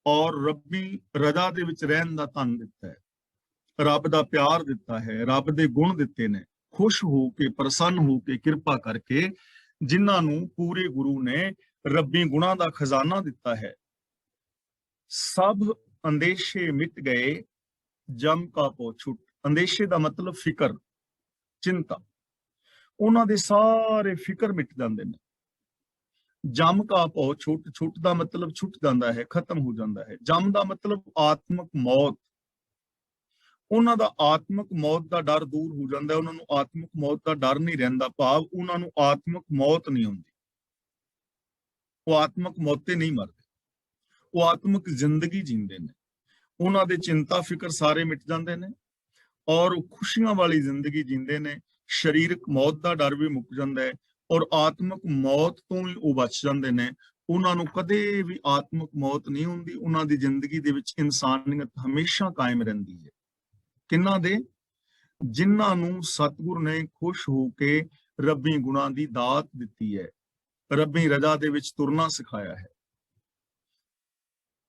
Speaker 1: ਔਰ ਰੱਬੀ ਰਜ਼ਾ ਦੇ ਵਿੱਚ ਰਹਿਣ ਦਾ ਧਨ ਦਿੱਤਾ ਹੈ, ਰੱਬ ਦਾ ਪਿਆਰ ਦਿੱਤਾ ਹੈ, ਰੱਬ ਦੇ ਗੁਣ ਦਿੱਤੇ ਨੇ। ਖੁਸ਼ ਹੋ ਕੇ, ਪ੍ਰਸੰਨ ਹੋ ਕੇ, ਕਿਰਪਾ ਕਰਕੇ ਜਿਨ੍ਹਾਂ ਨੂੰ ਪੂਰੇ ਗੁਰੂ ਨੇ ਰੱਬੀ ਗੁਣਾਂ ਦਾ ਖਜ਼ਾਨਾ ਦਿੱਤਾ ਹੈ। ਸਭ ਅੰਦੇਸ਼ੇ ਮਿਟ ਗਏ, ਜਮ ਕਾ ਪੋ ਛੁੱਟ। ਅੰਦੇਸ਼ੇ ਦਾ ਮਤਲਬ ਫਿਕਰ, ਚਿੰਤਾ। ਉਹਨਾਂ ਦੇ ਸਾਰੇ ਫਿਕਰ ਮਿਟ ਜਾਂਦੇ ਨੇ। ਜਮ ਕਾ ਪੋ ਛੁੱਟ, ਛੁੱਟ ਦਾ ਮਤਲਬ ਛੁੱਟ ਜਾਂਦਾ ਹੈ, ਖਤਮ ਹੋ ਜਾਂਦਾ ਹੈ। ਜਮ ਦਾ ਮਤਲਬ ਆਤਮਿਕ ਮੌਤ। ਉਹਨਾਂ ਦਾ ਆਤਮਿਕ ਮੌਤ ਦਾ ਡਰ ਦੂਰ ਹੋ ਜਾਂਦਾ ਹੈ, ਉਹਨਾਂ ਨੂੰ ਆਤਮਿਕ ਮੌਤ ਦਾ ਡਰ ਨਹੀਂ ਰਹਿੰਦਾ, ਭਾਵ ਉਹਨਾਂ ਨੂੰ ਆਤਮਿਕ ਮੌਤ ਨਹੀਂ ਹੁੰਦੀ। ਉਹ ਆਤਮਿਕ ਮੌਤ ਤੇ ਨਹੀਂ ਮਰਦੇ, ਉਹ ਆਤਮਿਕ ਜ਼ਿੰਦਗੀ ਜੀਂਦੇ ਨੇ। ਉਹਨਾਂ ਦੇ ਚਿੰਤਾ ਫਿਕਰ ਸਾਰੇ ਮਿਟ ਜਾਂਦੇ ਨੇ, ਔਰ ਉਹ ਖੁਸ਼ੀਆਂ ਵਾਲੀ ਜ਼ਿੰਦਗੀ ਜੀਂਦੇ ਨੇ। ਸਰੀਰਕ ਮੌਤ ਦਾ ਡਰ ਵੀ ਮੁੱਕ ਜਾਂਦਾ ਹੈ, ਔਰ ਆਤਮਿਕ ਮੌਤ ਤੋਂ ਵੀ ਉਹ ਬਚ ਜਾਂਦੇ ਨੇ। ਉਹਨਾਂ ਨੂੰ ਕਦੇ ਵੀ ਆਤਮਿਕ ਮੌਤ ਨਹੀਂ ਹੁੰਦੀ। ਉਹਨਾਂ ਦੀ ਜ਼ਿੰਦਗੀ ਦੇ ਵਿੱਚ ਇਨਸਾਨੀਅਤ ਹਮੇਸ਼ਾ ਕਾਇਮ ਰਹਿੰਦੀ ਹੈ। ਕਿਹਨਾਂ ਦੇ? ਜਿਨ੍ਹਾਂ ਨੂੰ ਸਤਿਗੁਰ ਨੇ ਖੁਸ਼ ਹੋ ਕੇ ਰੱਬੀ ਗੁਣਾਂ ਦੀ ਦਾਤ ਦਿੱਤੀ ਹੈ, ਰੱਬੀ ਰਜ਼ਾ ਦੇ ਵਿੱਚ ਤੁਰਨਾ ਸਿਖਾਇਆ ਹੈ।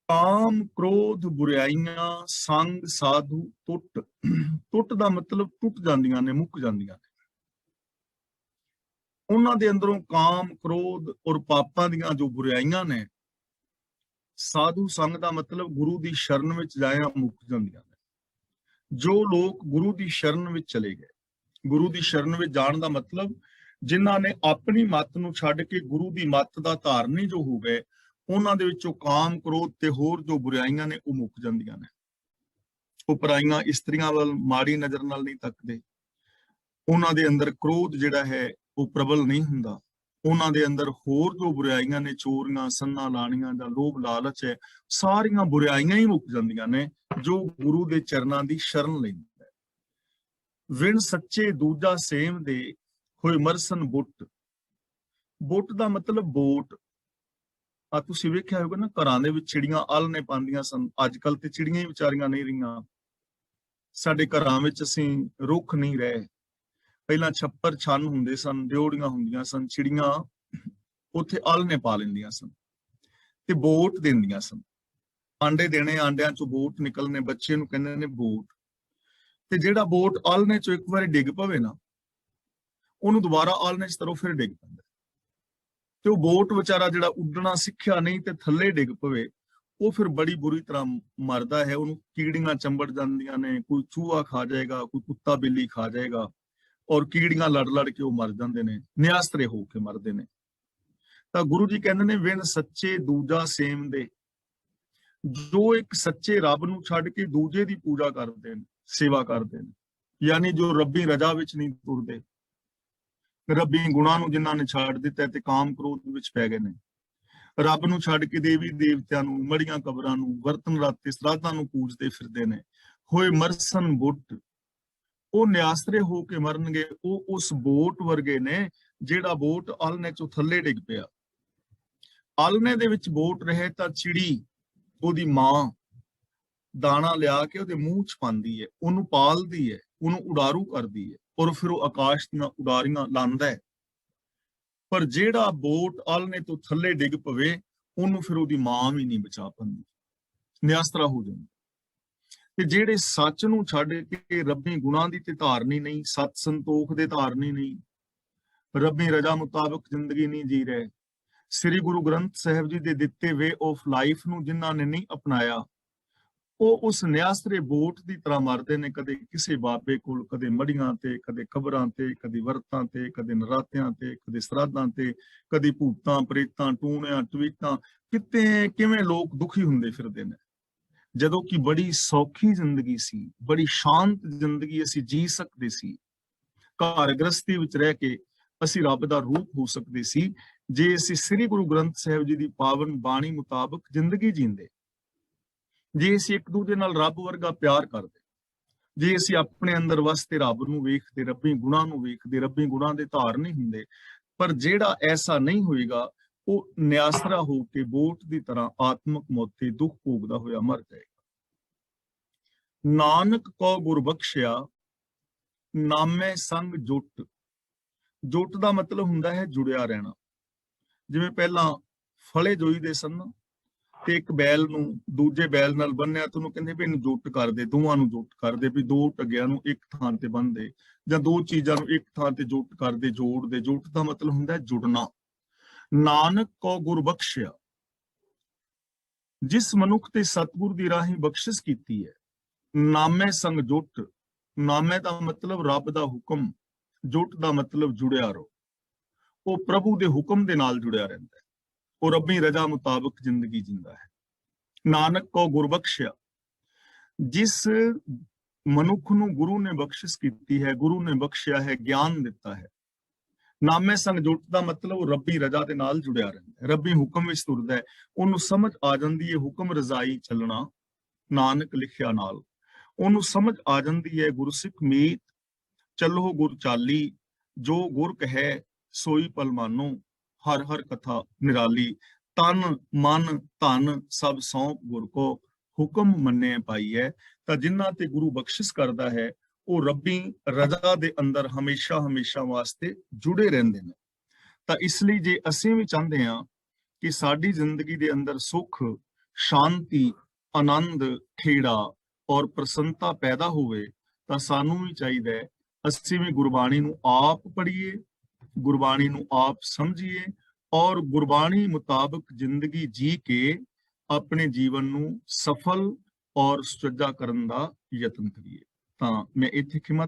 Speaker 1: ਕਾਮ ਕ੍ਰੋਧ ਬੁਰਾਈਆਂ ਸੰਗ ਸਾਧੂ ਟੁੱਟ, ਟੁੱਟ ਦਾ ਮਤਲਬ ਟੁੱਟ ਜਾਂਦੀਆਂ ਨੇ, ਮੁੱਕ ਜਾਂਦੀਆਂ ਨੇ। ਉਹਨਾਂ ਦੇ ਅੰਦਰੋਂ ਕਾਮ ਕ੍ਰੋਧ ਔਰ ਪਾਪਾਂ ਦੀਆਂ ਜੋ ਬੁਰਾਈਆਂ ਨੇ, ਸਾਧੂ ਸੰਗ ਦਾ ਮਤਲਬ ਗੁਰੂ ਦੀ ਸ਼ਰਨ ਵਿੱਚ ਜਾਇਆ ਮੁੱਕ ਜਾਂਦੀਆਂ ਨੇ। ਜੋ ਲੋਕ ਗੁਰੂ ਦੀ ਸ਼ਰਨ ਵਿੱਚ ਚਲੇ ਗਏ, ਗੁਰੂ ਦੀ ਸ਼ਰਨ ਵਿੱਚ ਜਾਣ ਦਾ ਮਤਲਬ ਜਿਨ੍ਹਾਂ ਨੇ ਆਪਣੀ ਮੱਤ ਨੂੰ ਛੱਡ ਕੇ ਗੁਰੂ ਦੀ ਮੱਤ ਦਾ ਧਾਰਨੀ ਜੋ ਹੋ ਗਏ, ਉਹਨਾਂ ਦੇ ਵਿੱਚੋਂ ਕਾਮ ਕ੍ਰੋਧ ਤੇ ਹੋਰ ਜੋ ਬੁਰਾਈਆਂ ਨੇ ਉਹ ਮੁੱਕ ਜਾਂਦੀਆਂ ਨੇ। ਉਹ ਪਰਾਈਆਂ ਇਸਤਰੀਆਂ ਵੱਲ ਮਾੜੀ ਨਜ਼ਰ ਨਾਲ ਨਹੀਂ ਤੱਕਦੇ, ਉਹਨਾਂ ਦੇ ਅੰਦਰ ਕ੍ਰੋਧ ਜਿਹੜਾ ਹੈ ਉਹ ਪ੍ਰਬਲ ਨਹੀਂ ਹੁੰਦਾ, ਉਹਨਾਂ ਦੇ ਅੰਦਰ ਹੋਰ ਜੋ ਬੁਰਾਈਆਂ ਨੇ, ਚੋਰੀਆਂ ਸੰਨਾਂ ਲਾਣੀਆਂ ਦਾ ਲੋਭ ਲਾਲਚ ਹੈ, ਸਾਰੀਆਂ ਬੁਰਾਈਆਂ ਹੀ ਮੁੱਕ ਜਾਂਦੀਆਂ ਨੇ ਜੋ ਗੁਰੂ ਦੇ ਚਰਨਾਂ ਦੀ ਸ਼ਰਨ ਲੈਂਦਾ ਹੈ। ਵਿਣ ਸੱਚੇ ਦੂਜਾ ਸੇਮ ਦੇ ਹੋਏ ਮਰਸਨ ਬੁੱਟ, ਬੁੱਟ ਦਾ ਮਤਲਬ ਬੋਟ। ਆ ਤੁਸੀਂ ਵੇਖਿਆ ਹੋਵੇਗਾ ਨਾ, ਘਰਾਂ ਦੇ ਵਿੱਚ ਚਿੜੀਆਂ ਆਲਣੇ ਪਾਉਂਦੀਆਂ ਸਨ, ਅੱਜ ਕੱਲ ਤੇ ਚਿੜੀਆਂ ਹੀ ਵਿਚਾਰੀਆਂ ਨਹੀਂ ਰਹੀਆਂ। ਸਾਡੇ ਘਰਾਂ ਵਿੱਚ ਅਸੀਂ ਰੁੱਖ ਨਹੀਂ ਰਹੇ, ਪਹਿਲਾਂ ਛੱਪਰ ਛੰਨ ਹੁੰਦੇ ਸਨ, ਡਿਓੜੀਆਂ ਹੁੰਦੀਆਂ ਸਨ, ਚਿੜੀਆਂ ਉੱਥੇ ਆਲਣੇ ਪਾ ਲੈਂਦੀਆਂ ਸਨ ਤੇ ਬੋਟ ਦਿੰਦੀਆਂ ਸਨ। ਆਂਡੇ ਦੇਣੇ, ਆਂਡਿਆਂ ਚੋਂ ਬੋਟ ਨਿਕਲਣੇ, ਬੱਚੇ ਨੂੰ ਕਹਿੰਦੇ ਨੇ ਬੋਟ। ਤੇ ਜਿਹੜਾ ਬੋਟ ਆਲਣੇ ਚੋਂ ਇੱਕ ਵਾਰੀ ਡਿੱਗ ਪਵੇ ਨਾ, ਉਹਨੂੰ ਦੁਬਾਰਾ ਆਲਣੇ ਚ ਤਰੋ ਫਿਰ ਡਿੱਗ ਪੈਂਦਾ। ਤੇ ਉਹ ਬੋਟ ਵਿਚਾਰਾ ਜਿਹੜਾ ਉੱਡਣਾ ਸਿੱਖਿਆ ਨਹੀਂ ਤੇ ਥੱਲੇ ਡਿੱਗ ਪਵੇ, ਉਹ ਫਿਰ ਬੜੀ ਬੁਰੀ ਤਰ੍ਹਾਂ ਮਰਦਾ ਹੈ। ਉਹਨੂੰ ਕੀੜੀਆਂ ਚੰਬੜ ਜਾਂਦੀਆਂ ਨੇ, ਕੋਈ ਚੂਹਾ ਖਾ ਜਾਏਗਾ, ਕੋਈ ਕੁੱਤਾ ਬਿੱਲੀ ਖਾ ਜਾਏਗਾ, ਔਰ ਕੀੜੀਆਂ ਲੜ ਲੜ ਕੇ ਉਹ ਮਰ ਜਾਂਦੇ ਨੇ, ਨਿਆਸਤਰੇ ਹੋ ਕੇ ਮਰਦੇ ਨੇ। ਤਾਂ ਗੁਰੂ ਜੀ ਕਹਿੰਦੇ ਨੇ ਵਿਣ ਸੱਚੇ ਦੂਜਾ ਸੇਮ ਦੇ, ਜੋ ਇੱਕ ਸੱਚੇ ਰੱਬ ਨੂੰ ਛੱਡ ਕੇ ਦੂਜੇ ਦੀ ਪੂਜਾ ਕਰਦੇ ਨੇ, ਸੇਵਾ ਕਰਦੇ ਨੇ, ਯਾਨੀ ਜੋ ਰੱਬੀ ਰਜ਼ਾ ਵਿੱਚ ਨਹੀਂ ਤੁਰਦੇ, ਰੱਬੀ ਗੁਣਾਂ ਨੂੰ ਜਿਨ੍ਹਾਂ ਨੇ ਛੱਡ ਦਿੱਤਾ ਤੇ ਕਾਮ ਕ੍ਰੋਧ ਵਿੱਚ ਪੈ ਗਏ ਨੇ, ਰੱਬ ਨੂੰ ਛੱਡ ਕੇ ਦੇਵੀ ਦੇਵਤਿਆਂ ਨੂੰ, ਮੜੀਆਂ ਕਬਰਾਂ ਨੂੰ, ਵਰਤਨ ਰਾਤੇ ਸਰਾਧਾਂ ਨੂੰ ਪੂਜਦੇ ਫਿਰਦੇ ਨੇ। ਹੋਏ ਮਰਸਨ ਬੁੱਟ, ਉਹ ਨਿਆਸਰੇ ਹੋ ਕੇ ਮਰਨਗੇ। ਉਹ ਉਸ ਬੋਟ ਵਰਗੇ ਨੇ ਜਿਹੜਾ ਬੋਟ ਆਲਣੇ ਚੋਂ ਥੱਲੇ ਡਿੱਗ ਪਿਆ। ਆਲਣੇ ਦੇ ਵਿੱਚ ਬੋਟ ਰਹੇ ਤਾਂ ਚਿੜੀ, ਉਹਦੀ ਮਾਂ ਦਾਣਾ ਲਿਆ ਕੇ ਉਹਦੇ ਮੂੰਹ ਚ ਪਾਉਂਦੀ ਹੈ, ਉਹਨੂੰ ਪਾਲਦੀ ਹੈ, ਉਹਨੂੰ ਉਡਾਰੂ ਕਰਦੀ ਹੈ, ਔਰ ਫਿਰ ਉਹ ਆਕਾਸ਼ ਦੀਆਂ ਉਡਾਰੀਆਂ ਲਾਉਂਦਾ ਹੈ। ਪਰ ਜਿਹੜਾ ਬੋਟ ਆਲਣੇ ਤੋਂ ਥੱਲੇ ਡਿੱਗ ਪਵੇ, ਉਹਨੂੰ ਫਿਰ ਉਹਦੀ ਮਾਂ ਵੀ ਨਹੀਂ ਬਚਾ ਪਾਉਂਦੀ, ਨਿਆਸਰਾ ਹੋ ਜਾਂਦਾ। ਤੇ ਜਿਹੜੇ ਸੱਚ ਨੂੰ ਛੱਡ ਕੇ ਰੱਬੀ ਗੁਣਾਂ ਦੀ ਤੇ ਧਾਰਨੀ ਨਹੀਂ, ਸਤ ਸੰਤੋਖ ਦੇ ਧਾਰਨੀ ਨਹੀਂ, ਰੱਬੀ ਰਜ਼ਾ ਮੁਤਾਬਕ ਜ਼ਿੰਦਗੀ ਨਹੀਂ ਜੀ ਰਹੇ, ਸ੍ਰੀ ਗੁਰੂ ਗ੍ਰੰਥ ਸਾਹਿਬ ਜੀ ਦੇ ਦਿੱਤੇ ਵੇ ਆਫ ਲਾਈਫ ਨੂੰ ਜਿਨ੍ਹਾਂ ਨੇ ਨਹੀਂ ਅਪਣਾਇਆ, ਉਹ ਉਸ ਨਿਆਸਰੇ ਬੋਟ ਦੀ ਤਰ੍ਹਾਂ ਮਰਦੇ ਨੇ। ਕਦੇ ਕਿਸੇ ਬਾਬੇ ਕੋਲ, ਕਦੇ ਮੜੀਆਂ ਤੇ, ਕਦੇ ਕਬਰਾਂ ਤੇ, ਕਦੇ ਵਰਤਾਂ ਤੇ, ਕਦੇ ਨਰਾਤਿਆਂ ਤੇ, ਕਦੇ ਸਰਾਧਾਂ ਤੇ, ਕਦੇ ਭੂਤਾਂ ਪ੍ਰੇਤਾਂ ਟੂਣਿਆਂ ਟਵੀਟਾਂ, ਕਿਤੇ ਕਿਵੇਂ ਲੋਕ ਦੁਖੀ ਹੁੰਦੇ ਫਿਰਦੇ ਨੇ, ਜਦੋਂ ਕਿ ਬੜੀ ਸੌਖੀ ਜ਼ਿੰਦਗੀ ਸੀ, ਬੜੀ ਸ਼ਾਂਤ ਜ਼ਿੰਦਗੀ ਅਸੀਂ ਜੀ ਸਕਦੇ ਸੀ। ਘਰ ਗ੍ਰਸਤੀ ਵਿੱਚ ਰਹਿ ਕੇ ਅਸੀਂ ਰੱਬ ਦਾ ਰੂਪ ਹੋ ਸਕਦੇ ਸੀ ਜੇ ਅਸੀਂ ਸ੍ਰੀ ਗੁਰੂ ਗ੍ਰੰਥ ਸਾਹਿਬ ਜੀ ਦੀ ਪਾਵਨ ਬਾਣੀ ਮੁਤਾਬਕ ਜ਼ਿੰਦਗੀ ਜੀਂਦੇ, ਜੇ ਅਸੀਂ ਇੱਕ ਦੂਜੇ ਨਾਲ ਰੱਬ ਵਰਗਾ ਪਿਆਰ ਕਰਦੇ, ਜੇ ਅਸੀਂ ਆਪਣੇ ਅੰਦਰ ਵਸਦੇ ਰੱਬ ਨੂੰ ਵੇਖਦੇ, ਰੱਬੀ ਗੁਣਾਂ ਨੂੰ ਵੇਖਦੇ, ਰੱਬੀ ਗੁਣਾਂ ਦੇ ਧਾਰਨੀ ਹੁੰਦੇ। ਪਰ ਜਿਹੜਾ ਐਸਾ ਨਹੀਂ ਹੋਏਗਾ, ਉਹ ਨਿਆਸਰਾ ਹੋ ਕੇ ਬੋਟ ਦੀ ਤਰ੍ਹਾਂ ਆਤਮਕ ਮੌਤੇ ਦੁੱਖ ਭੋਗਦਾ ਹੋਇਆ ਮਰ ਜਾਏਗਾ। ਨਾਨਕ ਕੋ ਗੁਰ ਬਖਸ਼ਿਆ ਨਾਮੇ ਸੰਗ ਜੁਟ, ਜੁਟ ਦਾ ਮਤਲਬ ਹੁੰਦਾ ਹੈ ਜੁੜਿਆ ਰਹਿਣਾ। ਜਿਵੇਂ ਪਹਿਲਾਂ ਫਲੇ ਜੋਈਦੇ ਸਨ ਤੇ ਇੱਕ ਬੈਲ ਨੂੰ ਦੂਜੇ ਬੈਲ ਨਾਲ ਬੰਨਿਆ, ਤੇ ਉਹਨੂੰ ਕਹਿੰਦੇ ਵੀ ਇਹਨੂੰ ਜੁੱਟ ਕਰਦੇ, ਦੋਵਾਂ ਨੂੰ ਜੁੱਟ ਕਰਦੇ, ਵੀ ਦੋ ਟੱਗਿਆਂ ਨੂੰ ਇੱਕ ਥਾਂ ਤੇ ਬੰਨਦੇ, ਜਾਂ ਦੋ ਚੀਜ਼ਾਂ ਨੂੰ ਇੱਕ ਥਾਂ ਤੇ ਜੁੱਟ ਕਰਦੇ, ਜੋੜਦੇ। ਜੁੱਟ ਦਾ ਮਤਲਬ ਹੁੰਦਾ ਹੈ ਜੁੜਨਾ। ਨਾਨਕ ਕੋ ਗੁਰ ਬਖਸ਼ਿਆ, ਜਿਸ ਮਨੁੱਖ ਤੇ ਸਤਿਗੁਰ ਦੀ ਰਾਹੀਂ ਬਖਸ਼ਿਸ਼ ਕੀਤੀ ਹੈ। ਨਾਮੇ ਸੰਗ ਜੁੱਟ, ਨਾਮੇ ਦਾ ਮਤਲਬ ਰੱਬ ਦਾ ਹੁਕਮ, ਜੁੱਟ ਦਾ ਮਤਲਬ ਜੁੜਿਆ ਰਹੋ। ਉਹ ਪ੍ਰਭੂ ਦੇ ਹੁਕਮ ਦੇ ਨਾਲ ਜੁੜਿਆ ਰਹਿੰਦਾ ਹੈ, ਉਹ ਰੱਬੀ ਰਜ਼ਾ ਮੁਤਾਬਕ ਜ਼ਿੰਦਗੀ ਜਿੰਦਾ ਹੈ। ਨਾਨਕ ਕੋ ਗੁਰ ਬਖਸ਼ਿਆ, ਜਿਸ ਮਨੁੱਖ ਨੂੰ ਗੁਰੂ ਨੇ ਬਖਸ਼ਿਸ਼ ਕੀਤੀ ਹੈ, ਗੁਰੂ ਨੇ ਬਖਸ਼ਿਆ ਹੈ, ਗਿਆਨ ਦਿੱਤਾ ਹੈ। ਨਾਮੇ ਸੰਗ ਜੁੱਟ ਦਾ ਮਤਲਬ ਉਹ ਰੱਬੀ ਰਜ਼ਾ ਦੇ ਨਾਲ ਜੁੜਿਆ ਰਹਿੰਦਾ ਹੈ, ਰੱਬੀ ਹੁਕਮ ਵਿੱਚ ਤੁਰਦਾ ਹੈ, ਉਹਨੂੰ ਸਮਝ ਆ ਜਾਂਦੀ ਹੈ ਹੁਕਮ ਰਜ਼ਾਈ ਚੱਲਣਾ, ਨਾਨਕ ਲਿਖਿਆ ਨਾਲ। ਉਹਨੂੰ ਸਮਝ ਆ ਜਾਂਦੀ ਹੈ ਗੁਰਸਿੱਖ ਮੀਤ, ਚੱਲੋ ਗੁਰ ਚਾਲੀ, ਜੋ ਗੁਰ ਕਹੈ ਸੋਈ ਪਲ ਮਾਨੋ, ਹਰ ਹਰ ਕਥਾ ਨਿਰਾਲੀ। ਤਨ ਮਨ ਧਨ ਸਭ ਸੌਂਪ ਗੁਰ ਕੋ, ਹੁਕਮ ਮੰਨੇ ਪਾਈ ਹੈ। ਤਾਂ ਜਿਨ੍ਹਾਂ ਤੇ ਗੁਰੂ ਬਖਸ਼ਿਸ਼ ਕਰਦਾ ਹੈ, ਉਹ ਰੱਬੀ ਰਜ਼ਾ ਦੇ ਅੰਦਰ ਹਮੇਸ਼ਾ ਹਮੇਸ਼ਾ ਵਾਸਤੇ ਜੁੜੇ ਰਹਿੰਦੇ ਨੇ। ਤਾਂ ਇਸ ਲਈ ਜੇ ਅਸੀਂ ਵੀ ਚਾਹੁੰਦੇ ਹਾਂ ਕਿ ਸਾਡੀ ਜ਼ਿੰਦਗੀ ਦੇ ਅੰਦਰ ਸੁੱਖ, ਸ਼ਾਂਤੀ, ਆਨੰਦ, ਖੇੜਾ ਔਰ ਪ੍ਰਸੰਨਤਾ ਪੈਦਾ ਹੋਵੇ, ਤਾਂ ਸਾਨੂੰ ਵੀ ਚਾਹੀਦਾ ਹੈ ਅਸੀਂ ਵੀ ਗੁਰਬਾਣੀ ਨੂੰ ਆਪ ਪੜ੍ਹੀਏ, ਗੁਰਬਾਣੀ ਨੂੰ ਆਪ ਸਮਝੀਏ ਔਰ ਗੁਰਬਾਣੀ ਮੁਤਾਬਕ ਜ਼ਿੰਦਗੀ ਜੀ ਕੇ ਆਪਣੇ ਜੀਵਨ ਨੂੰ ਸਫਲ ਔਰ ਸੁਚੱਜਾ ਕਰਨ ਦਾ ਯਤਨ ਕਰੀਏ। ਤਾਂ ਮੈਂ ਇੱਥੇ ਖਿਮਾ